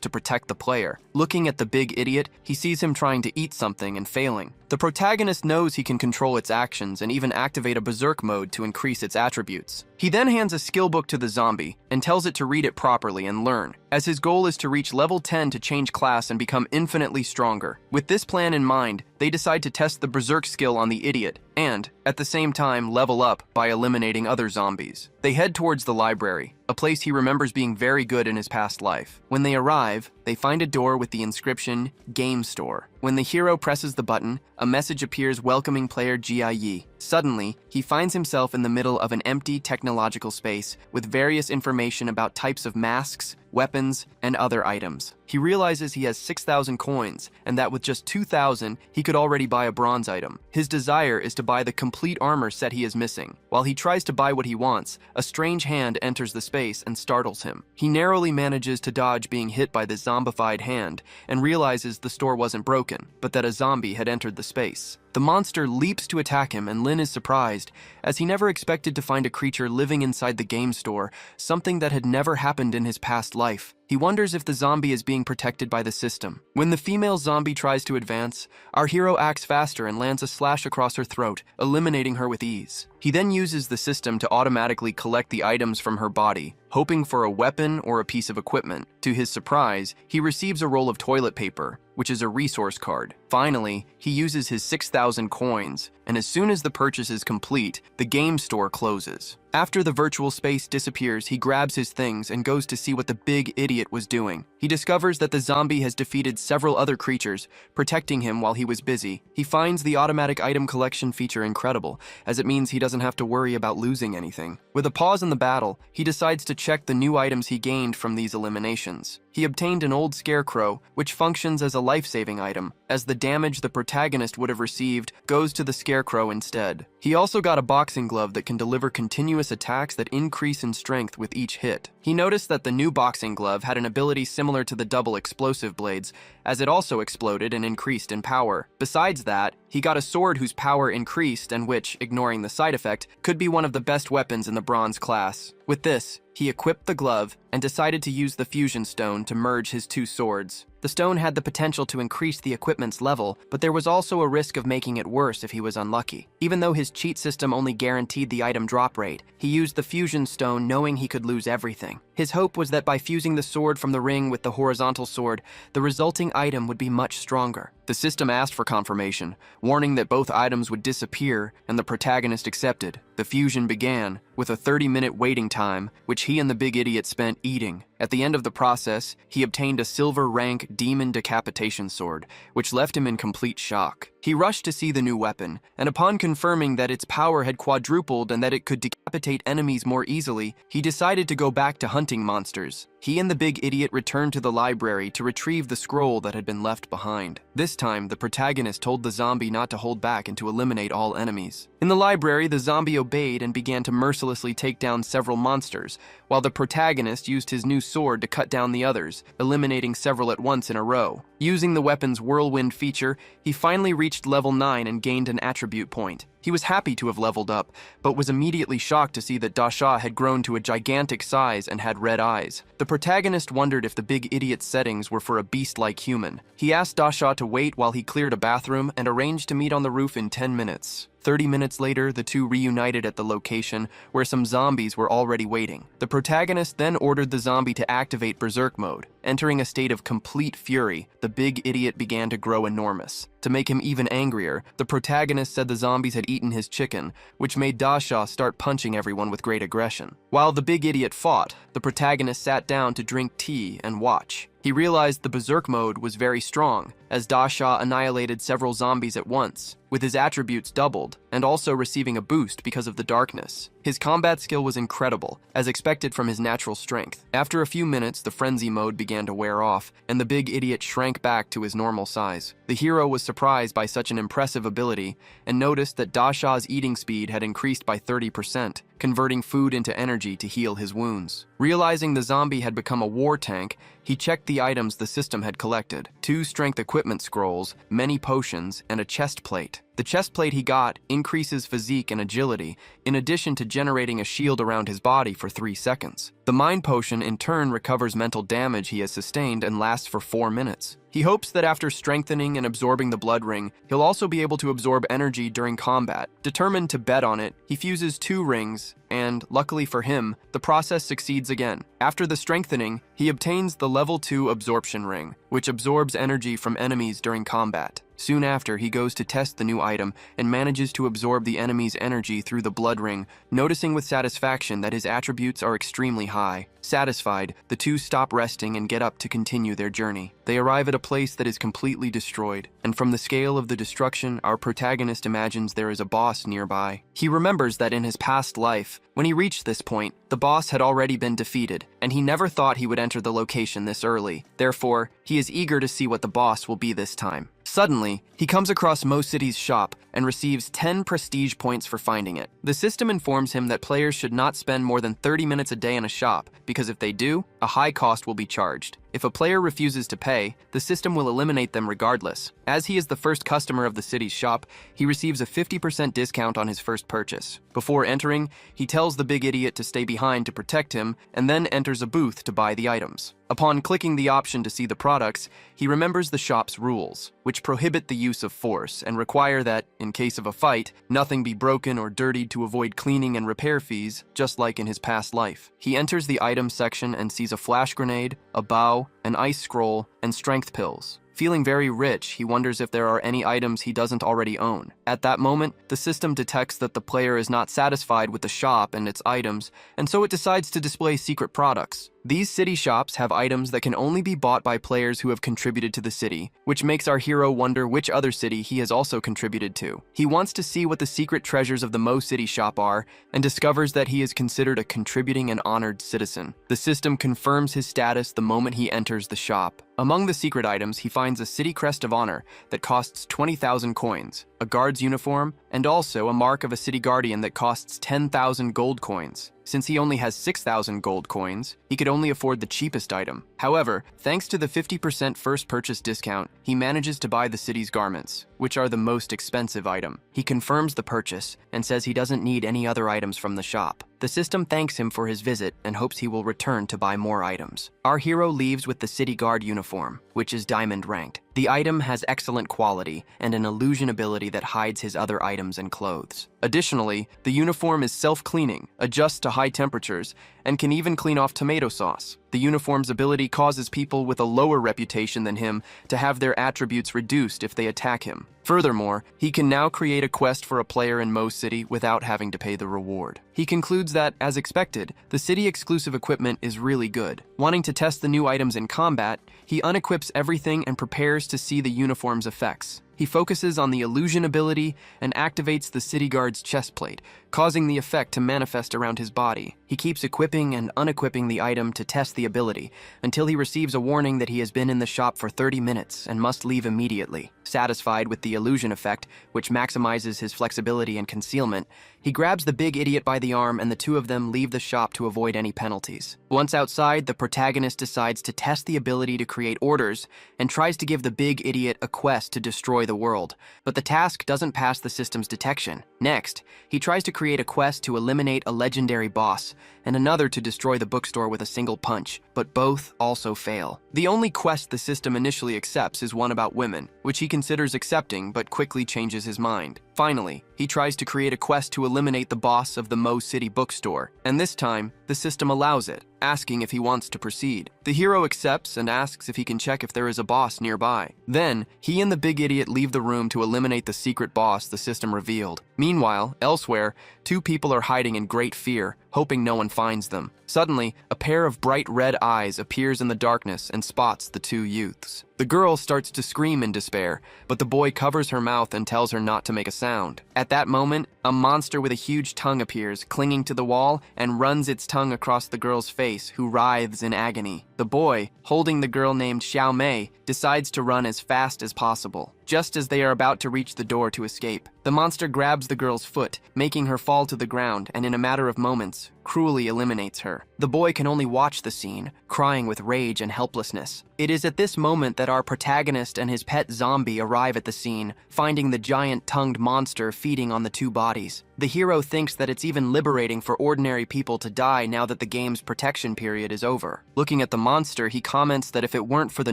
to protect the player. Looking at the Big Idiot, he sees him trying to eat something and failing. The protagonist knows he can control its actions and even activate a berserk mode to increase its attributes. He then hands a skill book to the zombie and tells it to read it properly and learn, as his goal is to reach level 10 to change class and become infinitely stronger. With this plan in mind, they decide to test the berserk skill on the idiot and, at the same time, level up by eliminating other zombies. They head towards the library, a place he remembers being very good in his past life. When they arrive, they find a door with the inscription, Game Store. When the hero presses the button, a message appears welcoming player Ji. Suddenly, he finds himself in the middle of an empty technological space with various information about types of masks, weapons, and other items. He realizes he has 6,000 coins, and that with just 2,000, he could already buy a bronze item. His desire is to buy the complete armor set he is missing. While he tries to buy what he wants, a strange hand enters the space and startles him. He narrowly manages to dodge being hit by the zombified hand, and realizes the store wasn't broken, but that a zombie had entered the space. The monster leaps to attack him, and Lin is surprised, as he never expected to find a creature living inside the game store, something that had never happened in his past life. He wonders if the zombie is being protected by the system. When the female zombie tries to advance, our hero acts faster and lands a slash across her throat, eliminating her with ease. He then uses the system to automatically collect the items from her body, hoping for a weapon or a piece of equipment. To his surprise, he receives a roll of toilet paper, which is a resource card. Finally, he uses his 6,000 coins, and as soon as the purchase is complete, the game store closes. After the virtual space disappears, he grabs his things and goes to see what the Big Idiot was doing. He discovers that the zombie has defeated several other creatures, protecting him while he was busy. He finds the automatic item collection feature incredible, as it means he doesn't have to worry about losing anything. With a pause in the battle, he decides to check the new items he gained from these eliminations. He obtained an old scarecrow, which functions as a life-saving item, as the damage the protagonist would have received goes to the scarecrow instead. He also got a boxing glove that can deliver continuous attacks that increase in strength with each hit. He noticed that the new boxing glove had an ability similar to the double explosive blades, as it also exploded and increased in power. Besides that, he got a sword whose power increased and which, ignoring the side effect, could be one of the best weapons in the bronze class. With this, he equipped the glove and decided to use the fusion stone to merge his two swords. The stone had the potential to increase the equipment's level, but there was also a risk of making it worse if he was unlucky. Even though his cheat system only guaranteed the item drop rate, he used the fusion stone knowing he could lose everything. His hope was that by fusing the sword from the ring with the horizontal sword, the resulting item would be much stronger. The system asked for confirmation, warning that both items would disappear, and the protagonist accepted. The fusion began, with a 30-minute waiting time, which he and the Big Idiot spent eating. At the end of the process, he obtained a silver rank demon decapitation sword, which left him in complete shock. He rushed to see the new weapon, and upon confirming that its power had quadrupled and that it could decapitate enemies more easily, he decided to go back to hunting monsters. He and the Big Idiot returned to the library to retrieve the scroll that had been left behind. This time, the protagonist told the zombie not to hold back and to eliminate all enemies. In the library, the zombie obeyed and began to mercilessly take down several monsters, while the protagonist used his new sword to cut down the others, eliminating several at once in a row. Using the weapon's whirlwind feature, he finally reached level 9 and gained an attribute point. He was happy to have leveled up, but was immediately shocked to see that Dasha had grown to a gigantic size and had red eyes. The protagonist wondered if the Big Idiot's settings were for a beast-like human. He asked Dasha to wait while he cleared a bathroom and arranged to meet on the roof in 10 minutes. 30 minutes later, the two reunited at the location where some zombies were already waiting. The protagonist then ordered the zombie to activate berserk mode. Entering a state of complete fury, the Big Idiot began to grow enormous. To make him even angrier, the protagonist said the zombies had eaten his chicken, which made Dasha start punching everyone with great aggression. While the Big Idiot fought, the protagonist sat down to drink tea and watch. He realized the berserk mode was very strong, as Dasha annihilated several zombies at once, with his attributes doubled, and also receiving a boost because of the darkness. His combat skill was incredible, as expected from his natural strength. After a few minutes, the frenzy mode began to wear off, and the Big Idiot shrank back to his normal size. The hero was surprised by such an impressive ability, and noticed that Dasha's eating speed had increased by 30%, converting food into energy to heal his wounds. Realizing the zombie had become a war tank, he checked the items the system had collected: 2 strength equipment scrolls, many potions, and a chest plate. The chest plate he got increases physique and agility, in addition to generating a shield around his body for 3 seconds. The mind potion in turn recovers mental damage he has sustained and lasts for 4 minutes. He hopes that after strengthening and absorbing the blood ring, he'll also be able to absorb energy during combat. Determined to bet on it, he fuses 2 rings, and, luckily for him, the process succeeds again. After the strengthening, he obtains the level 2 absorption ring, which absorbs energy from enemies during combat. Soon after, he goes to test the new item and manages to absorb the enemy's energy through the blood ring, noticing with satisfaction that his attributes are extremely high. Satisfied, the two stop resting and get up to continue their journey. They arrive at a place that is completely destroyed, and from the scale of the destruction, our protagonist imagines there is a boss nearby. He remembers that in his past life, when he reached this point, the boss had already been defeated, and he never thought he would enter the location this early. Therefore, he is eager to see what the boss will be this time. Suddenly, he comes across Mo City's shop and receives 10 prestige points for finding it. The system informs him that players should not spend more than 30 minutes a day in a shop, because if they do, a high cost will be charged. If a player refuses to pay, the system will eliminate them regardless. As he is the first customer of the city's shop, he receives a 50% discount on his first purchase. Before entering, he tells the big idiot to stay behind to protect him, and then enters a booth to buy the items. Upon clicking the option to see the products, he remembers the shop's rules, which prohibit the use of force and require that, in case of a fight, nothing be broken or dirtied to avoid cleaning and repair fees, just like in his past life. He enters the items section and sees a flash grenade, a bow, an ice scroll, and strength pills. Feeling very rich, he wonders if there are any items he doesn't already own. At that moment, the system detects that the player is not satisfied with the shop and its items, and so it decides to display secret products. These city shops have items that can only be bought by players who have contributed to the city, which makes our hero wonder which other city he has also contributed to. He wants to see what the secret treasures of the Mo City shop are, and discovers that he is considered a contributing and honored citizen. The system confirms his status the moment he enters the shop. Among the secret items, he finds a city crest of honor that costs 20,000 coins, a guard's uniform, and also a mark of a city guardian that costs 10,000 gold coins. Since he only has 6,000 gold coins, he could only afford the cheapest item. However, thanks to the 50% first purchase discount, he manages to buy the city's garments, which are the most expensive item. He confirms the purchase and says he doesn't need any other items from the shop. The system thanks him for his visit and hopes he will return to buy more items. Our hero leaves with the city guard uniform, which is diamond ranked. The item has excellent quality and an illusion ability that hides his other items and clothes. Additionally, the uniform is self-cleaning, adjusts to high temperatures, and can even clean off tomato sauce. The uniform's ability causes people with a lower reputation than him to have their attributes reduced if they attack him. Furthermore, he can now create a quest for a player in Mo City without having to pay the reward. He concludes that, as expected, the city-exclusive equipment is really good. Wanting to test the new items in combat, he unequips everything and prepares to see the uniform's effects. He focuses on the illusion ability and activates the city guard's chest plate, causing the effect to manifest around his body. He keeps equipping and unequipping the item to test the ability, until he receives a warning that he has been in the shop for 30 minutes and must leave immediately. Satisfied with the illusion effect, which maximizes his flexibility and concealment, he grabs the big idiot by the arm and the two of them leave the shop to avoid any penalties. Once outside, the protagonist decides to test the ability to create orders and tries to give the big idiot a quest to destroy the world, but the task doesn't pass the system's detection. Next, he tries to create a quest to eliminate a legendary boss and another to destroy the bookstore with a single punch, but both also fail. The only quest the system initially accepts is one about women, which he considers accepting but quickly changes his mind. Finally, he tries to create a quest to eliminate the boss of the Mo City bookstore, and this time, the system allows it, asking if he wants to proceed. The hero accepts and asks if he can check if there is a boss nearby. Then, he and the big idiot leave the room to eliminate the secret boss the system revealed. Meanwhile, elsewhere, two people are hiding in great fear, hoping no one finds them. Suddenly, a pair of bright red eyes appears in the darkness and spots the two youths. The girl starts to scream in despair, but the boy covers her mouth and tells her not to make a sound. At that moment, a monster with a huge tongue appears, clinging to the wall, and runs its tongue across the girl's face, who writhes in agony. The boy, holding the girl named Xiao Mei, decides to run as fast as possible. just as they are about to reach the door to escape. The monster grabs the girl's foot, making her fall to the ground, and in a matter of moments, cruelly eliminates her. The boy can only watch the scene, crying with rage and helplessness. It is at this moment that our protagonist and his pet zombie arrive at the scene, finding the giant-tongued monster feeding on the two bodies. The hero thinks that it's even liberating for ordinary people to die now that the game's protection period is over. Looking at the monster, he comments that if it weren't for the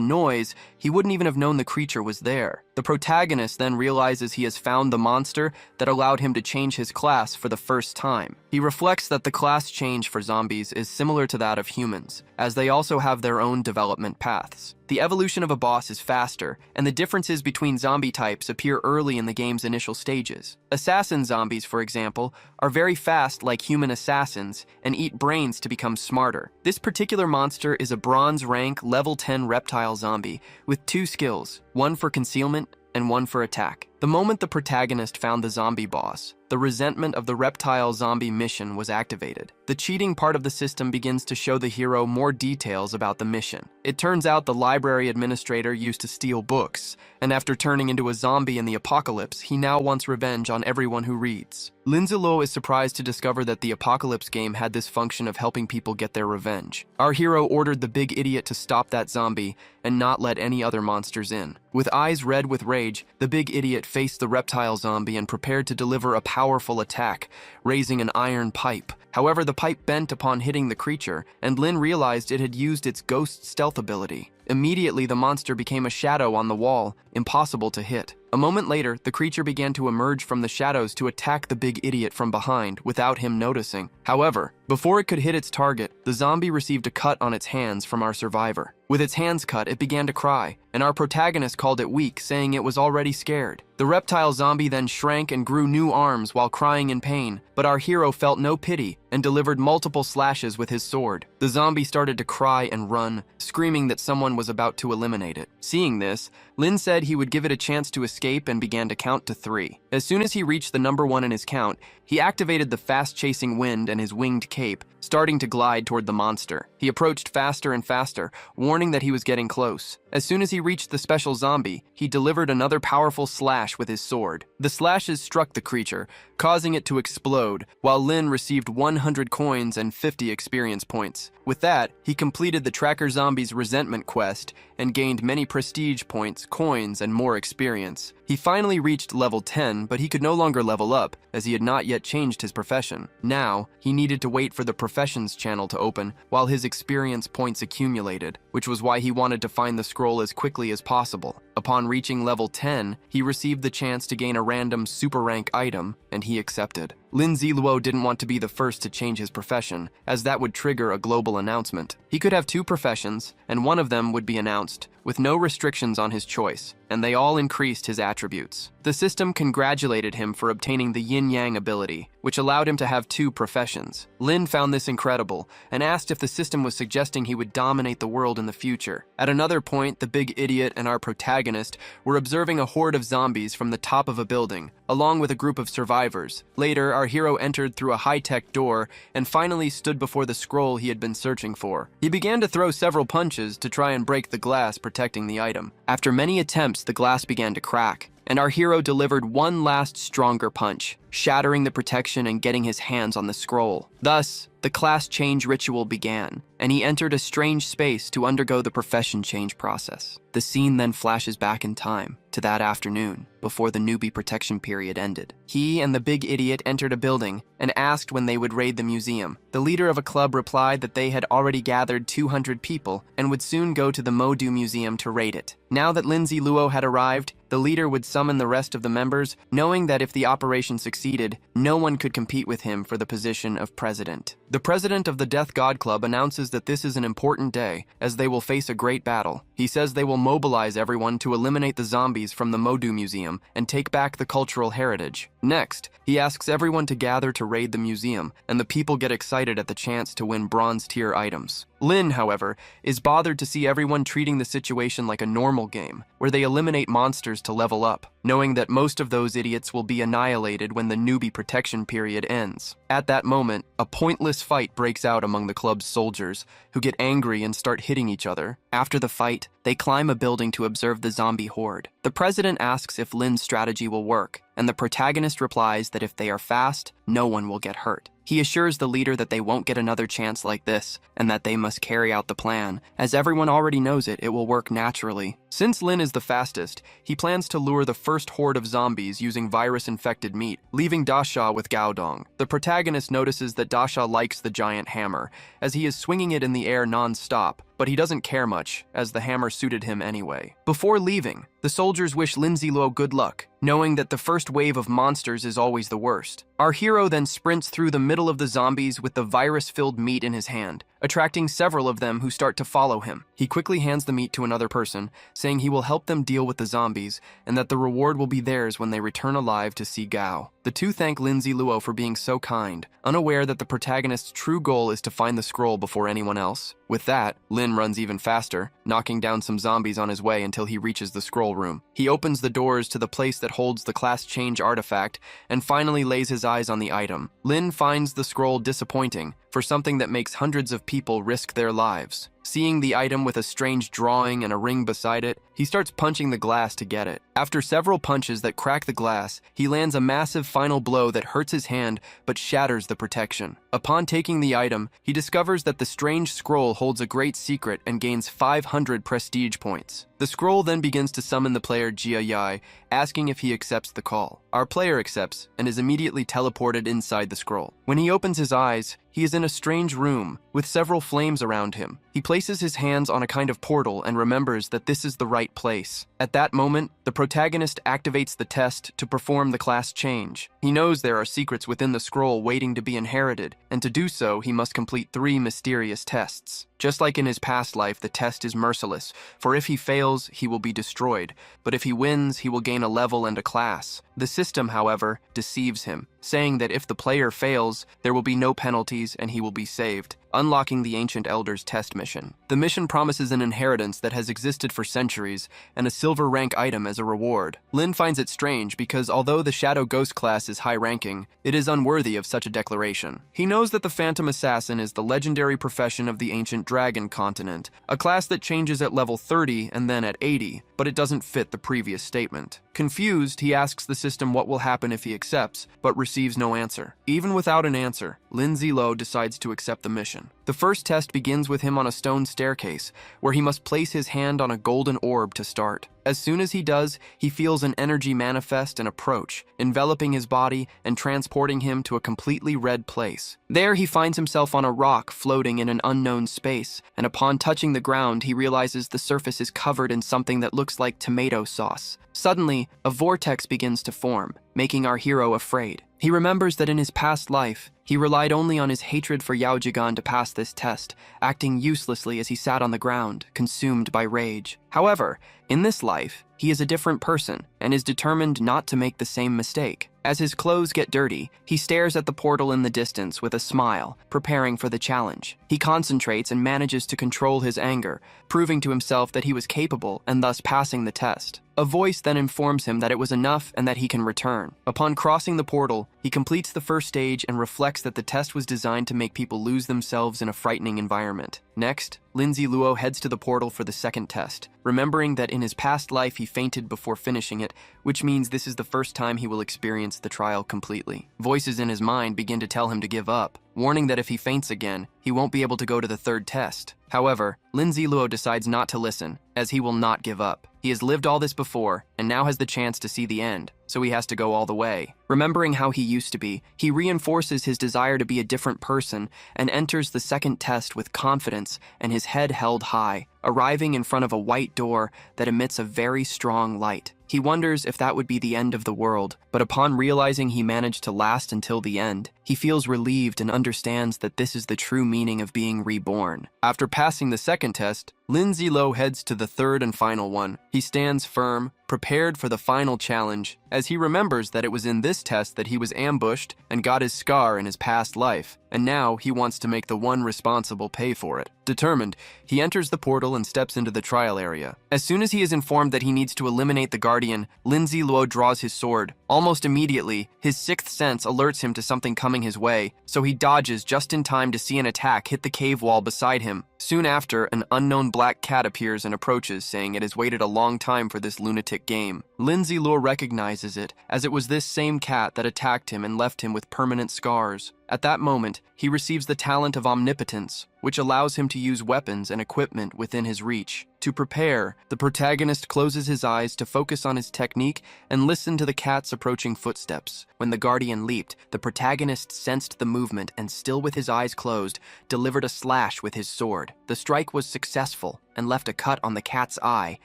noise, he wouldn't even have known the creature was there. The protagonist then realizes he has found the monster that allowed him to change his class for the first time. He reflects that the class change for zombies is similar to that of humans, as they also have their own development paths. The evolution of a boss is faster, and the differences between zombie types appear early in the game's initial stages. Assassin zombies, for example, are very fast like human assassins and eat brains to become smarter. This particular monster is a bronze rank level 10 reptile zombie with 2 skills, one for concealment and one for attack. The moment the protagonist found the zombie boss, the resentment of the reptile zombie mission was activated. The cheating part of the system begins to show the hero more details about the mission. It turns out the library administrator used to steal books, and after turning into a zombie in the apocalypse, he now wants revenge on everyone who reads. Lindsay Lowe is surprised to discover that the apocalypse game had this function of helping people get their revenge. Our hero ordered the big idiot to stop that zombie and not let any other monsters in. With eyes red with rage, the big idiot faced the reptile zombie and prepared to deliver a powerful attack, raising an iron pipe. However, the pipe bent upon hitting the creature, and Lin realized it had used its ghost stealth ability. Immediately, the monster became a shadow on the wall, impossible to hit. A moment later, the creature began to emerge from the shadows to attack the big idiot from behind without him noticing. However, before it could hit its target, the zombie received a cut on its hands from our survivor. With its hands cut, it began to cry, and our protagonist called it weak, saying it was already scared. The reptile zombie then shrank and grew new arms while crying in pain, but our hero felt no pity and delivered multiple slashes with his sword. The zombie started to cry and run, screaming that someone was about to eliminate it. Seeing this, Lin said he would give it a chance to escape and began to count to 3. As soon as he reached the number 1 in his count, he activated the fast-chasing wind and his winged cape, starting to glide toward the monster. He approached faster and faster, warning that he was getting close. As soon as he reached the special zombie, he delivered another powerful slash with his sword. The slashes struck the creature, causing it to explode, while Lin received 100 coins and 50 experience points. With that, he completed the tracker zombie's resentment quest and gained many prestige points, coins, and more experience. He finally reached level 10, but he could no longer level up, as he had not yet changed his profession. Now, he needed to wait for the professions channel to open while his experience points accumulated, which was why he wanted to find the scroll as quickly as possible. Upon reaching level 10, he received the chance to gain a random super rank item, and he accepted. Lin Ziluo didn't want to be the first to change his profession, as that would trigger a global announcement. He could have 2 professions, and one of them would be announced, with no restrictions on his choice, and they all increased his attributes. The system congratulated him for obtaining the yin-yang ability, which allowed him to have 2 professions. Lin found this incredible, and asked if the system was suggesting he would dominate the world in the future. At another point, the big idiot and our protagonist were observing a horde of zombies from the top of a building, along with a group of survivors. Later, our hero entered through a high-tech door and finally stood before the scroll he had been searching for. He began to throw several punches to try and break the glass protecting the item. After many attempts, the glass began to crack, and our hero delivered one last stronger punch, shattering the protection and getting his hands on the scroll. Thus, the class change ritual began, and he entered a strange space to undergo the profession change process. The scene then flashes back in time to that afternoon, before the newbie protection period ended. He and the big idiot entered a building and asked when they would raid the museum. The leader of a club replied that they had already gathered 200 people and would soon go to the Modu Museum to raid it. Now that Lindsay Luo had arrived, the leader would summon the rest of the members, knowing that if the operation succeeded, no one could compete with him for the position of president. The president of the Death God Club announces that this is an important day, as they will face a great battle. He says they will mobilize everyone to eliminate the zombies from the Modu Museum and take back the cultural heritage. Next, he asks everyone to gather to raid the museum, and the people get excited at the chance to win bronze-tier items. Lin, however, is bothered to see everyone treating the situation like a normal game, where they eliminate monsters to level up, knowing that most of those idiots will be annihilated when the newbie protection period ends. At that moment, a pointless fight breaks out among the club's soldiers, who get angry and start hitting each other. After the fight, they climb a building to observe the zombie horde. The president asks if Lin's strategy will work, and the protagonist replies that if they are fast, no one will get hurt. He assures the leader that they won't get another chance like this, and that they must carry out the plan. As everyone already knows it will work naturally. Since Lin is the fastest, he plans to lure the first horde of zombies using virus-infected meat, leaving Dasha with Gaodong. The protagonist notices that Dasha likes the giant hammer, as he is swinging it in the air non-stop, but he doesn't care much, as the hammer suited him anyway. Before leaving, the soldiers wish Lin Ziluo good luck, knowing that the first wave of monsters is always the worst. Our hero then sprints through the middle of the zombies with the virus-filled meat in his hand, attracting several of them who start to follow him. He quickly hands the meat to another person, saying he will help them deal with the zombies, and that the reward will be theirs when they return alive to see Gao. The two thank Lin Ziluo for being so kind, unaware that the protagonist's true goal is to find the scroll before anyone else. With that, Lin runs even faster, knocking down some zombies on his way until he reaches the scroll room. He opens the doors to the place that holds the class change artifact, and finally lays his eyes on the item. Lin finds the scroll disappointing, for something that makes hundreds of people risk their lives. Seeing the item with a strange drawing and a ring beside it, he starts punching the glass to get it. After several punches that crack the glass, he lands a massive final blow that hurts his hand but shatters the protection. Upon taking the item, he discovers that the strange scroll holds a great secret and gains 500 prestige points. The scroll then begins to summon the player Jia Yai, asking if he accepts the call. Our player accepts and is immediately teleported inside the scroll. When he opens his eyes, he is in a strange room with several flames around him. He places his hands on a kind of portal and remembers that this is the right place. At that moment, the protagonist activates the test to perform the class change. He knows there are secrets within the scroll waiting to be inherited, and to do so, he must complete 3 mysterious tests. Just like in his past life, the test is merciless, for if he fails, he will be destroyed, but if he wins, he will gain a level and a class. The system, however, deceives him, saying that if the player fails, there will be no penalties and he will be saved, unlocking the Ancient Elder's test mission. The mission promises an inheritance that has existed for centuries and a silver rank item as a reward. Lin finds it strange because although the Shadow Ghost class is high-ranking, it is unworthy of such a declaration. He knows that the Phantom Assassin is the legendary profession of the Ancient Dragon continent, a class that changes at level 30 and then at 80, but it doesn't fit the previous statement. Confused, he asks the system what will happen if he accepts, but receives no answer. Even without an answer, Lin Ziluo decides to accept the mission. The first test begins with him on a stone staircase, where he must place his hand on a golden orb to start. As soon as he does, he feels an energy manifest and approach, enveloping his body and transporting him to a completely red place. There he finds himself on a rock floating in an unknown space, and upon touching the ground, he realizes the surface is covered in something that looks like tomato sauce. Suddenly, a vortex begins to form, making our hero afraid. He remembers that in his past life, he relied only on his hatred for Yao Jigan to pass this test, acting uselessly as he sat on the ground, consumed by rage. However, in this life, he is a different person and is determined not to make the same mistake. As his clothes get dirty, he stares at the portal in the distance with a smile, preparing for the challenge. He concentrates and manages to control his anger, proving to himself that he was capable and thus passing the test. A voice then informs him that it was enough and that he can return. Upon crossing the portal, he completes the first stage and reflects that the test was designed to make people lose themselves in a frightening environment. Next, Lin Ziluo heads to the portal for the second test, remembering that in his past life he fainted before finishing it, which means this is the first time he will experience the trial completely. Voices in his mind begin to tell him to give up, warning that if he faints again, he won't be able to go to the third test. However, Lin Ziluo decides not to listen, as he will not give up. He has lived all this before, and now has the chance to see the end, so he has to go all the way. Remembering how he used to be, he reinforces his desire to be a different person and enters the second test with confidence and his head held high, arriving in front of a white door that emits a very strong light. He wonders if that would be the end of the world, but upon realizing he managed to last until the end, he feels relieved and understands that this is the true meaning of being reborn. After passing the second test, Lin Ziluo heads to the third and final one. He stands firm, prepared for the final challenge, as he remembers that it was in this test that he was ambushed and got his scar in his past life, and now he wants to make the one responsible pay for it. Determined, he enters the portal and steps into the trial area. As soon as he is informed that he needs to eliminate the Guardian, Lin Ziluo draws his sword. Almost immediately, his sixth sense alerts him to something coming his way, so he dodges just in time to see an attack hit the cave wall beside him. Soon after, an unknown black black cat appears and approaches, saying it has waited a long time for this lunatic game. Lindsay Luo recognizes it, as it was this same cat that attacked him and left him with permanent scars. At that moment, he receives the talent of omnipotence, which allows him to use weapons and equipment within his reach. To prepare, the protagonist closes his eyes to focus on his technique and listen to the cat's approaching footsteps. When the guardian leaped, the protagonist sensed the movement and, still with his eyes closed, delivered a slash with his sword. The strike was successful and left a cut on the cat's eye,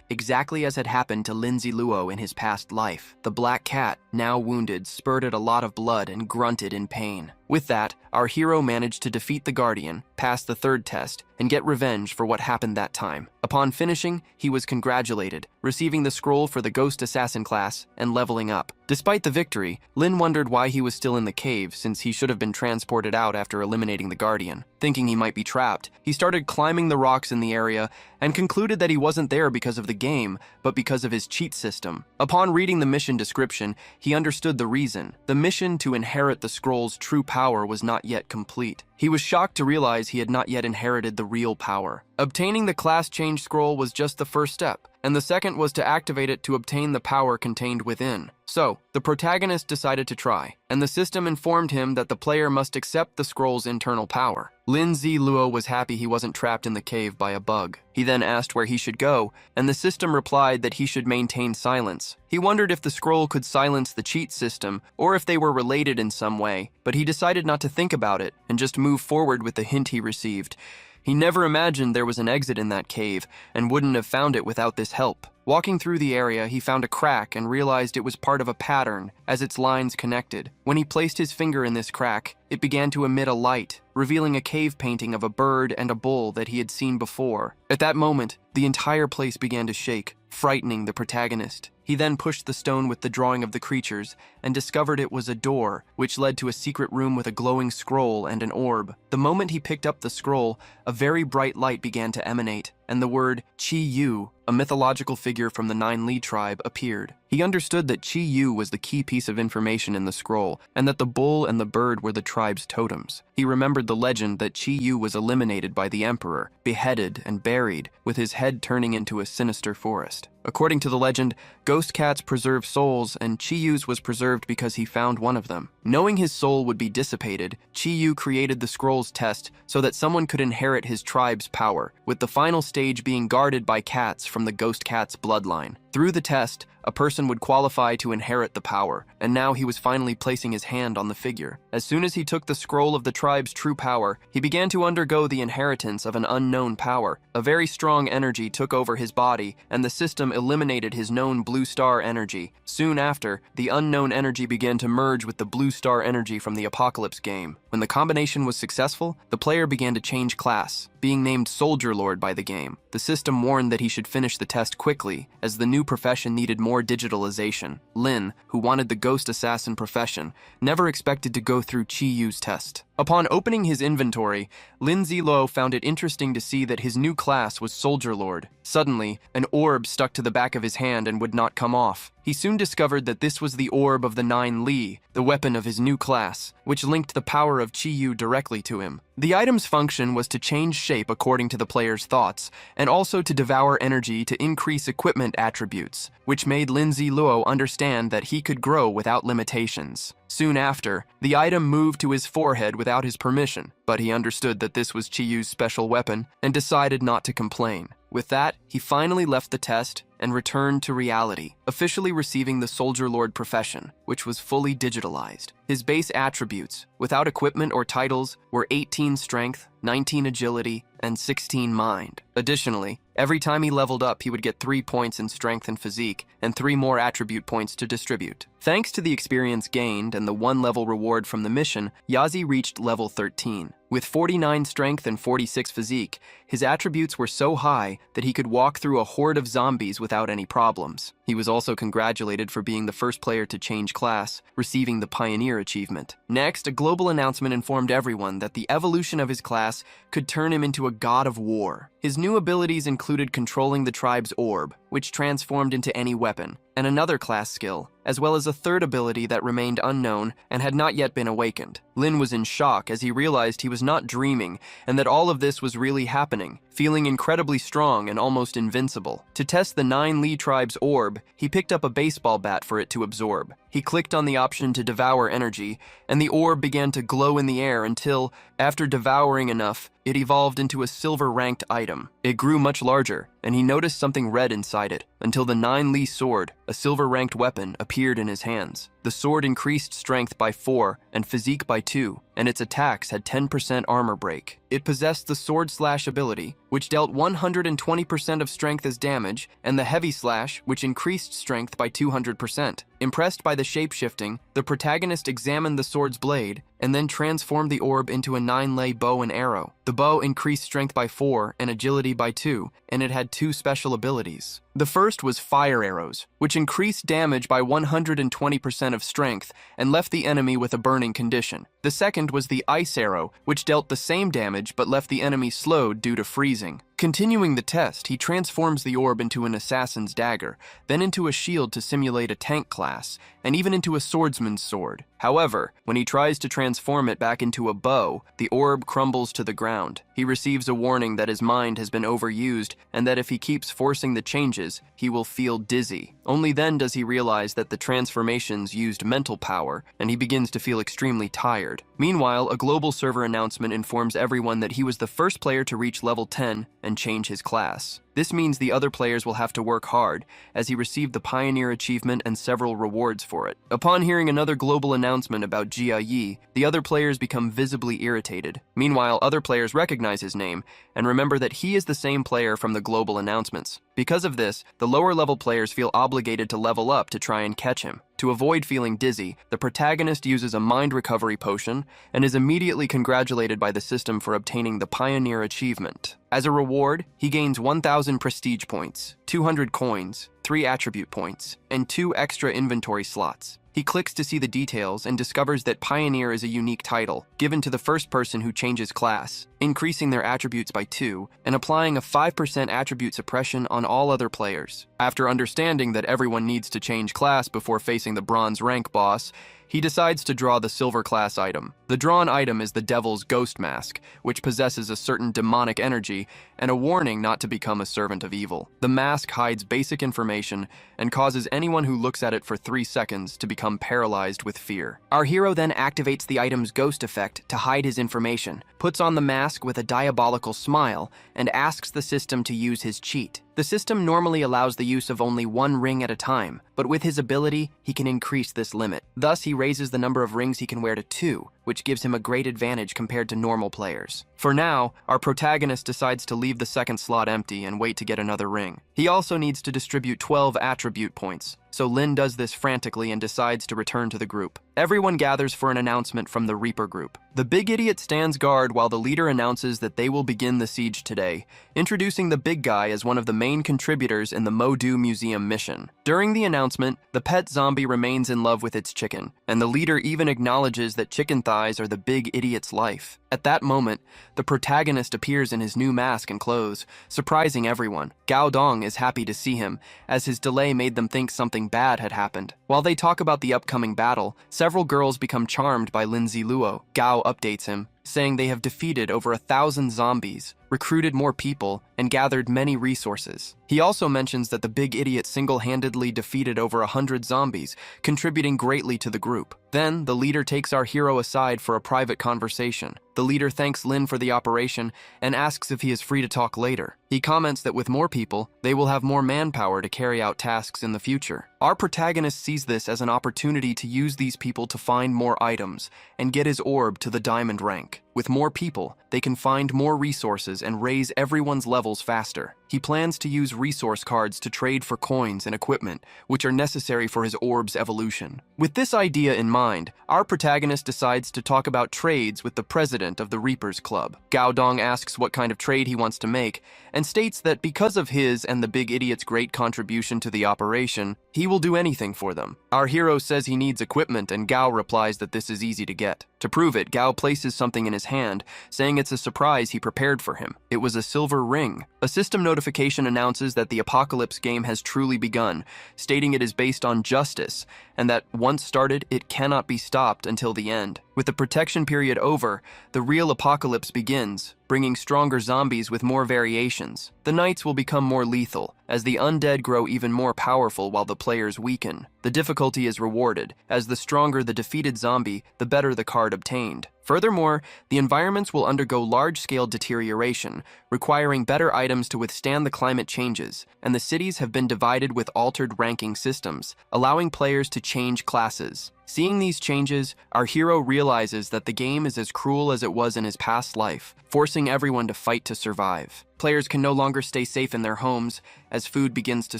exactly as had happened to Lindsay Luo in his past life. The black cat, now wounded, spurted a lot of blood and grunted in pain. With that, our hero managed to defeat the Guardian, pass the third test, and get revenge for what happened that time. Upon finishing, he was congratulated, receiving the scroll for the Ghost Assassin class and leveling up. Despite the victory, Lin wondered why he was still in the cave, since he should have been transported out after eliminating the Guardian. Thinking he might be trapped, he started climbing the rocks in the area and concluded that he wasn't there because of the game, but because of his cheat system. Upon reading the mission description, he understood the reason. The mission to inherit the scroll's true power was not yet complete. He was shocked to realize he had not yet inherited the real power. Obtaining the class change scroll was just the first step, and the second was to activate it to obtain the power contained within. So, the protagonist decided to try, and the system informed him that the player must accept the scroll's internal power. Lindsay Luo was happy he wasn't trapped in the cave by a bug. He then asked where he should go, and the system replied that he should maintain silence. He wondered if the scroll could silence the cheat system, or if they were related in some way, but he decided not to think about it and just move forward with the hint he received. He never imagined there was an exit in that cave, and wouldn't have found it without this help. Walking through the area, he found a crack and realized it was part of a pattern, as its lines connected. When he placed his finger in this crack, it began to emit a light, revealing a cave painting of a bird and a bull that he had seen before. At that moment, the entire place began to shake, frightening the protagonist. He then pushed the stone with the drawing of the creatures and discovered it was a door, which led to a secret room with a glowing scroll and an orb. The moment he picked up the scroll, a very bright light began to emanate, and the word Chi Yu, a mythological figure from the Nine Li tribe, appeared. He understood that Chi Yu was the key piece of information in the scroll, and that the bull and the bird were the tribe's totems. He remembered the legend that Chi Yu was eliminated by the emperor, beheaded and buried, with his head turning into a sinister forest. According to the legend, ghost cats preserve souls, and Chi Yu's was preserved because he found one of them. Knowing his soul would be dissipated, Chi Yu created the scroll's test so that someone could inherit his tribe's power, with the final stage being guarded by cats from the ghost cat's bloodline. Through the test, a person would qualify to inherit the power, and now he was finally placing his hand on the figure. As soon as he took the scroll of the tribe's true power, he began to undergo the inheritance of an unknown power. A very strong energy took over his body, and the system eliminated his known blue star energy. Soon after, the unknown energy began to merge with the blue star energy from the Apocalypse game. When the combination was successful, the player began to change class, being named Soldier Lord by the game. The system warned that he should finish the test quickly, as the new profession needed more digitalization. Lin, who wanted the Ghost Assassin profession, never expected to go through Chi Yu's test. Upon opening his inventory, Lindsay Luo found it interesting to see that his new class was Soldier Lord. Suddenly, an orb stuck to the back of his hand and would not come off. He soon discovered that this was the orb of the Nine Li, the weapon of his new class, which linked the power of Chi Yu directly to him. The item's function was to change shape according to the player's thoughts, and also to devour energy to increase equipment attributes, which made Lindsay Luo understand that he could grow without limitations. Soon after, the item moved to his forehead without his permission, but he understood that this was Chi Yu's special weapon and decided not to complain. With that, he finally left the test and returned to reality, officially receiving the Soldier Lord profession, which was fully digitalized. His base attributes, without equipment or titles, were 18 strength, 19 agility, and 16 mind. Additionally, every time he leveled up, he would get 3 points in strength and physique, and 3 more attribute points to distribute. Thanks to the experience gained and the 1-level reward from the mission, Yazi reached level 13. With 49 strength and 46 physique, his attributes were so high that he could walk through a horde of zombies without any problems. He was also congratulated for being the first player to change class, receiving the Pioneer achievement. Next, a global announcement informed everyone that the evolution of his class could turn him into a god of war. His new abilities included controlling the tribe's orb, which transformed into any weapon, and another class skill, as well as a third ability that remained unknown and had not yet been awakened. Lin was in shock as he realized he was not dreaming and that all of this was really happening, feeling incredibly strong and almost invincible. To test the 9 Li tribe's orb, he picked up a baseball bat for it to absorb. He clicked on the option to devour energy, and the orb began to glow in the air until, after devouring enough, it evolved into a silver-ranked item. It grew much larger, and he noticed something red inside it, until the 9 Li sword, a silver-ranked weapon, appeared in his hands. The sword increased strength by 4 and physique by 2, and its attacks had 10% armor break. It possessed the sword slash ability, which dealt 120% of strength as damage, and the heavy slash, which increased strength by 200%. Impressed by the shape-shifting, the protagonist examined the sword's blade and then transformed the orb into a 9-lay bow and arrow. The bow increased strength by 4 and agility by 2, and it had 2 special abilities. The first was fire arrows, which increased damage by 120% of strength and left the enemy with a burning condition. The second was the ice arrow, which dealt the same damage but left the enemy slowed due to freezing. Continuing the test, he transforms the orb into an assassin's dagger, then into a shield to simulate a tank class, and even into a swordsman's sword. However, when he tries to transform it back into a bow, the orb crumbles to the ground. He receives a warning that his mind has been overused and that if he keeps forcing the changes, he will feel dizzy. Only then does he realize that the transformations used mental power, and he begins to feel extremely tired. Meanwhile, a global server announcement informs everyone that he was the first player to reach level 10 and change his class. This means the other players will have to work hard, as he received the Pioneer achievement and several rewards for it. Upon hearing another global announcement about Jia Yi, the other players become visibly irritated. Meanwhile, other players recognize his name and remember that he is the same player from the global announcements. Because of this, the lower-level players feel obligated to level up to try and catch him. To avoid feeling dizzy, the protagonist uses a mind recovery potion and is immediately congratulated by the system for obtaining the Pioneer achievement. As a reward, he gains 1,000 prestige points, 200 coins, 3 attribute points, and 2 extra inventory slots. He clicks to see the details and discovers that Pioneer is a unique title, given to the first person who changes class, increasing their attributes by 2, and applying a 5% attribute suppression on all other players. After understanding that everyone needs to change class before facing the bronze rank boss, he decides to draw the silver class item. The drawn item is the Devil's Ghost Mask, which possesses a certain demonic energy and a warning not to become a servant of evil. The mask hides basic information and causes anyone who looks at it for 3 seconds to become paralyzed with fear. Our hero then activates the item's ghost effect to hide his information, puts on the mask with a diabolical smile, and asks the system to use his cheat. The system normally allows the use of only 1 ring at a time, but with his ability, he can increase this limit. Thus, he raises the number of rings he can wear to 2, which gives him a great advantage compared to normal players. For now, our protagonist decides to leave the second slot empty and wait to get another ring. He also needs to distribute 12 attribute points, so Lin does this frantically and decides to return to the group. Everyone gathers for an announcement from the Reaper group. The big idiot stands guard while the leader announces that they will begin the siege today, introducing the big guy as one of the main contributors in the Modu Museum mission. During the announcement, the pet zombie remains in love with its chicken, and the leader even acknowledges that chicken thighs are the big idiot's life. At that moment, the protagonist appears in his new mask and clothes, surprising everyone. Gao Dong is happy to see him, as his delay made them think something bad had happened. While they talk about the upcoming battle, several girls become charmed by Lin Ziluo. Gao updates him, saying they have defeated over 1,000 zombies, recruited more people, and gathered many resources. He also mentions that the big idiot single-handedly defeated over 100 zombies, contributing greatly to the group. Then, the leader takes our hero aside for a private conversation. The leader thanks Lin for the operation and asks if he is free to talk later. He comments that with more people, they will have more manpower to carry out tasks in the future. Our protagonist sees this as an opportunity to use these people to find more items and get his orb to the diamond rank. With more people, they can find more resources and raise everyone's levels faster. He plans to use resource cards to trade for coins and equipment, which are necessary for his orb's evolution. With this idea in mind, our protagonist decides to talk about trades with the president of the Reapers Club. Gao Dong asks what kind of trade he wants to make, and states that because of his and the big idiot's great contribution to the operation, he will do anything for them. Our hero says he needs equipment, and Gao replies that this is easy to get. To prove it, Gao places something in his hand, saying it's a surprise he prepared for him. It was a silver ring. A system notification announces that the Apocalypse game has truly begun, stating it is based on justice, and that once started, it cannot be stopped until the end. With the protection period over, the real apocalypse begins, bringing stronger zombies with more variations. The nights will become more lethal, as the undead grow even more powerful while the players weaken. The difficulty is rewarded, as the stronger the defeated zombie, the better the card obtained. Furthermore, the environments will undergo large-scale deterioration, requiring better items to withstand the climate changes, and the cities have been divided with altered ranking systems, allowing players to change classes. Seeing these changes, our hero realizes that the game is as cruel as it was in his past life, forcing everyone to fight to survive. Players can no longer stay safe in their homes, as food begins to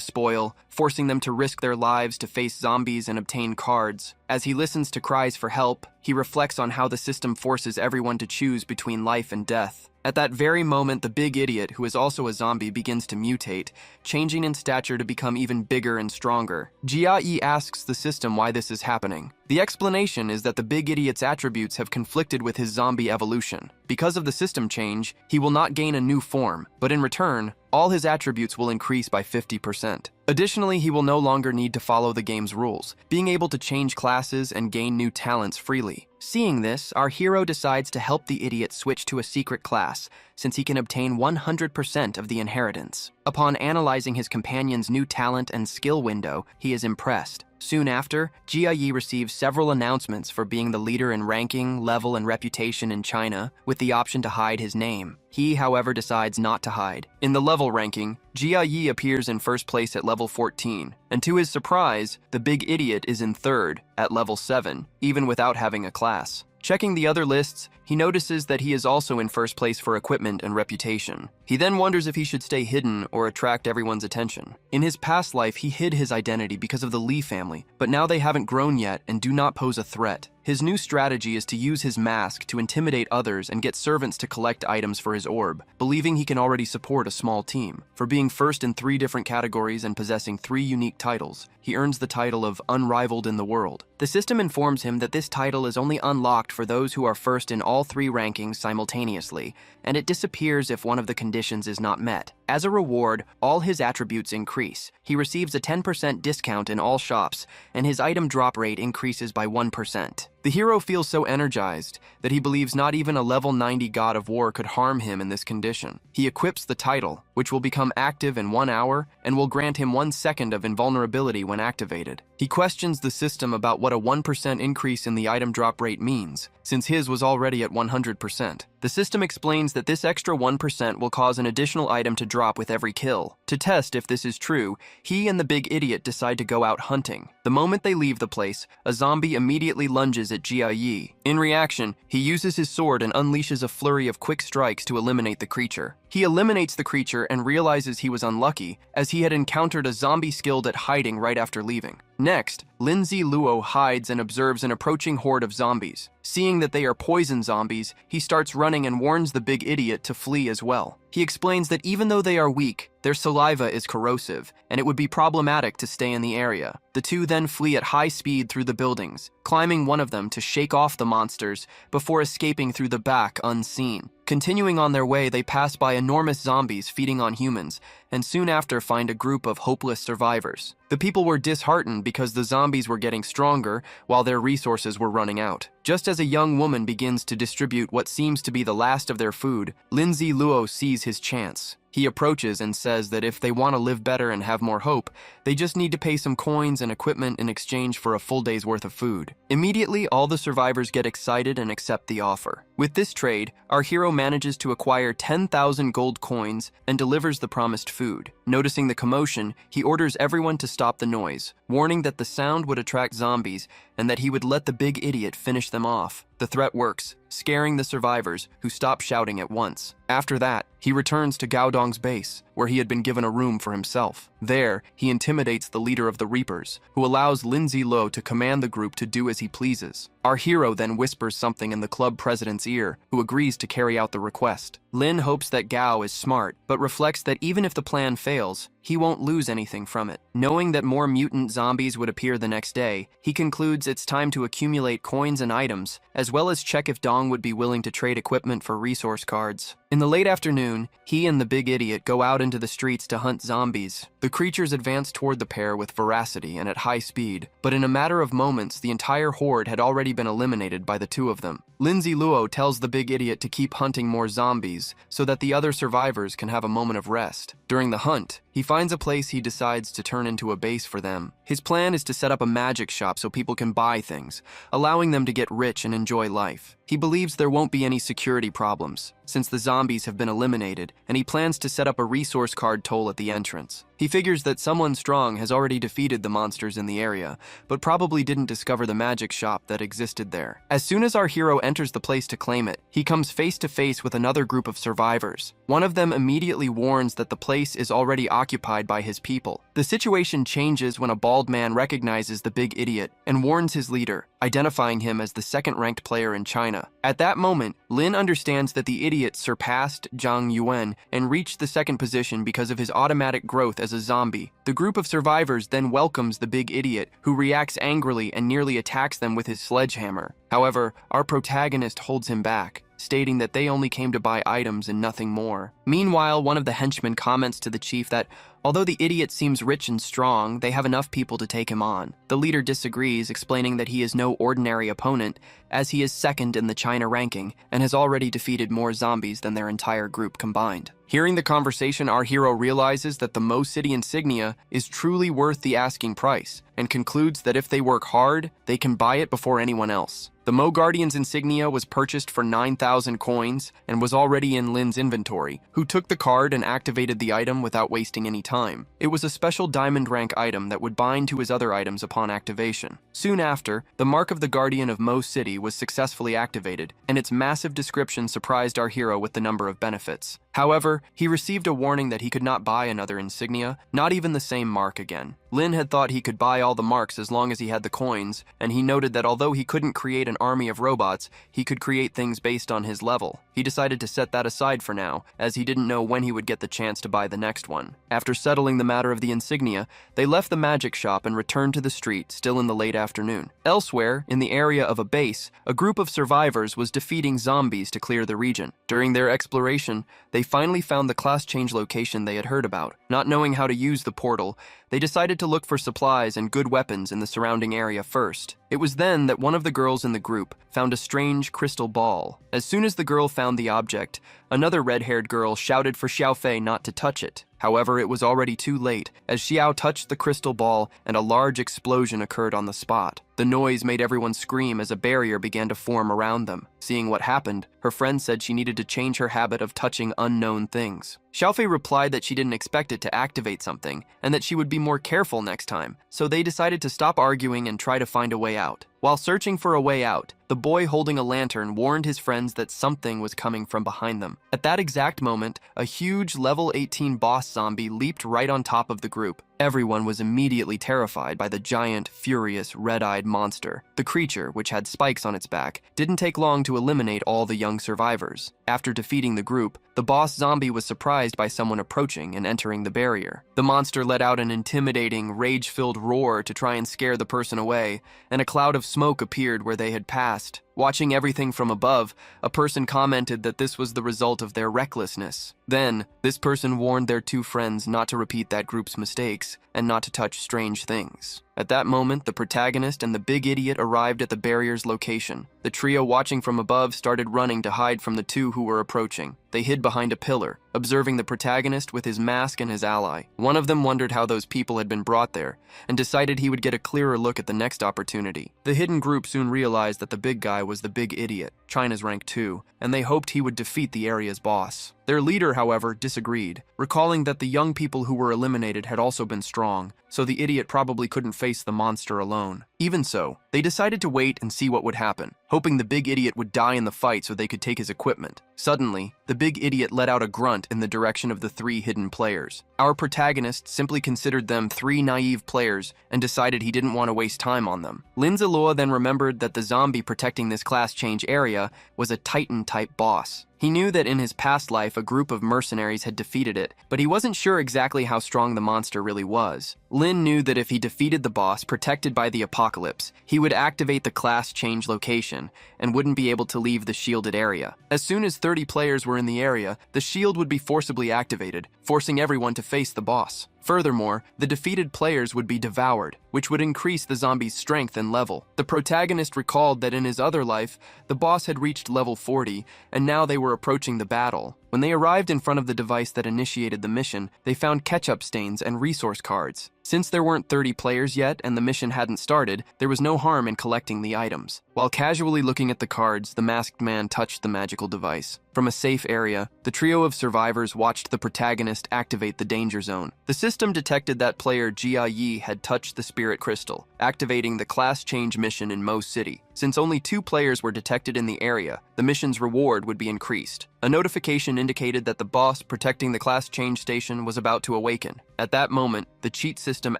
spoil, forcing them to risk their lives to face zombies and obtain cards. As he listens to cries for help, he reflects on how the system forces everyone to choose between life and death. At that very moment, the big idiot, who is also a zombie, begins to mutate, changing in stature to become even bigger and stronger. Jia Yi asks the system why this is happening. The explanation is that the big idiot's attributes have conflicted with his zombie evolution. Because of the system change, he will not gain a new form, but in return, all his attributes will increase by 50%. Additionally, he will no longer need to follow the game's rules, being able to change classes and gain new talents freely. Seeing this, our hero decides to help the idiot switch to a secret class, since he can obtain 100% of the inheritance. Upon analyzing his companion's new talent and skill window, he is impressed. Soon after, Jia Yi receives several announcements for being the leader in ranking, level, and reputation in China, with the option to hide his name. He, however, decides not to hide. In the level ranking, Jia Yi appears in first place at level 14, and to his surprise, the big idiot is in third, at level 7, even without having a class. Checking the other lists, he notices that he is also in first place for equipment and reputation. He then wonders if he should stay hidden or attract everyone's attention. In his past life, he hid his identity because of the Li family, but now they haven't grown yet and do not pose a threat. His new strategy is to use his mask to intimidate others and get servants to collect items for his orb, believing he can already support a small team. For being first in 3 different categories and possessing 3 unique titles, he earns the title of Unrivaled in the World. The system informs him that this title is only unlocked for those who are first in all 3 rankings simultaneously, and it disappears if one of the conditions is not met. As a reward, all his attributes increase. He receives a 10% discount in all shops, and his item drop rate increases by 1%. The hero feels so energized that he believes not even a level 90 god of war could harm him in this condition. He equips the title, which will become active in 1 hour and will grant him 1 second of invulnerability when activated. He questions the system about what a 1% increase in the item drop rate means, since his was already at 100%. The system explains that this extra 1% will cause an additional item to drop with every kill. To test if this is true, he and the big idiot decide to go out hunting. The moment they leave the place, a zombie immediately lunges at Jia Yi. In reaction, he uses his sword and unleashes a flurry of quick strikes to eliminate the creature. He eliminates the creature and realizes he was unlucky, as he had encountered a zombie skilled at hiding right after leaving. Next, Lindsay Luo hides and observes an approaching horde of zombies. Seeing that they are poison zombies, he starts running and warns the big idiot to flee as well. He explains that even though they are weak, their saliva is corrosive, and it would be problematic to stay in the area. The two then flee at high speed through the buildings, climbing one of them to shake off the monsters before escaping through the back unseen. Continuing on their way, they pass by enormous zombies feeding on humans, and soon after find a group of hopeless survivors. The people were disheartened because the zombies were getting stronger while their resources were running out. Just as a young woman begins to distribute what seems to be the last of their food, Lindsay Luo sees his chance. He approaches and says that if they want to live better and have more hope, they just need to pay some coins and equipment in exchange for a full day's worth of food. Immediately, all the survivors get excited and accept the offer. With this trade, our hero manages to acquire 10,000 gold coins and delivers the promised food. Noticing the commotion, he orders everyone to stop the noise, warning that the sound would attract zombies and that he would let the big idiot finish them off. The threat works, scaring the survivors, who stop shouting at once. After that, he returns to Gao Dong's base, where he had been given a room for himself. There, he intimidates the leader of the Reapers, who allows Lin Ziluo to command the group to do as he pleases. Our hero then whispers something in the club president's ear, who agrees to carry out the request. Lin hopes that Gao is smart, but reflects that even if the plan fails, he won't lose anything from it. Knowing that more mutant zombies would appear the next day, he concludes it's time to accumulate coins and items, as well as check if Dong would be willing to trade equipment for resource cards. In the late afternoon, he and the big idiot go out into the streets to hunt zombies. The creatures advance toward the pair with voracity and at high speed, but in a matter of moments, the entire horde had already been eliminated by the two of them. Lin Ziluo tells the big idiot to keep hunting more zombies so that the other survivors can have a moment of rest. During the hunt, he finds a place he decides to turn into a base for them. His plan is to set up a magic shop so people can buy things, allowing them to get rich and enjoy life. He believes there won't be any security problems, since the zombies have been eliminated, and he plans to set up a resource card toll at the entrance. He figures that someone strong has already defeated the monsters in the area, but probably didn't discover the magic shop that existed there. As soon as our hero enters the place to claim it, he comes face to face with another group of survivors. One of them immediately warns that the place is already occupied by his people. The situation changes when a bald man recognizes the big idiot and warns his leader, identifying him as the second-ranked player in China. At that moment, Lin understands that the idiot surpassed Zhang Yuan and reached the second position because of his automatic growth as a zombie. The group of survivors then welcomes the big idiot, who reacts angrily and nearly attacks them with his sledgehammer. However, our protagonist holds him back, stating that they only came to buy items and nothing more. Meanwhile, one of the henchmen comments to the chief that, although the idiot seems rich and strong, they have enough people to take him on. The leader disagrees, explaining that he is no ordinary opponent, as he is second in the China ranking and has already defeated more zombies than their entire group combined. Hearing the conversation, our hero realizes that the Mo City insignia is truly worth the asking price, and concludes that if they work hard, they can buy it before anyone else. The Mo Guardian's insignia was purchased for 9,000 coins and was already in Lin's inventory, who took the card and activated the item without wasting any time. It was a special diamond rank item that would bind to his other items upon activation. Soon after, the Mark of the Guardian of Mo City was successfully activated, and its massive description surprised our hero with the number of benefits. However, he received a warning that he could not buy another insignia, not even the same mark again. Lin had thought he could buy all the marks as long as he had the coins, and he noted that although he couldn't create an army of robots, he could create things based on his level. He decided to set that aside for now, as he didn't know when he would get the chance to buy the next one. After settling the matter of the insignia, they left the magic shop and returned to the street, still in the late afternoon. Elsewhere, in the area of a base, a group of survivors was defeating zombies to clear the region. During their exploration, they finally found the class change location they had heard about. Not knowing how to use the portal, they decided to look for supplies and good weapons in the surrounding area first. It was then that one of the girls in the group found a strange crystal ball. As soon as the girl found the object, another red-haired girl shouted for Xiaofei not to touch it. However, it was already too late, as Xiao touched the crystal ball and a large explosion occurred on the spot. The noise made everyone scream as a barrier began to form around them. Seeing what happened, her friend said she needed to change her habit of touching unknown things. Xiaofei replied that she didn't expect it to activate something, and that she would be more careful next time, so they decided to stop arguing and try to find a way out. While searching for a way out, the boy holding a lantern warned his friends that something was coming from behind them. At that exact moment, a huge level 18 boss zombie leaped right on top of the group. Everyone was immediately terrified by the giant, furious, red-eyed monster. The creature, which had spikes on its back, didn't take long to eliminate all the young survivors. After defeating the group, the boss zombie was surprised by someone approaching and entering the barrier. The monster let out an intimidating, rage-filled roar to try and scare the person away, and a cloud of smoke appeared where they had passed. Watching everything from above, a person commented that this was the result of their recklessness. Then, this person warned their two friends not to repeat that group's mistakes and not to touch strange things. At that moment, the protagonist and the big idiot arrived at the barrier's location. The trio watching from above started running to hide from the two who were approaching. They hid behind a pillar, observing the protagonist with his mask and his ally. One of them wondered how those people had been brought there, and decided he would get a clearer look at the next opportunity. The hidden group soon realized that the big guy was the big idiot, China's rank 2, and they hoped he would defeat the area's boss. Their leader, however, disagreed, recalling that the young people who were eliminated had also been strong, so the idiot probably couldn't face the monster alone. Even so, they decided to wait and see what would happen, hoping the big idiot would die in the fight so they could take his equipment. Suddenly, the big idiot let out a grunt in the direction of the 3 hidden players. Our protagonist simply considered them 3 naive players and decided he didn't want to waste time on them. Linzalua then remembered that the zombie protecting this class change area was a Titan-type boss. He knew that in his past life a group of mercenaries had defeated it, but he wasn't sure exactly how strong the monster really was. Lin knew that if he defeated the boss protected by the apocalypse, he would activate the class change location and wouldn't be able to leave the shielded area. As soon as 30 players were in the area, the shield would be forcibly activated, forcing everyone to face the boss. Furthermore, the defeated players would be devoured, which would increase the zombie's strength and level. The protagonist recalled that in his other life, the boss had reached level 40, and now they were approaching the battle. When they arrived in front of the device that initiated the mission, they found ketchup stains and resource cards. Since there weren't 30 players yet and the mission hadn't started, there was no harm in collecting the items. While casually looking at the cards, the masked man touched the magical device. From a safe area, the trio of survivors watched the protagonist activate the danger zone. The system detected that player Jia Yi had touched the spirit crystal, activating the class change mission in Mo City. Since only 2 players were detected in the area, the mission's reward would be increased. A notification indicated that the boss protecting the class change station was about to awaken. At that moment, the cheat system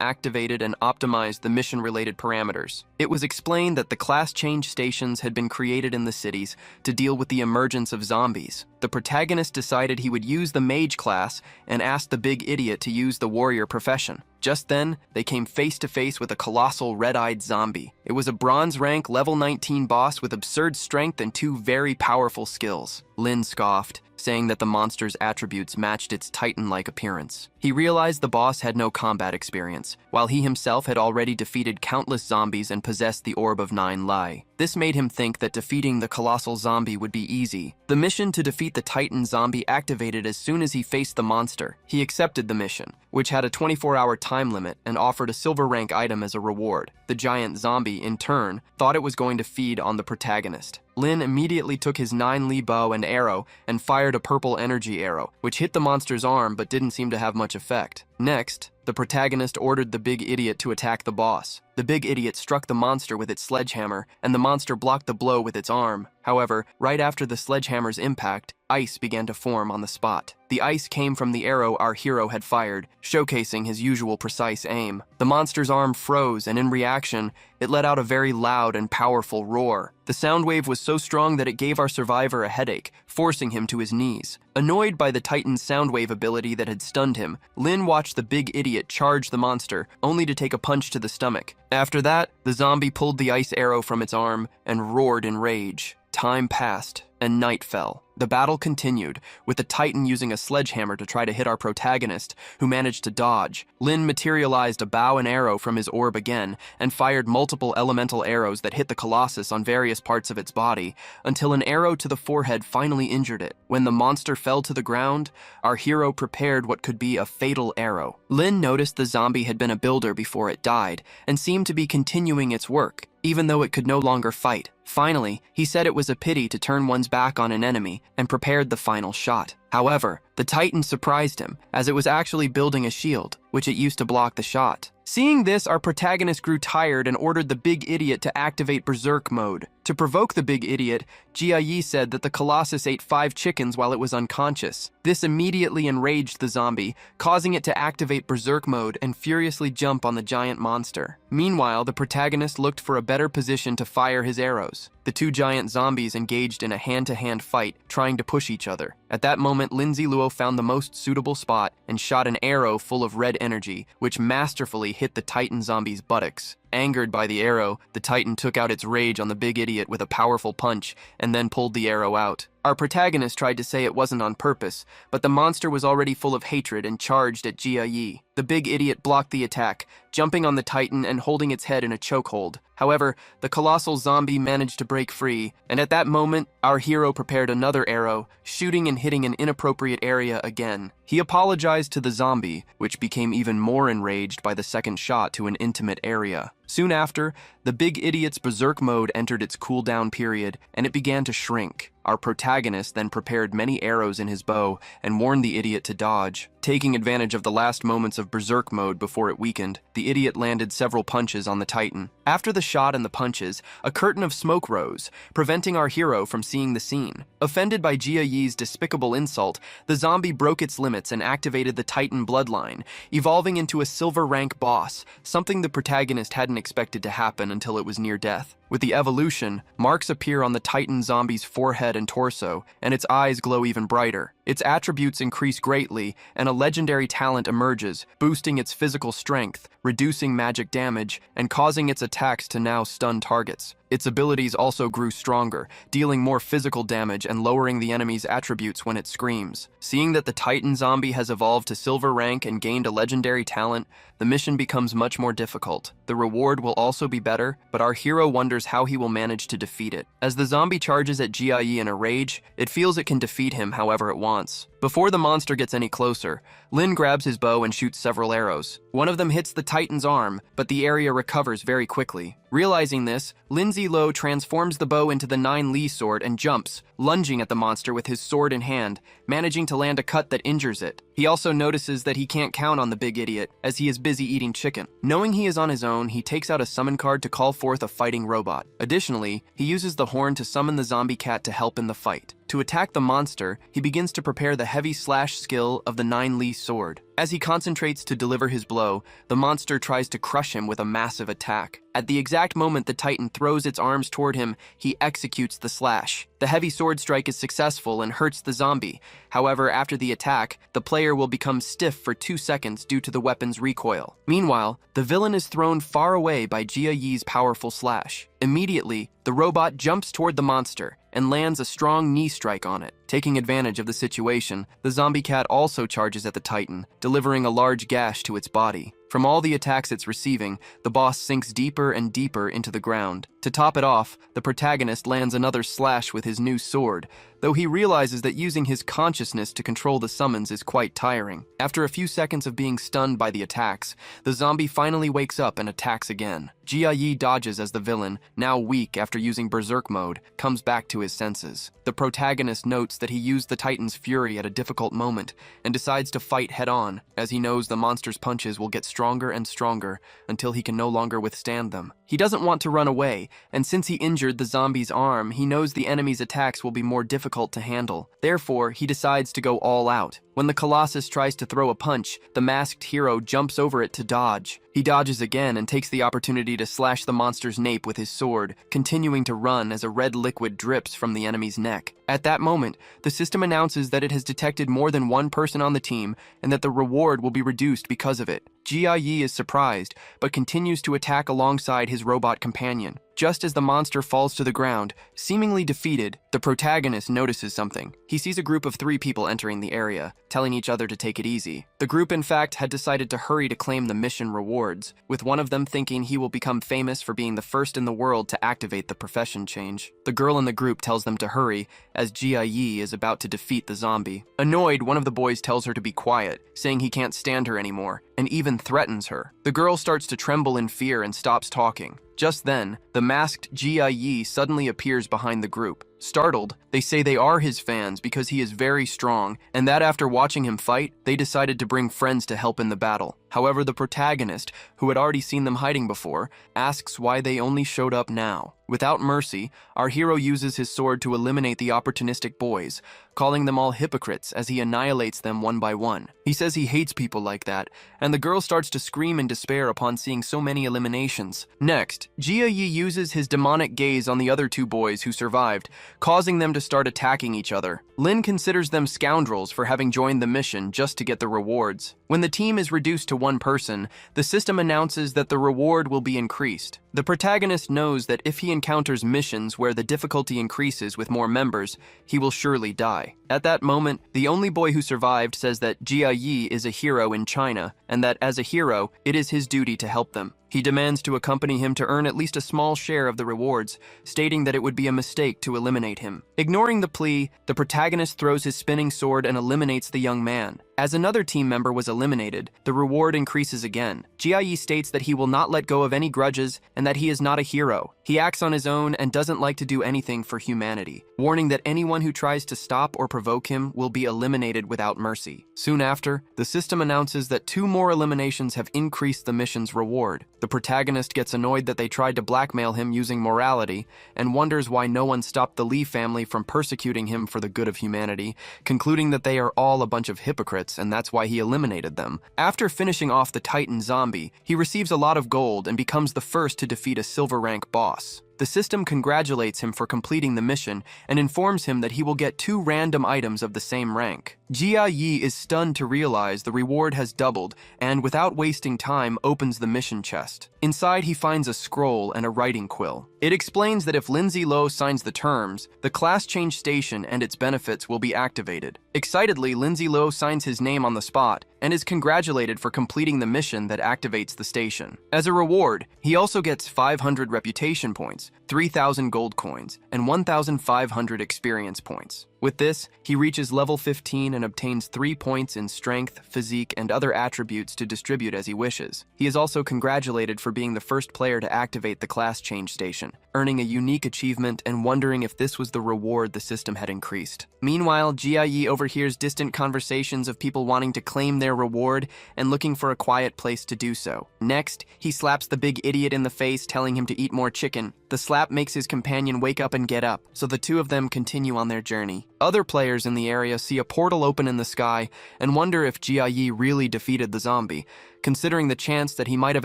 activated and optimized the mission-related parameters. It was explained that the class change stations had been created in the cities to deal with the emergence of zombies. The protagonist decided he would use the mage class and asked the big idiot to use the warrior profession. Just then, they came face to face with a colossal red-eyed zombie. It was a bronze rank level 19 boss with absurd strength and 2 very powerful skills. Lin scoffed, saying that the monster's attributes matched its Titan-like appearance. He realized the boss had no combat experience, while he himself had already defeated countless zombies and possessed the Orb of 9 Lai. This made him think that defeating the colossal zombie would be easy. The mission to defeat the Titan zombie activated as soon as he faced the monster. He accepted the mission, which had a 24-hour time limit and offered a silver rank item as a reward. The giant zombie, in turn, thought it was going to feed on the protagonist. Lin immediately took his 9 Li bow and arrow and fired a purple energy arrow, which hit the monster's arm but didn't seem to have much effect. Next, the protagonist ordered the big idiot to attack the boss. The big idiot struck the monster with its sledgehammer, and the monster blocked the blow with its arm. However, right after the sledgehammer's impact, ice began to form on the spot. The ice came from the arrow our hero had fired, showcasing his usual precise aim. The monster's arm froze, and in reaction, it let out a very loud and powerful roar. The sound wave was so strong that it gave our survivor a headache, forcing him to his knees. Annoyed by the Titan's sound wave ability that had stunned him, Lin watched the big idiot charge the monster, only to take a punch to the stomach. After that, the zombie pulled the ice arrow from its arm and roared in rage. Time passed, and night fell. The battle continued, with the Titan using a sledgehammer to try to hit our protagonist, who managed to dodge. Lin materialized a bow and arrow from his orb again, and fired multiple elemental arrows that hit the Colossus on various parts of its body, until an arrow to the forehead finally injured it. When the monster fell to the ground, our hero prepared what could be a fatal arrow. Lin noticed the zombie had been a builder before it died, and seemed to be continuing its work, even though it could no longer fight. Finally, he said it was a pity to turn one's back on an enemy, and prepared the final shot. However, the Titan surprised him, as it was actually building a shield, which it used to block the shot. Seeing this, our protagonist grew tired and ordered the big idiot to activate Berserk mode. To provoke the big idiot, Jia Yi said that the Colossus ate 5 chickens while it was unconscious. This immediately enraged the zombie, causing it to activate Berserk mode and furiously jump on the giant monster. Meanwhile, the protagonist looked for a better position to fire his arrows. The 2 giant zombies engaged in a hand-to-hand fight, trying to push each other. At that moment, Linzalua found the most suitable spot and shot an arrow full of red energy, which masterfully hit the Titan zombie's buttocks. Angered by the arrow, the Titan took out its rage on the big idiot with a powerful punch, and then pulled the arrow out. Our protagonist tried to say it wasn't on purpose, but the monster was already full of hatred and charged at Jia Yi. The big idiot blocked the attack, jumping on the Titan and holding its head in a chokehold. However, the colossal zombie managed to break free, and at that moment, our hero prepared another arrow, shooting and hitting an inappropriate area again. He apologized to the zombie, which became even more enraged by the second shot to an intimate area. Soon after, the big idiot's berserk mode entered its cooldown period, and it began to shrink. Our protagonist then prepared many arrows in his bow and warned the idiot to dodge. Taking advantage of the last moments of berserk mode before it weakened, the idiot landed several punches on the Titan. After the shot and the punches, a curtain of smoke rose, preventing our hero from seeing the scene. Offended by Jia Yi's despicable insult, the zombie broke its limits and activated the Titan bloodline, evolving into a silver rank boss, something the protagonist hadn't expected to happen until it was near death. With the evolution, marks appear on the Titan zombie's forehead and torso, and its eyes glow even brighter. Its attributes increase greatly, and a legendary talent emerges, boosting its physical strength, reducing magic damage, and causing its attacks to now stun targets. Its abilities also grew stronger, dealing more physical damage and lowering the enemy's attributes when it screams. Seeing that the Titan zombie has evolved to silver rank and gained a legendary talent, the mission becomes much more difficult. The reward will also be better, but our hero wonders how he will manage to defeat it. As the zombie charges at Jia Yi in a rage, it feels it can defeat him however it wants. Before the monster gets any closer, Lin grabs his bow and shoots several arrows. One of them hits the Titan's arm, but the area recovers very quickly. Realizing this, Lin Ziluo transforms the bow into the 9 Li sword and jumps, lunging at the monster with his sword in hand, managing to land a cut that injures it. He also notices that he can't count on the big idiot, as he is busy eating chicken. Knowing he is on his own, he takes out a summon card to call forth a fighting robot. Additionally, he uses the horn to summon the zombie cat to help in the fight. To attack the monster, he begins to prepare the heavy slash skill of the 9 Li sword. As he concentrates to deliver his blow, the monster tries to crush him with a massive attack. At the exact moment the Titan throws its arms toward him, he executes the slash. The heavy sword strike is successful and hurts the zombie. However, after the attack, the player will become stiff for 2 seconds due to the weapon's recoil. Meanwhile, the villain is thrown far away by Jia Yi's powerful slash. Immediately, the robot jumps toward the monster and lands a strong knee strike on it. Taking advantage of the situation, the zombie cat also charges at the Titan, delivering a large gash to its body. From all the attacks it's receiving, the boss sinks deeper and deeper into the ground. To top it off, the protagonist lands another slash with his new sword, though he realizes that using his consciousness to control the summons is quite tiring. After a few seconds of being stunned by the attacks, the zombie finally wakes up and attacks again. Jia Yi dodges as the villain, now weak after using berserk mode, comes back to his senses. The protagonist notes that he used the Titan's fury at a difficult moment and decides to fight head-on, as he knows the monster's punches will get stronger and stronger until he can no longer withstand them. He doesn't want to run away, and since he injured the zombie's arm, he knows the enemy's attacks will be more difficult to handle. Therefore, he decides to go all out. When the Colossus tries to throw a punch, the masked hero jumps over it to dodge. He dodges again and takes the opportunity to slash the monster's nape with his sword, continuing to run as a red liquid drips from the enemy's neck. At that moment, the system announces that it has detected more than one person on the team and that the reward will be reduced because of it. Jia Yi is surprised, but continues to attack alongside his robot companion. Just as the monster falls to the ground, seemingly defeated, the protagonist notices something. He sees a group of 3 people entering the area, telling each other to take it easy. The group, in fact, had decided to hurry to claim the mission rewards, with one of them thinking he will become famous for being the first in the world to activate the profession change. The girl in the group tells them to hurry, as Jia Yi is about to defeat the zombie. Annoyed, one of the boys tells her to be quiet, saying he can't stand her anymore, and even threatens her. The girl starts to tremble in fear and stops talking. Just then, the masked Jia Yi suddenly appears behind the group. Startled, they say they are his fans because he is very strong, and that after watching him fight, they decided to bring friends to help in the battle. However, the protagonist, who had already seen them hiding before, asks why they only showed up now. Without mercy, our hero uses his sword to eliminate the opportunistic boys, calling them all hypocrites as he annihilates them one by one. He says he hates people like that, and the girl starts to scream in despair upon seeing so many eliminations. Next, Jia Yi uses his demonic gaze on the other 2 boys who survived, causing them to start attacking each other. Lin considers them scoundrels for having joined the mission just to get the rewards. When the team is reduced to 1 person, the system announces that the reward will be increased. The protagonist knows that if he encounters missions where the difficulty increases with more members, he will surely die. At that moment, the only boy who survived says that Jia Yi is a hero in China, and that as a hero, it is his duty to help them. He demands to accompany him to earn at least a small share of the rewards, stating that it would be a mistake to eliminate him. Ignoring the plea, the protagonist throws his spinning sword and eliminates the young man. As another team member was eliminated, the reward increases again. Jia Yi states that he will not let go of any grudges and that he is not a hero. He acts on his own and doesn't like to do anything for humanity, warning that anyone who tries to stop or provoke him will be eliminated without mercy. Soon after, the system announces that 2 more eliminations have increased the mission's reward. The protagonist gets annoyed that they tried to blackmail him using morality and wonders why no one stopped the Lee family from persecuting him for the good of humanity, concluding that they are all a bunch of hypocrites and that's why he eliminated them. After finishing off the Titan zombie, he receives a lot of gold and becomes the first to defeat a silver rank boss. The system congratulates him for completing the mission and informs him that he will get 2 random items of the same rank. Jia Yi is stunned to realize the reward has doubled and, without wasting time, opens the mission chest. Inside, he finds a scroll and a writing quill. It explains that if Lindsay Lowe signs the terms, the class change station and its benefits will be activated. Excitedly, Lindsay Lowe signs his name on the spot and is congratulated for completing the mission that activates the station. As a reward, he also gets 500 reputation points, 3,000 gold coins, and 1,500 experience points. With this, he reaches level 15 and obtains 3 points in strength, physique, and other attributes to distribute as he wishes. He is also congratulated for being the first player to activate the class change station, earning a unique achievement and wondering if this was the reward the system had increased. Meanwhile, Jia Yi overhears distant conversations of people wanting to claim their reward and looking for a quiet place to do so. Next, he slaps the big idiot in the face, telling him to eat more chicken. The slap makes his companion wake up and get up, so the 2 of them continue on their journey. Other players in the area see a portal open in the sky and wonder if Jia Yi really defeated the zombie, considering the chance that he might have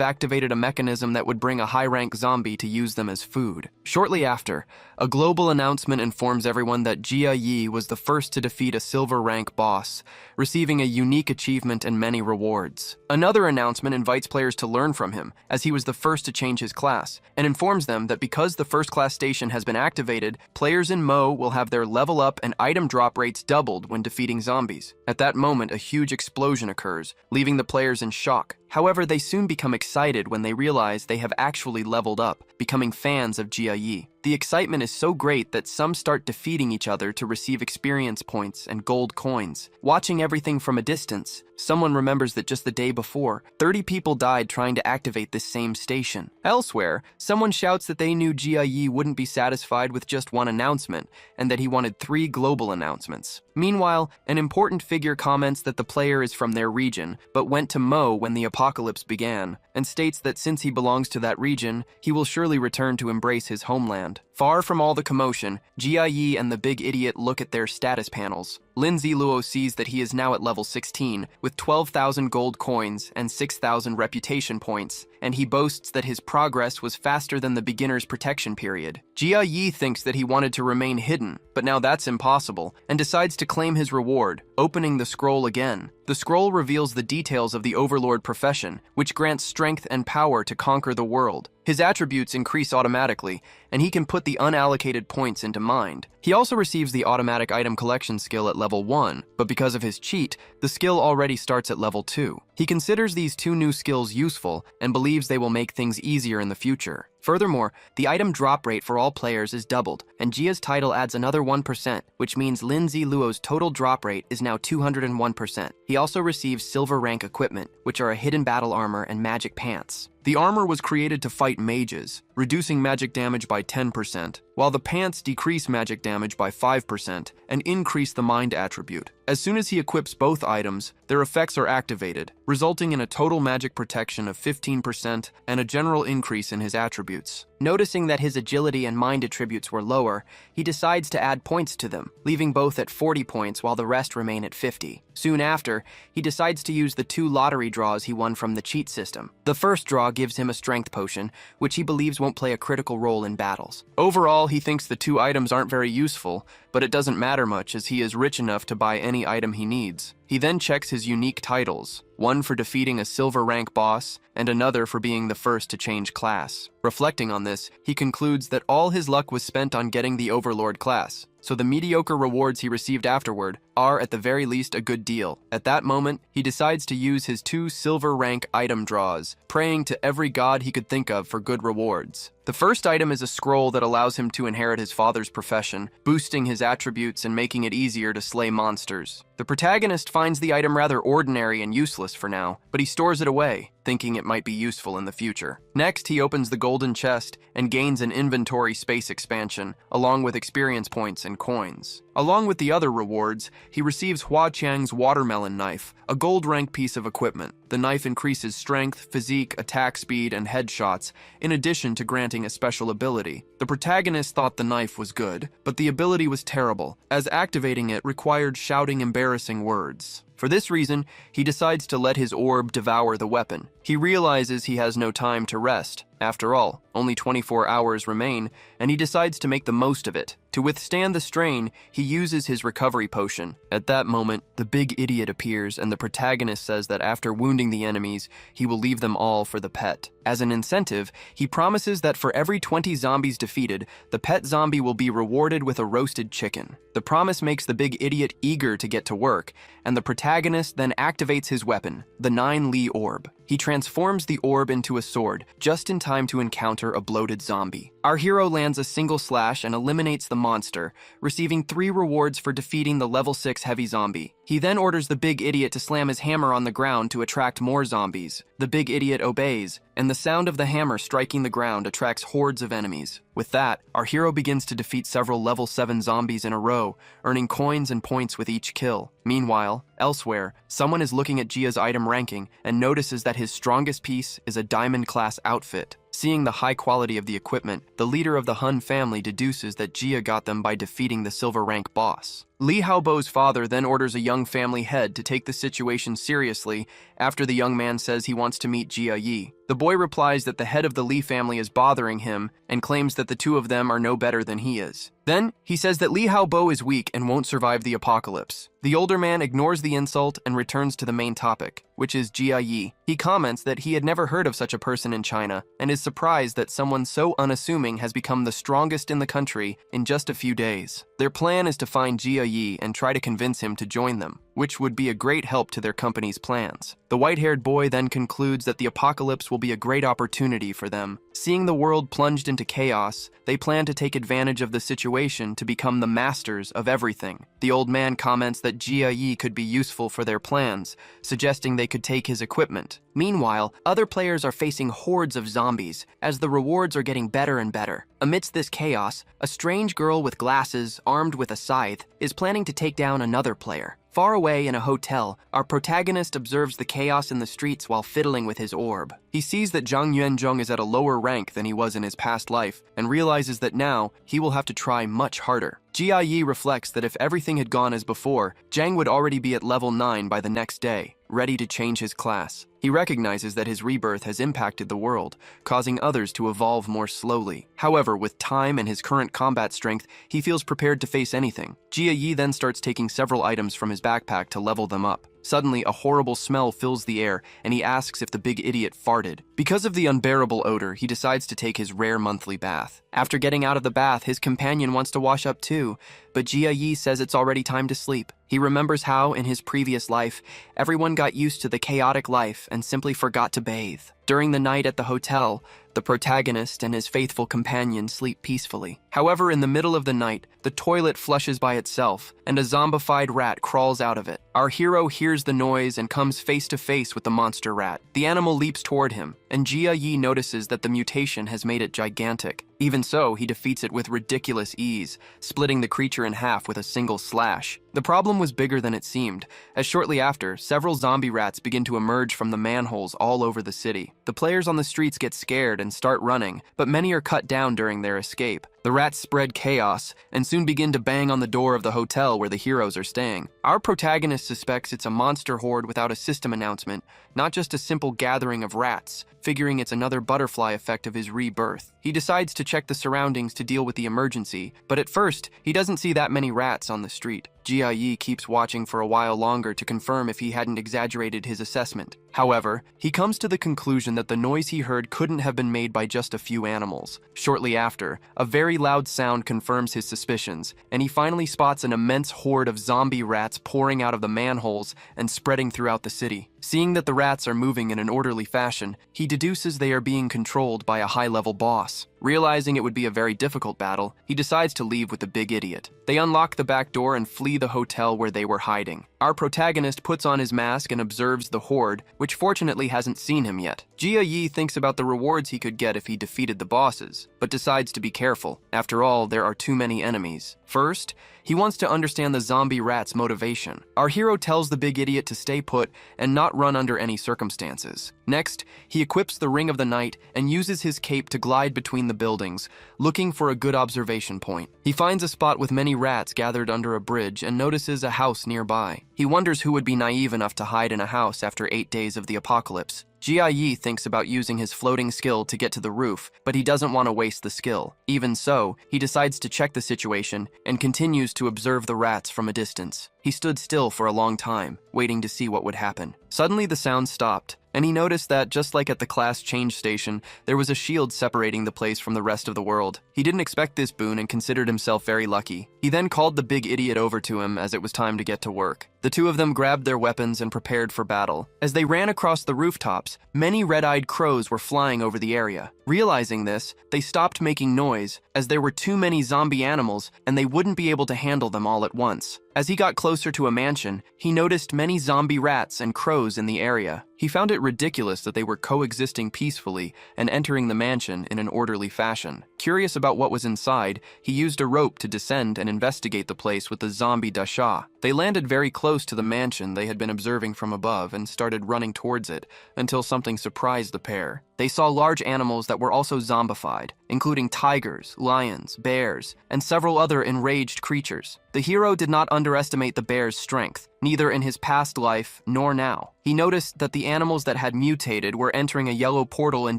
activated a mechanism that would bring a high-rank zombie to use them as food. Shortly after, a global announcement informs everyone that Jia Yi was the first to defeat a silver-rank boss, receiving a unique achievement and many rewards. Another announcement invites players to learn from him, as he was the first to change his class, and informs them that because the first-class station has been activated, players in Mo will have their level up and item drop rates doubled when defeating zombies. At that moment, a huge explosion occurs, leaving the players in shock. However, they soon become excited when they realize they have actually leveled up, becoming fans of Jia Yi. The excitement is so great that some start defeating each other to receive experience points and gold coins. Watching everything from a distance, someone remembers that just the day before, 30 people died trying to activate this same station. Elsewhere, someone shouts that they knew Jia Yi wouldn't be satisfied with just 1 announcement, and that he wanted 3 global announcements. Meanwhile, an important figure comments that the player is from their region, but went to Mo when the apocalypse began, and states that since he belongs to that region, he will surely return to embrace his homeland. Far from all the commotion, Jia Yi and the big idiot look at their status panels. Lindsay Luo sees that he is now at level 16, with 12,000 gold coins and 6,000 reputation points, and he boasts that his progress was faster than the beginner's protection period. Jia Yi thinks that he wanted to remain hidden, but now that's impossible, and decides to claim his reward, opening the scroll again. The scroll reveals the details of the Overlord profession, which grants strength and power to conquer the world. His attributes increase automatically, and he can put the unallocated points into mind. He also receives the automatic item collection skill at level 1, but because of his cheat, the skill already starts at level 2. He considers these 2 new skills useful and believes they will make things easier in the future. Furthermore, the item drop rate for all players is doubled, and Jia's title adds another 1%, which means Lindsay Luo's total drop rate is now 201%. He also receives silver rank equipment, which are a hidden battle armor and magic pants. The armor was created to fight mages, reducing magic damage by 10%, while the pants decrease magic damage by 5% and increase the mind attribute. As soon as he equips both items, their effects are activated, resulting in a total magic protection of 15% and a general increase in his attributes. Noticing that his agility and mind attributes were lower, he decides to add points to them, leaving both at 40 points while the rest remain at 50. Soon after, he decides to use the 2 lottery draws he won from the cheat system. The first draw gives him a strength potion, which he believes won't play a critical role in battles. Overall, he thinks the 2 items aren't very useful, but it doesn't matter much as he is rich enough to buy any item he needs. He then checks his unique titles, one for defeating a silver rank boss and another for being the first to change class. Reflecting on this, he concludes that all his luck was spent on getting the Overlord class, so the mediocre rewards he received afterward are at the very least a good deal. At that moment, he decides to use his 2 silver rank item draws, praying to every god he could think of for good rewards. The first item is a scroll that allows him to inherit his father's profession, boosting his attributes and making it easier to slay monsters. The protagonist finds the item rather ordinary and useless for now, but he stores it away, thinking it might be useful in the future. Next, he opens the golden chest and gains an inventory space expansion, along with experience points and coins. Along with the other rewards, he receives Hua Qiang's watermelon knife, a gold rank piece of equipment. The knife increases strength, physique, attack speed, and headshots, in addition to granting a special ability. The protagonist thought the knife was good, but the ability was terrible, as activating it required shouting embarrassing words. For this reason, he decides to let his orb devour the weapon. He realizes he has no time to rest. After all, only 24 hours remain, and he decides to make the most of it. To withstand the strain, he uses his recovery potion. At that moment, the big idiot appears, and the protagonist says that after wounding the enemies, he will leave them all for the pet. As an incentive, he promises that for every 20 zombies defeated, the pet zombie will be rewarded with a roasted chicken. The promise makes the big idiot eager to get to work, and the protagonist then activates his weapon, the 9-Li orb. He transforms the orb into a sword, just in time to encounter a bloated zombie. Our hero lands a single slash and eliminates the monster, receiving 3 rewards for defeating the level 6 heavy zombie. He then orders the big idiot to slam his hammer on the ground to attract more zombies. The big idiot obeys, and the sound of the hammer striking the ground attracts hordes of enemies. With that, our hero begins to defeat several level 7 zombies in a row, earning coins and points with each kill. Meanwhile, elsewhere, someone is looking at Jia's item ranking and notices that his strongest piece is a diamond-class outfit. Seeing the high quality of the equipment, the leader of the Hun family deduces that Jia got them by defeating the silver rank boss. Li Haobo's father then orders a young family head to take the situation seriously after the young man says he wants to meet Jia Yi. The boy replies that the head of the Li family is bothering him and claims that the two of them are no better than he is. Then, he says that Li Haobo is weak and won't survive the apocalypse. The older man ignores the insult and returns to the main topic, which is Jia Yi. He comments that he had never heard of such a person in China and is surprised that someone so unassuming has become the strongest in the country in just a few days. Their plan is to find Jia Yi and try to convince him to join them, which would be a great help to their company's plans. The white-haired boy then concludes that the apocalypse will be a great opportunity for them. Seeing the world plunged into chaos, they plan to take advantage of the situation to become the masters of everything. The old man comments that Jia Yi could be useful for their plans, suggesting they could take his equipment. Meanwhile, other players are facing hordes of zombies, as the rewards are getting better and better. Amidst this chaos, a strange girl with glasses, armed with a scythe, is planning to take down another player. Far away in a hotel, our protagonist observes the chaos in the streets while fiddling with his orb. He sees that Zhang Yuanzhong is at a lower rank than he was in his past life, and realizes that now he will have to try much harder. Jia Yi reflects that if everything had gone as before, Zhang would already be at level 9 by the next day, ready to change his class. He recognizes that his rebirth has impacted the world, causing others to evolve more slowly. However, with time and his current combat strength, he feels prepared to face anything. Jia Yi then starts taking several items from his backpack to level them up. Suddenly, a horrible smell fills the air, and he asks if the big idiot farted. Because of the unbearable odor, he decides to take his rare monthly bath. After getting out of the bath, his companion wants to wash up too, but Jia Yi says it's already time to sleep. He remembers how, in his previous life, everyone got used to the chaotic life and simply forgot to bathe. During the night at the hotel, the protagonist and his faithful companion sleep peacefully. However, in the middle of the night, the toilet flushes by itself, and a zombified rat crawls out of it. Our hero hears the noise and comes face to face with the monster rat. The animal leaps toward him, and Jia Yi notices that the mutation has made it gigantic. Even so, he defeats it with ridiculous ease, splitting the creature in half with a single slash. The problem was bigger than it seemed, as shortly after, several zombie rats begin to emerge from the manholes all over the city. The players on the streets get scared and start running, but many are cut down during their escape. The rats spread chaos and soon begin to bang on the door of the hotel where the heroes are staying. Our protagonist suspects it's a monster horde without a system announcement, not just a simple gathering of rats, figuring it's another butterfly effect of his rebirth. He decides to check the surroundings to deal with the emergency, but at first, he doesn't see that many rats on the street. Ji keeps watching for a while longer to confirm if he hadn't exaggerated his assessment. However, he comes to the conclusion that the noise he heard couldn't have been made by just a few animals. Shortly after, a very loud sound confirms his suspicions, and he finally spots an immense horde of zombie rats pouring out of the manholes and spreading throughout the city. Seeing that the rats are moving in an orderly fashion, he deduces they are being controlled by a high-level boss. Realizing it would be a very difficult battle, he decides to leave with the big idiot. They unlock the back door and flee the hotel where they were hiding. Our protagonist puts on his mask and observes the horde, which fortunately hasn't seen him yet. Ji thinks about the rewards he could get if he defeated the bosses, but decides to be careful. After all, there are too many enemies. First, he wants to understand the zombie rat's motivation. Our hero tells the big idiot to stay put and not run under any circumstances. Next, he equips the Ring of the Night and uses his cape to glide between the buildings, looking for a good observation point. He finds a spot with many rats gathered under a bridge and notices a house nearby. He wonders who would be naive enough to hide in a house after 8 days of the apocalypse. Ji thinks about using his floating skill to get to the roof, but he doesn't want to waste the skill. Even so, he decides to check the situation and continues to observe the rats from a distance. He stood still for a long time, waiting to see what would happen. Suddenly the sound stopped, and he noticed that, just like at the class change station, there was a shield separating the place from the rest of the world. He didn't expect this boon and considered himself very lucky. He then called the big idiot over to him as it was time to get to work. The two of them grabbed their weapons and prepared for battle. As they ran across the rooftops, many red-eyed crows were flying over the area. Realizing this, they stopped making noise, as there were too many zombie animals and they wouldn't be able to handle them all at once. As he got closer to a mansion, he noticed many zombie rats and crows in the area. He found it ridiculous that they were coexisting peacefully and entering the mansion in an orderly fashion. Curious about what was inside, he used a rope to descend and investigate the place with the zombie dasha. They landed very close to the mansion they had been observing from above and started running towards it until something surprised the pair. They saw large animals that were also zombified, including tigers, lions, bears, and several other enraged creatures. The hero did not underestimate the bear's strength, neither in his past life nor now. He noticed that the animals that had mutated were entering a yellow portal and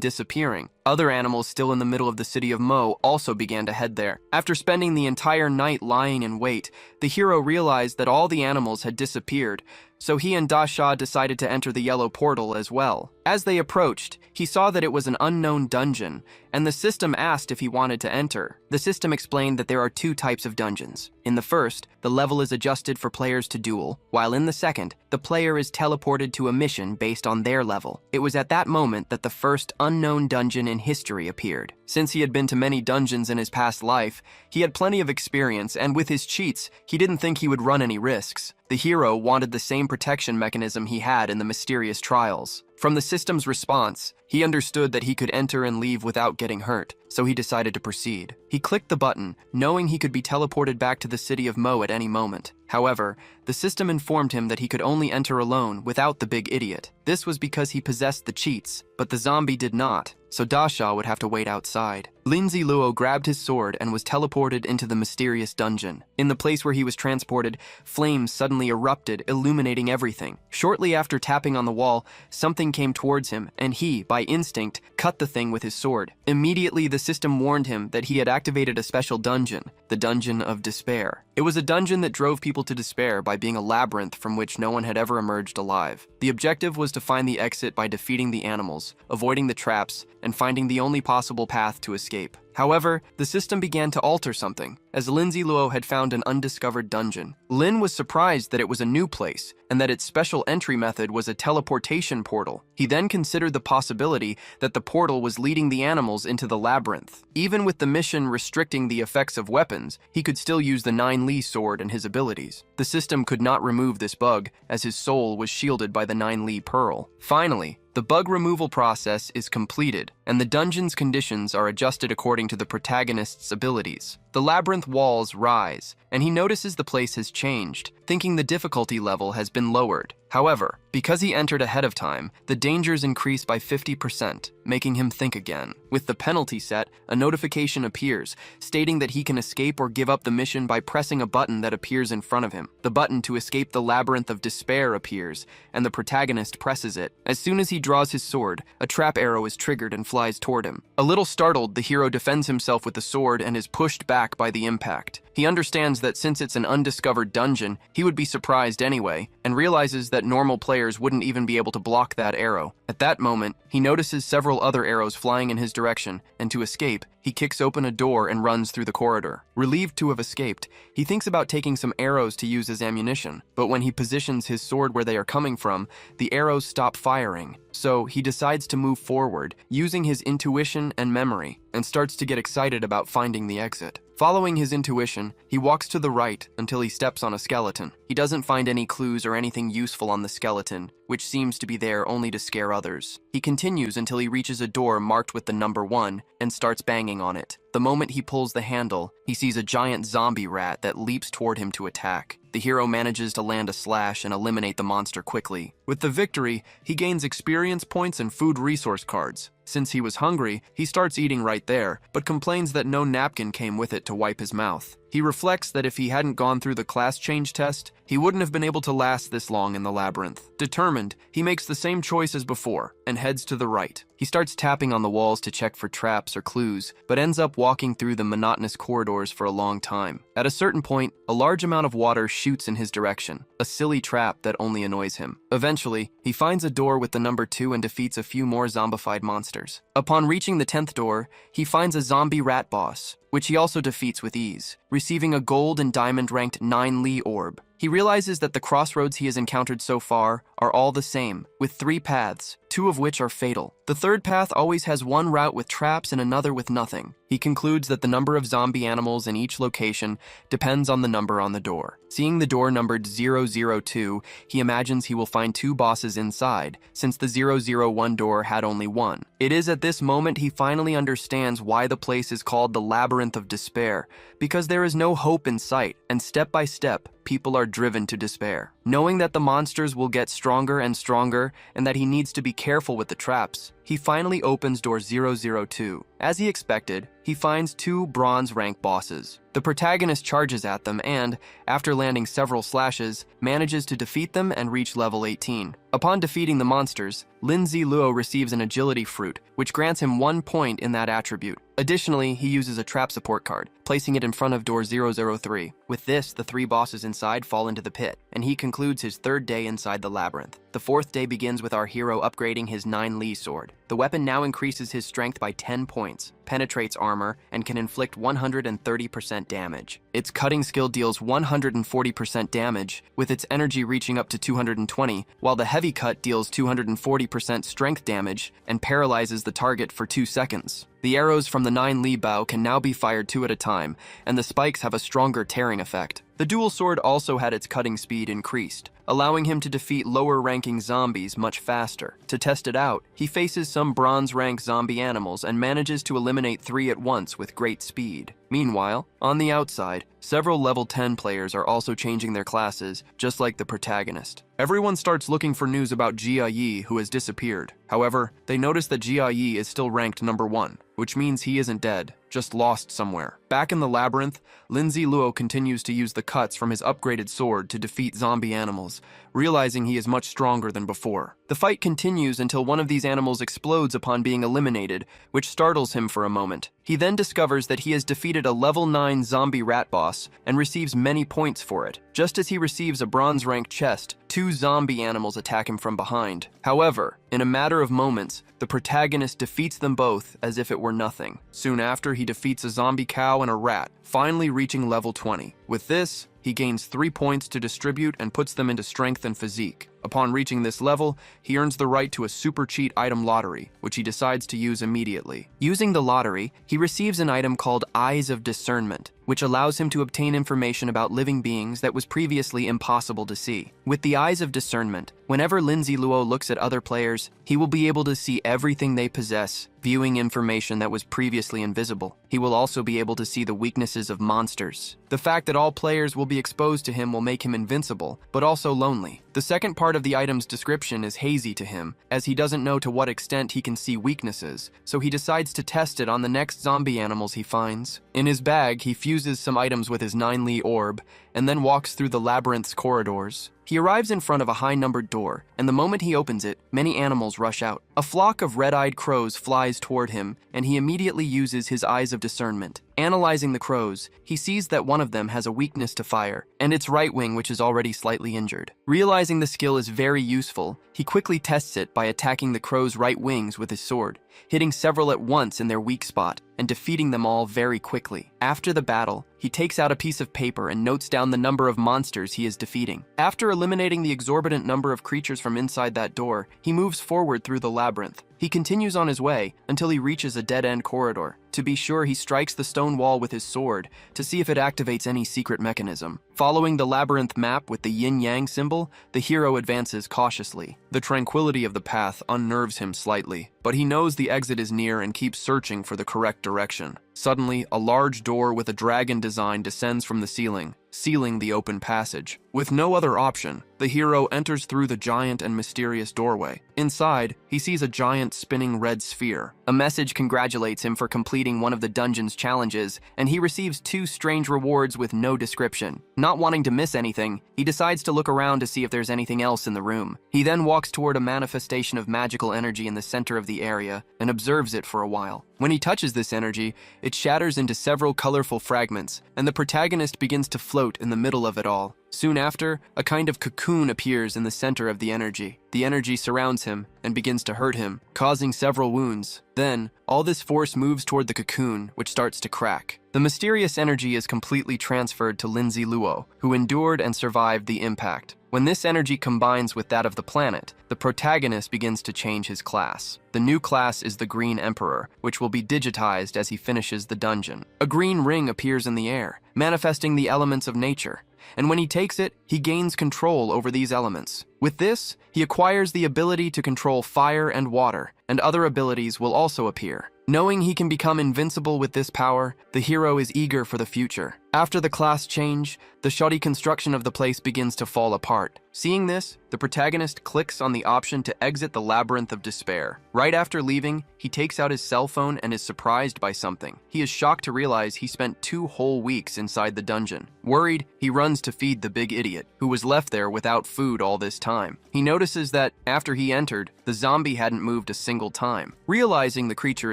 disappearing. Other animals still in the middle of the city of Mo also began to head there. After spending the entire night lying in wait, the hero realized that all the animals had disappeared, so he and Dasha decided to enter the yellow portal as well. As they approached, he saw that it was an unknown dungeon, and the system asked if he wanted to enter. The system explained that there are 2 types of dungeons. In the first, the level is adjusted for players to duel, while in the second, the player is teleported to a mission based on their level. It was at that moment that the first unknown dungeon in history appeared. Since he had been to many dungeons in his past life, he had plenty of experience, and with his cheats, he didn't think he would run any risks. The hero wanted the same protection mechanism he had in the mysterious trials. From the system's response, he understood that he could enter and leave without getting hurt, so he decided to proceed. He clicked the button, knowing he could be teleported back to the city of Mo at any moment. However, the system informed him that he could only enter alone without the big idiot. This was because he possessed the cheats, but the zombie did not, so Dasha would have to wait outside. Lindsay Luo grabbed his sword and was teleported into the mysterious dungeon. In the place where he was transported, flames suddenly erupted, illuminating everything. Shortly after tapping on the wall, something came towards him, and he, by instinct, cut the thing with his sword. Immediately, the system warned him that he had activated a special dungeon, the Dungeon of Despair. It was a dungeon that drove people to despair by being a labyrinth from which no one had ever emerged alive. The objective was to find the exit by defeating the animals, avoiding the traps, and finding the only possible path to escape. However, the system began to alter something, as Lindsay Luo had found an undiscovered dungeon. Lin was surprised that it was a new place, and that its special entry method was a teleportation portal. He then considered the possibility that the portal was leading the animals into the labyrinth. Even with the mission restricting the effects of weapons, he could still use the 9 Li sword and his abilities. The system could not remove this bug, as his soul was shielded by the 9 Li pearl. Finally, the bug removal process is completed, and the dungeon's conditions are adjusted according to the protagonist's abilities. The labyrinth walls rise, and he notices the place has changed. thinking the difficulty level has been lowered. However, because he entered ahead of time, the dangers increase by 50%, making him think again. With the penalty set, a notification appears, stating that he can escape or give up the mission by pressing a button that appears in front of him. The button to escape the labyrinth of despair appears, and the protagonist presses it. As soon as he draws his sword, a trap arrow is triggered and flies toward him. A little startled, the hero defends himself with the sword and is pushed back by the impact. He understands that since it's an undiscovered dungeon, he would be surprised anyway, and realizes that normal players wouldn't even be able to block that arrow. At that moment, he notices several other arrows flying in his direction, and to escape, he kicks open a door and runs through the corridor. Relieved to have escaped, he thinks about taking some arrows to use as ammunition, but when he positions his sword where they are coming from, the arrows stop firing. So he decides to move forward, using his intuition and memory, and starts to get excited about finding the exit. Following his intuition, he walks to the right until he steps on a skeleton. He doesn't find any clues or anything useful on the skeleton, which seems to be there only to scare others. He continues until he reaches a door marked with the number 1 and starts banging on it. The moment he pulls the handle, he sees a giant zombie rat that leaps toward him to attack. The hero manages to land a slash and eliminate the monster quickly. With the victory, he gains experience points and food resource cards. Since he was hungry, he starts eating right there, but complains that no napkin came with it to wipe his mouth. He reflects that if he hadn't gone through the class change test, he wouldn't have been able to last this long in the labyrinth. Determined, he makes the same choice as before and heads to the right. He starts tapping on the walls to check for traps or clues, but ends up walking through the monotonous corridors for a long time. At a certain point, a large amount of water shoots in his direction, a silly trap that only annoys him. Eventually, he finds a door with the number 2 and defeats a few more zombified monsters. Upon reaching the 10th door, he finds a zombie rat boss, which he also defeats with ease, receiving a gold and diamond ranked 9 Li orb. He realizes that the crossroads he has encountered so far are all the same, with 3 paths, 2 of which are fatal. The third path always has one route with traps and another with nothing. He concludes that the number of zombie animals in each location depends on the number on the door. Seeing the door numbered 002, he imagines he will find 2 bosses inside, since the 001 door had only 1. It is at this moment he finally understands why the place is called the Labyrinth of Despair, because there is no hope in sight, and step by step, people are driven to despair. Knowing that the monsters will get stronger and stronger, and that he needs to be careful with the traps, he finally opens door 002. As he expected, he finds 2 bronze rank bosses. The protagonist charges at them and, after landing several slashes, manages to defeat them and reach level 18. Upon defeating the monsters, Lindsay Luo receives an agility fruit, which grants him 1 point in that attribute. Additionally, he uses a trap support card, placing it in front of door 003. With this, the 3 bosses inside fall into the pit, and he concludes his 3rd day inside the labyrinth. The 4th day begins with our hero upgrading his 9 Li sword. The weapon now increases his strength by 10 points, penetrates armor, and can inflict 130% damage. Its cutting skill deals 140% damage, with its energy reaching up to 220, while the heavy cut deals 240% strength damage and paralyzes the target for 2 seconds. The arrows from the 9 Li bow can now be fired 2 at a time, and the spikes have a stronger tearing effect. The dual sword also had its cutting speed increased, allowing him to defeat lower-ranking zombies much faster. To test it out, he faces some bronze-rank zombie animals and manages to eliminate 3 at once with great speed. Meanwhile, on the outside, several level 10 players are also changing their classes, just like the protagonist. Everyone starts looking for news about Jia Yi, who has disappeared. However, they notice that Jia Yi is still ranked number 1, which means he isn't dead, just lost somewhere. Back in the labyrinth, Lindsay Luo continues to use the cuts from his upgraded sword to defeat zombie animals, realizing he is much stronger than before. The fight continues until one of these animals explodes upon being eliminated, which startles him for a moment. He then discovers that he has defeated a level 9 zombie rat boss and receives many points for it. Just as he receives a bronze-ranked chest, 2 zombie animals attack him from behind. However, in a matter of moments, the protagonist defeats them both as if it were nothing. Soon after, he defeats a zombie cow and a rat, finally reaching level 20. With this, he gains 3 points to distribute and puts them into strength and physique. Upon reaching this level, he earns the right to a super cheat item lottery, which he decides to use immediately. Using the lottery, he receives an item called Eyes of Discernment, which allows him to obtain information about living beings that was previously impossible to see. With the Eyes of Discernment, whenever Lindsay Luo looks at other players, he will be able to see everything they possess, viewing information that was previously invisible. He will also be able to see the weaknesses of monsters. The fact that all players will be exposed to him will make him invincible, but also lonely. The second part of the item's description is hazy to him, as he doesn't know to what extent he can see weaknesses, so he decides to test it on the next zombie animals he finds. In his bag, he fuses some items with his 9-Li orb, and then walks through the labyrinth's corridors. He arrives in front of a high-numbered door, and the moment he opens it, many animals rush out. A flock of red-eyed crows flies toward him, and he immediately uses his Eyes of Discernment. Analyzing the crows, he sees that one of them has a weakness to fire, and its right wing which is already slightly injured. Realizing the skill is very useful, he quickly tests it by attacking the crow's right wings with his sword, hitting several at once in their weak spot, and defeating them all very quickly. After the battle, he takes out a piece of paper and notes down the number of monsters he is defeating. After eliminating the exorbitant number of creatures from inside that door, he moves forward through the labyrinth. He continues on his way until he reaches a dead-end corridor. To be sure, he strikes the stone wall with his sword to see if it activates any secret mechanism. Following the labyrinth map with the yin-yang symbol, the hero advances cautiously. The tranquility of the path unnerves him slightly, but he knows the exit is near and keeps searching for the correct direction. Suddenly, a large door with a dragon design descends from the ceiling, sealing the open passage. With no other option, the hero enters through the giant and mysterious doorway. Inside, he sees a giant spinning red sphere. A message congratulates him for completing one of the dungeon's challenges, and he receives 2 strange rewards with no description. Not wanting to miss anything, he decides to look around to see if there's anything else in the room. He then walks toward a manifestation of magical energy in the center of the area and observes it for a while. When he touches this energy, it shatters into several colorful fragments, and the protagonist begins to float in the middle of it all. Soon after, a kind of cocoon appears in the center of the energy. The energy surrounds him and begins to hurt him, causing several wounds. Then, all this force moves toward the cocoon, which starts to crack. The mysterious energy is completely transferred to Lindsay Luo, who endured and survived the impact. When this energy combines with that of the planet, the protagonist begins to change his class. The new class is the Green Emperor, which will be digitized as he finishes the dungeon. A green ring appears in the air, manifesting the elements of nature, and when he takes it, he gains control over these elements. With this, he acquires the ability to control fire and water, and other abilities will also appear. Knowing he can become invincible with this power, the hero is eager for the future. After the class change, the shoddy construction of the place begins to fall apart. Seeing this, the protagonist clicks on the option to exit the labyrinth of despair. Right after leaving, he takes out his cell phone and is surprised by something. He is shocked to realize he spent 2 whole weeks inside the dungeon. Worried, he runs to feed the big idiot, who was left there without food all this time. He notices that, after he entered, the zombie hadn't moved a single time. Realizing the creature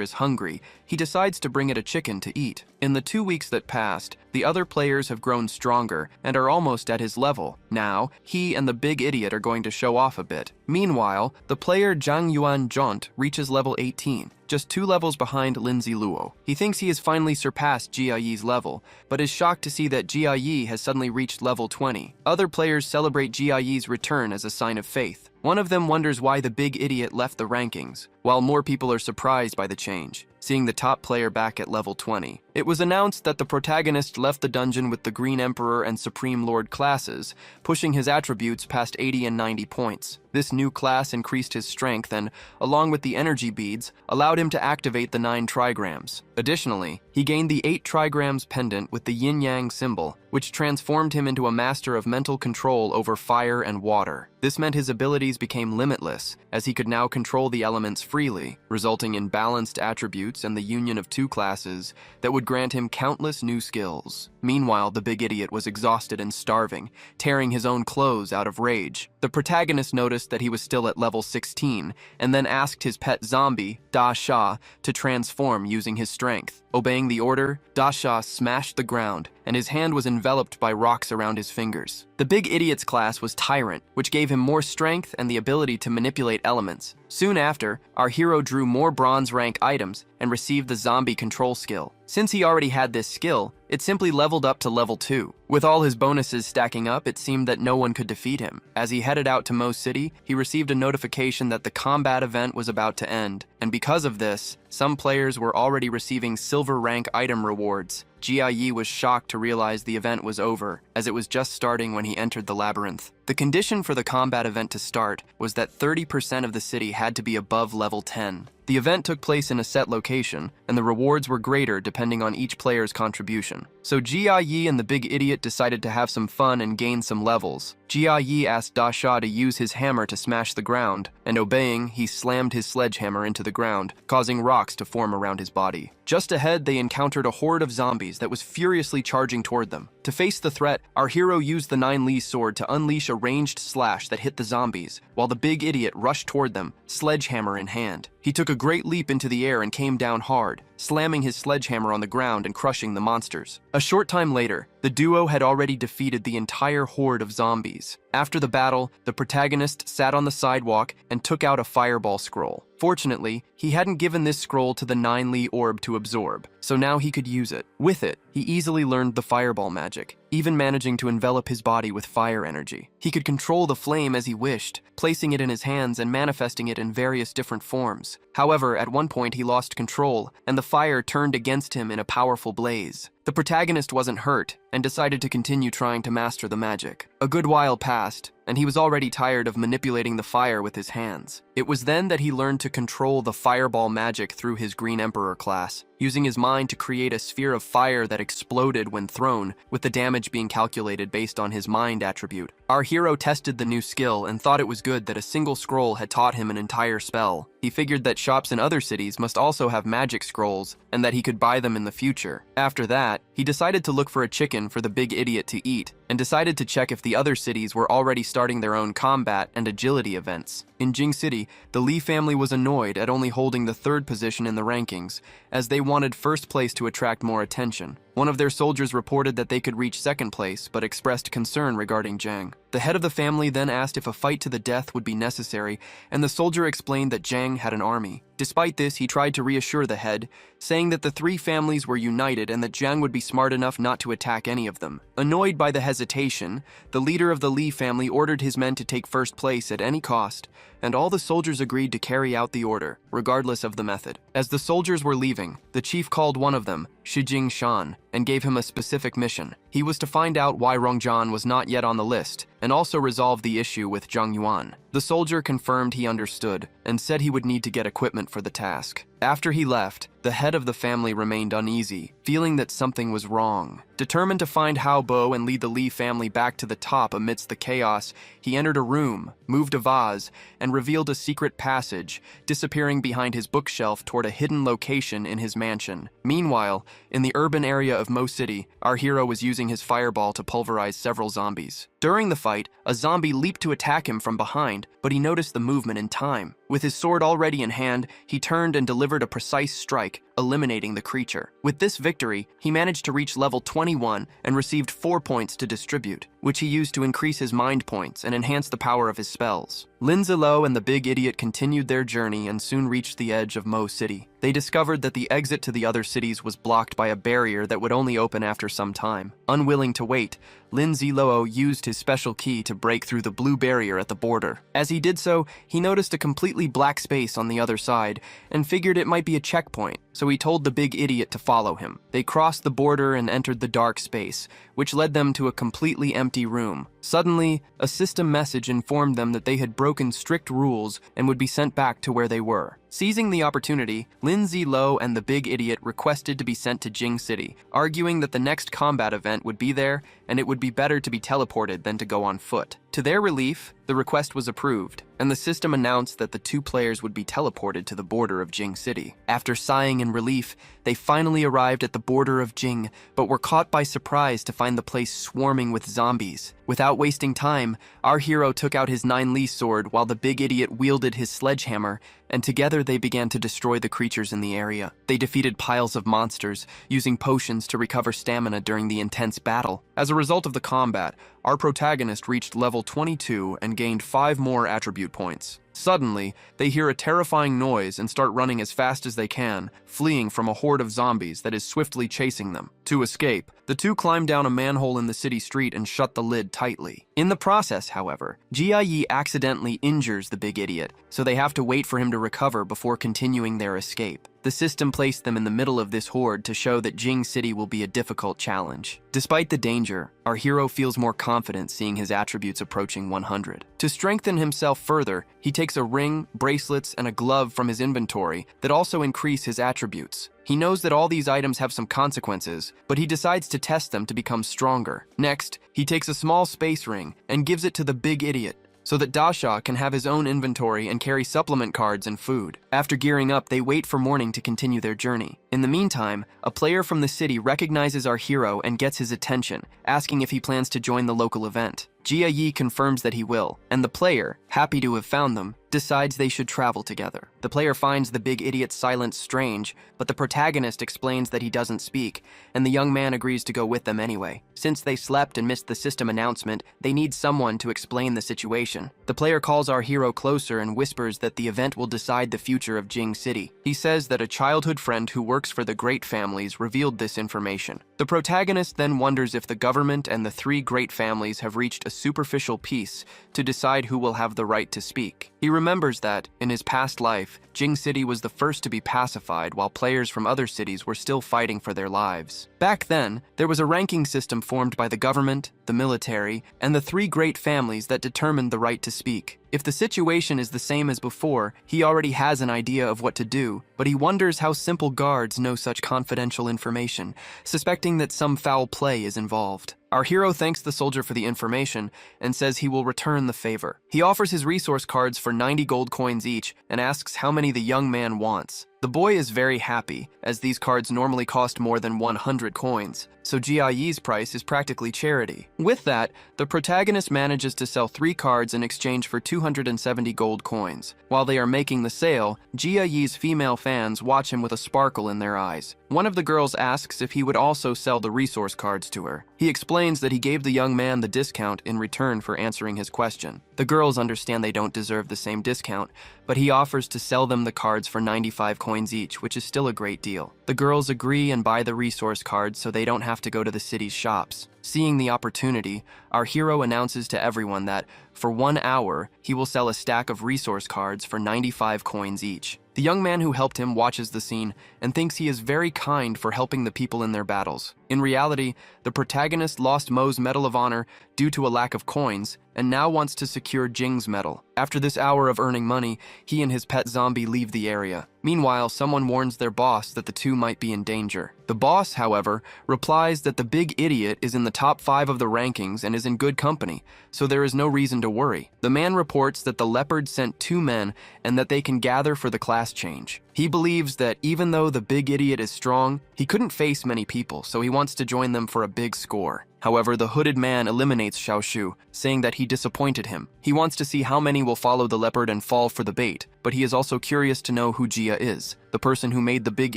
is hungry, he decides to bring it a chicken to eat. In the 2 weeks that passed, the other players have grown stronger and are almost at his level. Now, he and the big idiot are going to show off a bit. Meanwhile, the player Zhang Yuan Jaunt reaches level 18, just 2 levels behind Lindsay Luo. He thinks he has finally surpassed Jiayi's level, but is shocked to see that Jiayi has suddenly reached level 20. Other players celebrate Jiayi's return as a sign of faith. One of them wonders why the big idiot left the rankings, while more people are surprised by the change, seeing the top player back at level 20. It was announced that the protagonist left the dungeon with the Green Emperor and Supreme Lord classes, pushing his attributes past 80 and 90 points. This new class increased his strength and, along with the energy beads, allowed him to activate the 9 trigrams. Additionally, he gained the 8 trigrams pendant with the yin-yang symbol, which transformed him into a master of mental control over fire and water. This meant his abilities became limitless, as he could now control the elements freely, resulting in balanced attributes and the union of 2 classes that would grant him countless new skills. Meanwhile, the big idiot was exhausted and starving, tearing his own clothes out of rage. The protagonist noticed that he was still at level 16, and then asked his pet zombie, Da Sha, to transform using his strength. Obeying the order, Da Sha smashed the ground, and his hand was enveloped by rocks around his fingers. The Big Idiot's class was Tyrant, which gave him more strength and the ability to manipulate elements. Soon after, our hero drew more bronze rank items and received the zombie control skill. Since he already had this skill, it simply leveled up to level 2. With all his bonuses stacking up, it seemed that no one could defeat him. As he headed out to Mo City, he received a notification that the combat event was about to end, and because of this, some players were already receiving silver rank item rewards. Jia was shocked to realize the event was over, as it was just starting when he entered the labyrinth. The condition for the combat event to start was that 30% of the city had to be above level 10. The event took place in a set location, and the rewards were greater depending on each player's contribution. So Jia and the Big Idiot decided to have some fun and gain some levels. Jia asked Da Sha to use his hammer to smash the ground, and obeying, he slammed his sledgehammer into the ground, causing rocks to form around his body. Just ahead, they encountered a horde of zombies that was furiously charging toward them. To face the threat, our hero used the 9-Li sword to unleash a ranged slash that hit the zombies, while the Big Idiot rushed toward them, sledgehammer in hand. He took a great leap into the air and came down hard, slamming his sledgehammer on the ground and crushing the monsters. A short time later, the duo had already defeated the entire horde of zombies. After the battle, the protagonist sat on the sidewalk and took out a fireball scroll. Fortunately, he hadn't given this scroll to the 9-Li orb to absorb, so now he could use it. With it, he easily learned the fireball magic, even managing to envelop his body with fire energy. He could control the flame as he wished, placing it in his hands and manifesting it in various different forms. However, at one point he lost control, and the fire turned against him in a powerful blaze. The protagonist wasn't hurt, and decided to continue trying to master the magic. A good while passed, and he was already tired of manipulating the fire with his hands. It was then that he learned to control the fireball magic through his Green Emperor class, using his mind to create a sphere of fire that exploded when thrown, with the damage being calculated based on his mind attribute. Our hero tested the new skill and thought it was good that a single scroll had taught him an entire spell. He figured that shops in other cities must also have magic scrolls, and that he could buy them in the future. After that, he decided to look for a chicken for the Big Idiot to eat, and decided to check if the other cities were already starting their own combat and agility events. In Jing City, the Li family was annoyed at only holding the 3rd position in the rankings, as they wanted first place to attract more attention. One of their soldiers reported that they could reach 2nd place, but expressed concern regarding Zhang. The head of the family then asked if a fight to the death would be necessary, and the soldier explained that Zhang had an army. Despite this, he tried to reassure the head, saying that the 3 families were united and that Zhang would be smart enough not to attack any of them. Annoyed by the hesitation, the leader of the Li family ordered his men to take first place at any cost, and all the soldiers agreed to carry out the order, regardless of the method. As the soldiers were leaving, the chief called one of them, Shijing Shan, and gave him a specific mission. He was to find out why Rongjian was not yet on the list, and also resolve the issue with Zhang Yuan. The soldier confirmed he understood, and said he would need to get equipment for the task. After he left, the head of the family remained uneasy, feeling that something was wrong. Determined to find Hao Bo and lead the Li family back to the top amidst the chaos, he entered a room, moved a vase, and revealed a secret passage, disappearing behind his bookshelf toward a hidden location in his mansion. Meanwhile, in the urban area of Mo City, our hero was using his fireball to pulverize several zombies. During the fight, a zombie leaped to attack him from behind, but he noticed the movement in time. With his sword already in hand, he turned and delivered a precise strike, eliminating the creature. With this victory, he managed to reach level 21 and received 4 points to distribute, which he used to increase his mind points and enhance the power of his spells. Lin Ziluo and the Big Idiot continued their journey and soon reached the edge of Mo City. They discovered that the exit to the other cities was blocked by a barrier that would only open after some time. Unwilling to wait, Lin Ziluo used his special key to break through the blue barrier at the border. As he did so, he noticed a completely black space on the other side and figured it might be a checkpoint, so he told the Big Idiot to follow him. They crossed the border and entered the dark space, which led them to a completely empty room. Suddenly, a system message informed them that they had broken strict rules and would be sent back to where they were. Seizing the opportunity, Lin Ziluo and the Big Idiot requested to be sent to Jing City, arguing that the next combat event would be there and it would be better to be teleported than to go on foot. To their relief, the request was approved, and the system announced that the 2 players would be teleported to the border of Jing City. After sighing in relief, they finally arrived at the border of Jing, but were caught by surprise to find the place swarming with zombies. Without wasting time, our hero took out his 9-Li sword while the Big Idiot wielded his sledgehammer and together they began to destroy the creatures in the area. They defeated piles of monsters, using potions to recover stamina during the intense battle. As a result of the combat, our protagonist reached level 22 and gained 5 more attribute points. Suddenly, they hear a terrifying noise and start running as fast as they can, fleeing from a horde of zombies that is swiftly chasing them. To escape, the two climb down a manhole in the city street and shut the lid tightly. In the process, however, Jia accidentally injures the big idiot, so they have to wait for him to recover before continuing their escape. The system placed them in the middle of this horde to show that Jing City will be a difficult challenge. Despite the danger, our hero feels more confident seeing his attributes approaching 100. To strengthen himself further, he takes a ring, bracelets, and a glove from his inventory that also increase his attributes. He knows that all these items have some consequences, but he decides to test them to become stronger. Next, he takes a small space ring and gives it to the big idiot, so that Dasha can have his own inventory and carry supplement cards and food. After gearing up, they wait for morning to continue their journey. In the meantime, a player from the city recognizes our hero and gets his attention, asking if he plans to join the local event. Jia confirms that he will, and the player, happy to have found them, decides they should travel together. The player finds the big idiot's silence strange, but the protagonist explains that he doesn't speak, and the young man agrees to go with them anyway. Since they slept and missed the system announcement, they need someone to explain the situation. The player calls our hero closer and whispers that the event will decide the future of Jing City. He says that a childhood friend who works for the Great Families revealed this information. The protagonist then wonders if the government and the 3 Great Families have reached a superficial peace to decide who will have the right to speak. He remembers that, in his past life, Jing City was the first to be pacified while players from other cities were still fighting for their lives. Back then, there was a ranking system formed by the government, the military, and the 3 Great Families that determined the right to speak. If the situation is the same as before, he already has an idea of what to do, but he wonders how simple guards know such confidential information, suspecting that some foul play is involved. Our hero thanks the soldier for the information and says he will return the favor. He offers his resource cards for 90 gold coins each and asks how many the young man wants. The boy is very happy, as these cards normally cost more than 100 coins, so Jiayi's price is practically charity. With that, the protagonist manages to sell 3 cards in exchange for 270 gold coins. While they are making the sale, Jiayi's female fans watch him with a sparkle in their eyes. One of the girls asks if he would also sell the resource cards to her. He explains that he gave the young man the discount in return for answering his question. The girls understand they don't deserve the same discount, but he offers to sell them the cards for 95 coins each, which is still a great deal. The girls agree and buy the resource cards so they don't have to go to the city's shops. Seeing the opportunity, our hero announces to everyone that, for 1 hour, he will sell a stack of resource cards for 95 coins each. The young man who helped him watches the scene and thinks he is very kind for helping the people in their battles. In reality, the protagonist lost Mo's Medal of Honor due to a lack of coins and now wants to secure Jing's medal. After this hour of earning money, he and his pet zombie leave the area. Meanwhile, someone warns their boss that the two might be in danger. The boss, however, replies that the big idiot is in the top 5 of the rankings and is in good company, so there is no reason to worry. The man reports that the leopard sent 2 men and that they can gather for the class change. He believes that even though the big idiot is strong, he couldn't face many people, so he wants to join them for a big score. However, the hooded man eliminates Xiaoshu, saying that he disappointed him. He wants to see how many will follow the leopard and fall for the bait, but he is also curious to know who Jia is, the person who made the big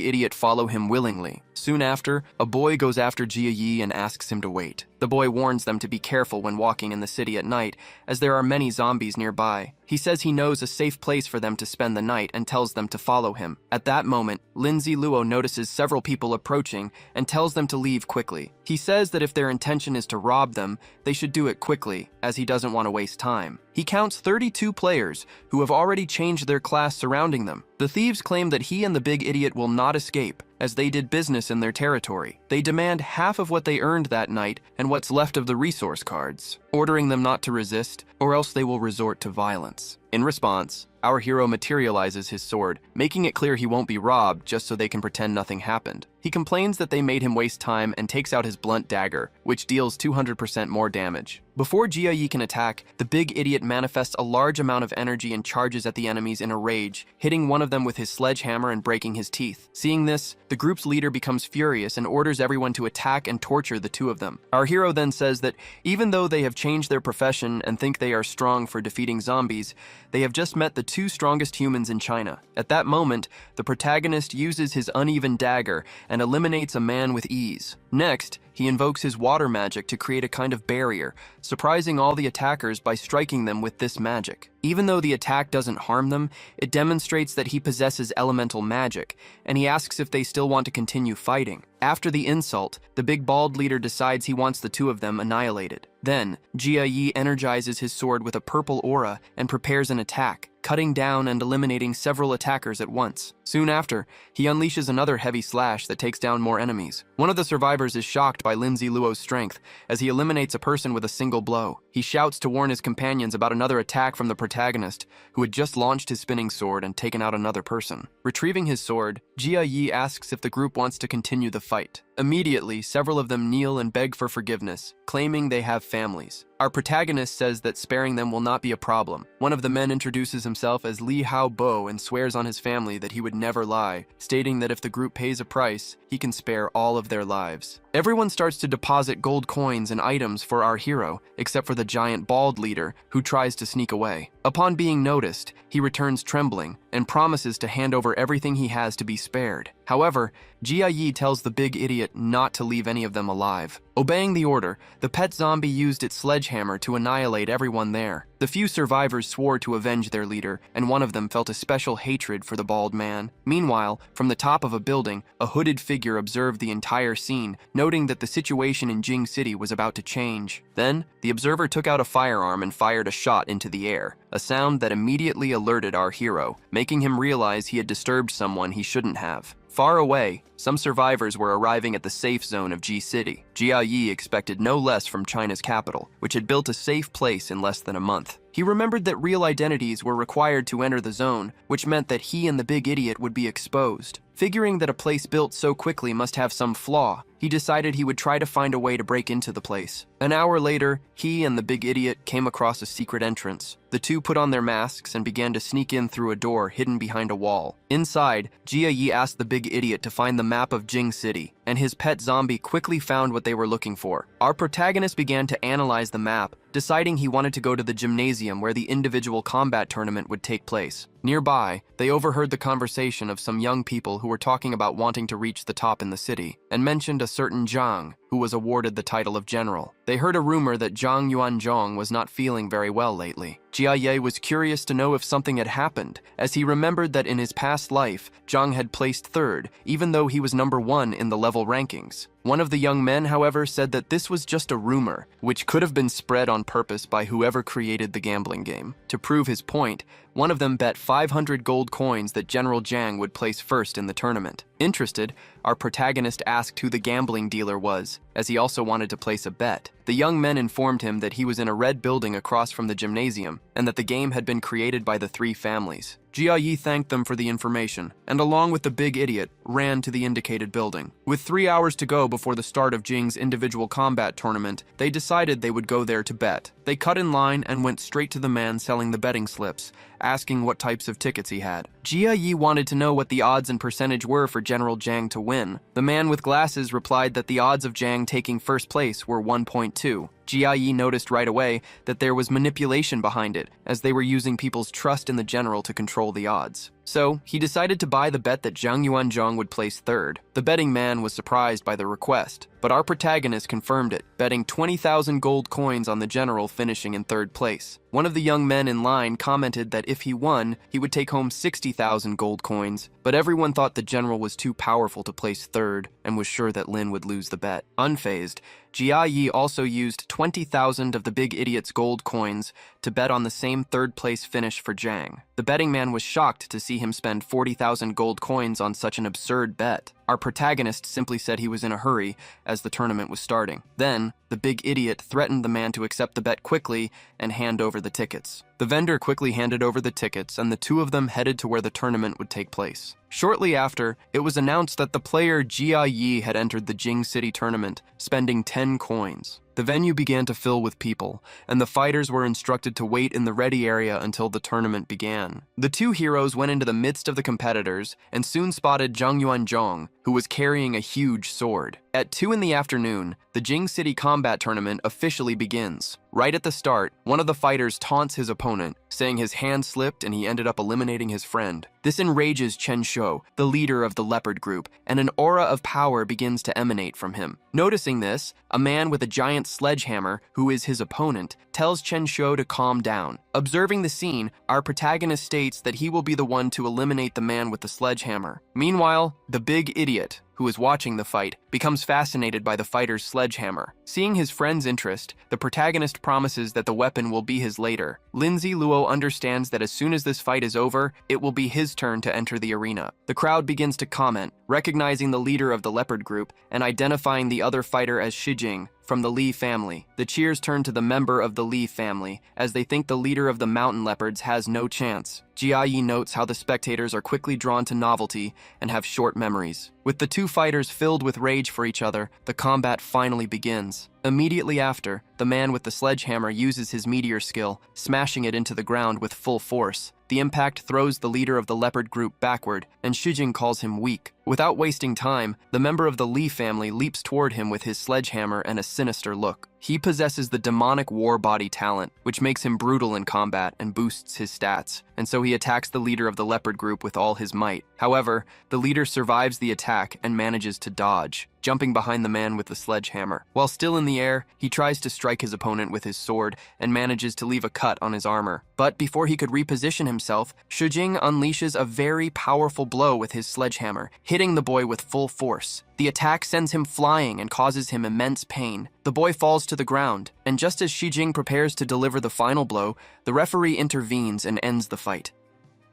idiot follow him willingly. Soon after, a boy goes after Jia Yi and asks him to wait. The boy warns them to be careful when walking in the city at night, as there are many zombies nearby. He says he knows a safe place for them to spend the night and tells them to follow him. At that moment, Lindsay Luo notices several people approaching and tells them to leave quickly. He says that if their intention is to rob them, they should do it quickly, as he doesn't want to waste time. He counts 32 players who have already changed their class surrounding them. The thieves claim that he and the big idiot will not escape, as they did business in their territory. They demand half of what they earned that night and what's left of the resource cards, ordering them not to resist, or else they will resort to violence. In response, our hero materializes his sword, making it clear he won't be robbed just so they can pretend nothing happened. He complains that they made him waste time and takes out his blunt dagger, which deals 200% more damage. Before Jia Yi can attack, the big idiot manifests a large amount of energy and charges at the enemies in a rage, hitting one of them with his sledgehammer and breaking his teeth. Seeing this, the group's leader becomes furious and orders everyone to attack and torture the 2 of them. Our hero then says that even though they have change their profession and think they are strong for defeating zombies, they have just met the two strongest humans in China. At that moment, the protagonist uses his uneven dagger and eliminates a man with ease. Next, he invokes his water magic to create a kind of barrier, surprising all the attackers by striking them with this magic. Even though the attack doesn't harm them, it demonstrates that he possesses elemental magic, and he asks if they still want to continue fighting. After the insult, the big bald leader decides he wants the two of them annihilated. Then, Jia Yi energizes his sword with a purple aura and prepares an attack, cutting down and eliminating several attackers at once. Soon after, he unleashes another heavy slash that takes down more enemies. One of the survivors is shocked by Lindsay Luo's strength as he eliminates a person with a single blow. He shouts to warn his companions about another attack from the protagonist, who had just launched his spinning sword and taken out another person. Retrieving his sword, Jia Yi asks if the group wants to continue the fight. Immediately, several of them kneel and beg for forgiveness, claiming they have families. Our protagonist says that sparing them will not be a problem. One of the men introduces himself as Li Hao Bo and swears on his family that he would never lie, stating that if the group pays a price, he can spare all of their lives. Everyone starts to deposit gold coins and items for our hero, except for the giant bald leader, who tries to sneak away. Upon being noticed, he returns trembling and promises to hand over everything he has to be spared. However, Jia Yi tells the big idiot not to leave any of them alive. Obeying the order, the pet zombie used its sledgehammer to annihilate everyone there. The few survivors swore to avenge their leader, and one of them felt a special hatred for the bald man. Meanwhile, from the top of a building, a hooded figure observed the entire scene, noting that the situation in Jing City was about to change. Then, the observer took out a firearm and fired a shot into the air, a sound that immediately alerted our hero, making him realize he had disturbed someone he shouldn't have. Far away, some survivors were arriving at the safe zone of Ji City. Jia Yi expected no less from China's capital, which had built a safe place in less than a month. He remembered that real identities were required to enter the zone, which meant that he and the big idiot would be exposed. Figuring that a place built so quickly must have some flaw, he decided he would try to find a way to break into the place. An hour later, he and the big idiot came across a secret entrance. The two put on their masks and began to sneak in through a door hidden behind a wall. Inside, Jia Yi asked the big idiot to find the map of Jing City, and his pet zombie quickly found what they were looking for. Our protagonist began to analyze the map, deciding he wanted to go to the gymnasium where the individual combat tournament would take place. Nearby, they overheard the conversation of some young people who were talking about wanting to reach the top in the city, and mentioned a certain Zhang, who was awarded the title of general. They heard a rumor that Zhang Yuanzhong was not feeling very well lately. Jia Ye was curious to know if something had happened, as he remembered that in his past life, Zhang had placed third, even though he was number 1 in the level rankings. One of the young men, however, said that this was just a rumor, which could have been spread on purpose by whoever created the gambling game. To prove his point, one of them bet 500 gold coins that General Zhang would place first in the tournament. Interested, our protagonist asked who the gambling dealer was, as he also wanted to place a bet. The young men informed him that he was in a red building across from the gymnasium, and that the game had been created by the 3 families. Jia Yi thanked them for the information, and along with the big idiot, ran to the indicated building. With 3 hours to go before the start of Jing's individual combat tournament, they decided they would go there to bet. They cut in line and went straight to the man selling the betting slips, asking what types of tickets he had. Jia Yi wanted to know what the odds and percentage were for General Zhang to win. The man with glasses replied that the odds of Zhang taking first place were 1.2. Jia Yi noticed right away that there was manipulation behind it, as they were using people's trust in the general to control the odds. So, he decided to buy the bet that Zhang Yuanzhong would place third. The betting man was surprised by the request, but our protagonist confirmed it, betting 20,000 gold coins on the general finishing in third place. One of the young men in line commented that if he won, he would take home 60,000 gold coins, but everyone thought the general was too powerful to place third and was sure that Lin would lose the bet. Unfazed, Jia Yi also used 20,000 of the big idiot's gold coins to bet on the same third-place finish for Zhang. The betting man was shocked to see him spend 40,000 gold coins on such an absurd bet. Our protagonist simply said he was in a hurry as the tournament was starting. Then, the big idiot threatened the man to accept the bet quickly and hand over the tickets. The vendor quickly handed over the tickets, and the two of them headed to where the tournament would take place. Shortly after, it was announced that the player Jia Yi had entered the Jing City tournament, spending 10 coins. The venue began to fill with people, and the fighters were instructed to wait in the ready area until the tournament began. The two heroes went into the midst of the competitors and soon spotted Zhang Yuanzhong, who was carrying a huge sword. At 2 in the afternoon, the Jing City combat tournament officially begins. Right at the start, one of the fighters taunts his opponent, saying his hand slipped and he ended up eliminating his friend. This enrages Chen Shou, the leader of the leopard group, and an aura of power begins to emanate from him. Noticing this, a man with a giant sledgehammer, who is his opponent, tells Chen Shou to calm down. Observing the scene, our protagonist states that he will be the one to eliminate the man with the sledgehammer. Meanwhile, the big idiot, who is watching the fight, becomes fascinated by the fighter's sledgehammer. Seeing his friend's interest, the protagonist promises that the weapon will be his later. Lindsay Luo understands that as soon as this fight is over, it will be his turn to enter the arena. The crowd begins to comment, recognizing the leader of the leopard group and identifying the other fighter as Shijing from the Li family. The cheers turn to the member of the Li family, as they think the leader of the mountain leopards has no chance. Jiayi notes how the spectators are quickly drawn to novelty and have short memories. With the two fighters filled with rage for each other, the combat finally begins. Immediately after, the man with the sledgehammer uses his meteor skill, smashing it into the ground with full force. The impact throws the leader of the leopard group backward, and Shijing calls him weak. Without wasting time, the member of the Li family leaps toward him with his sledgehammer and a sinister look. He possesses the demonic war body talent, which makes him brutal in combat and boosts his stats, and so he attacks the leader of the leopard group with all his might. However, the leader survives the attack and manages to dodge, jumping behind the man with the sledgehammer. While still in the air, he tries to strike his opponent with his sword and manages to leave a cut on his armor. But before he could reposition himself, Shijing unleashes a very powerful blow with his sledgehammer, hitting the boy with full force. The attack sends him flying and causes him immense pain. The boy falls to the ground, and just as Shijing prepares to deliver the final blow, the referee intervenes and ends the fight.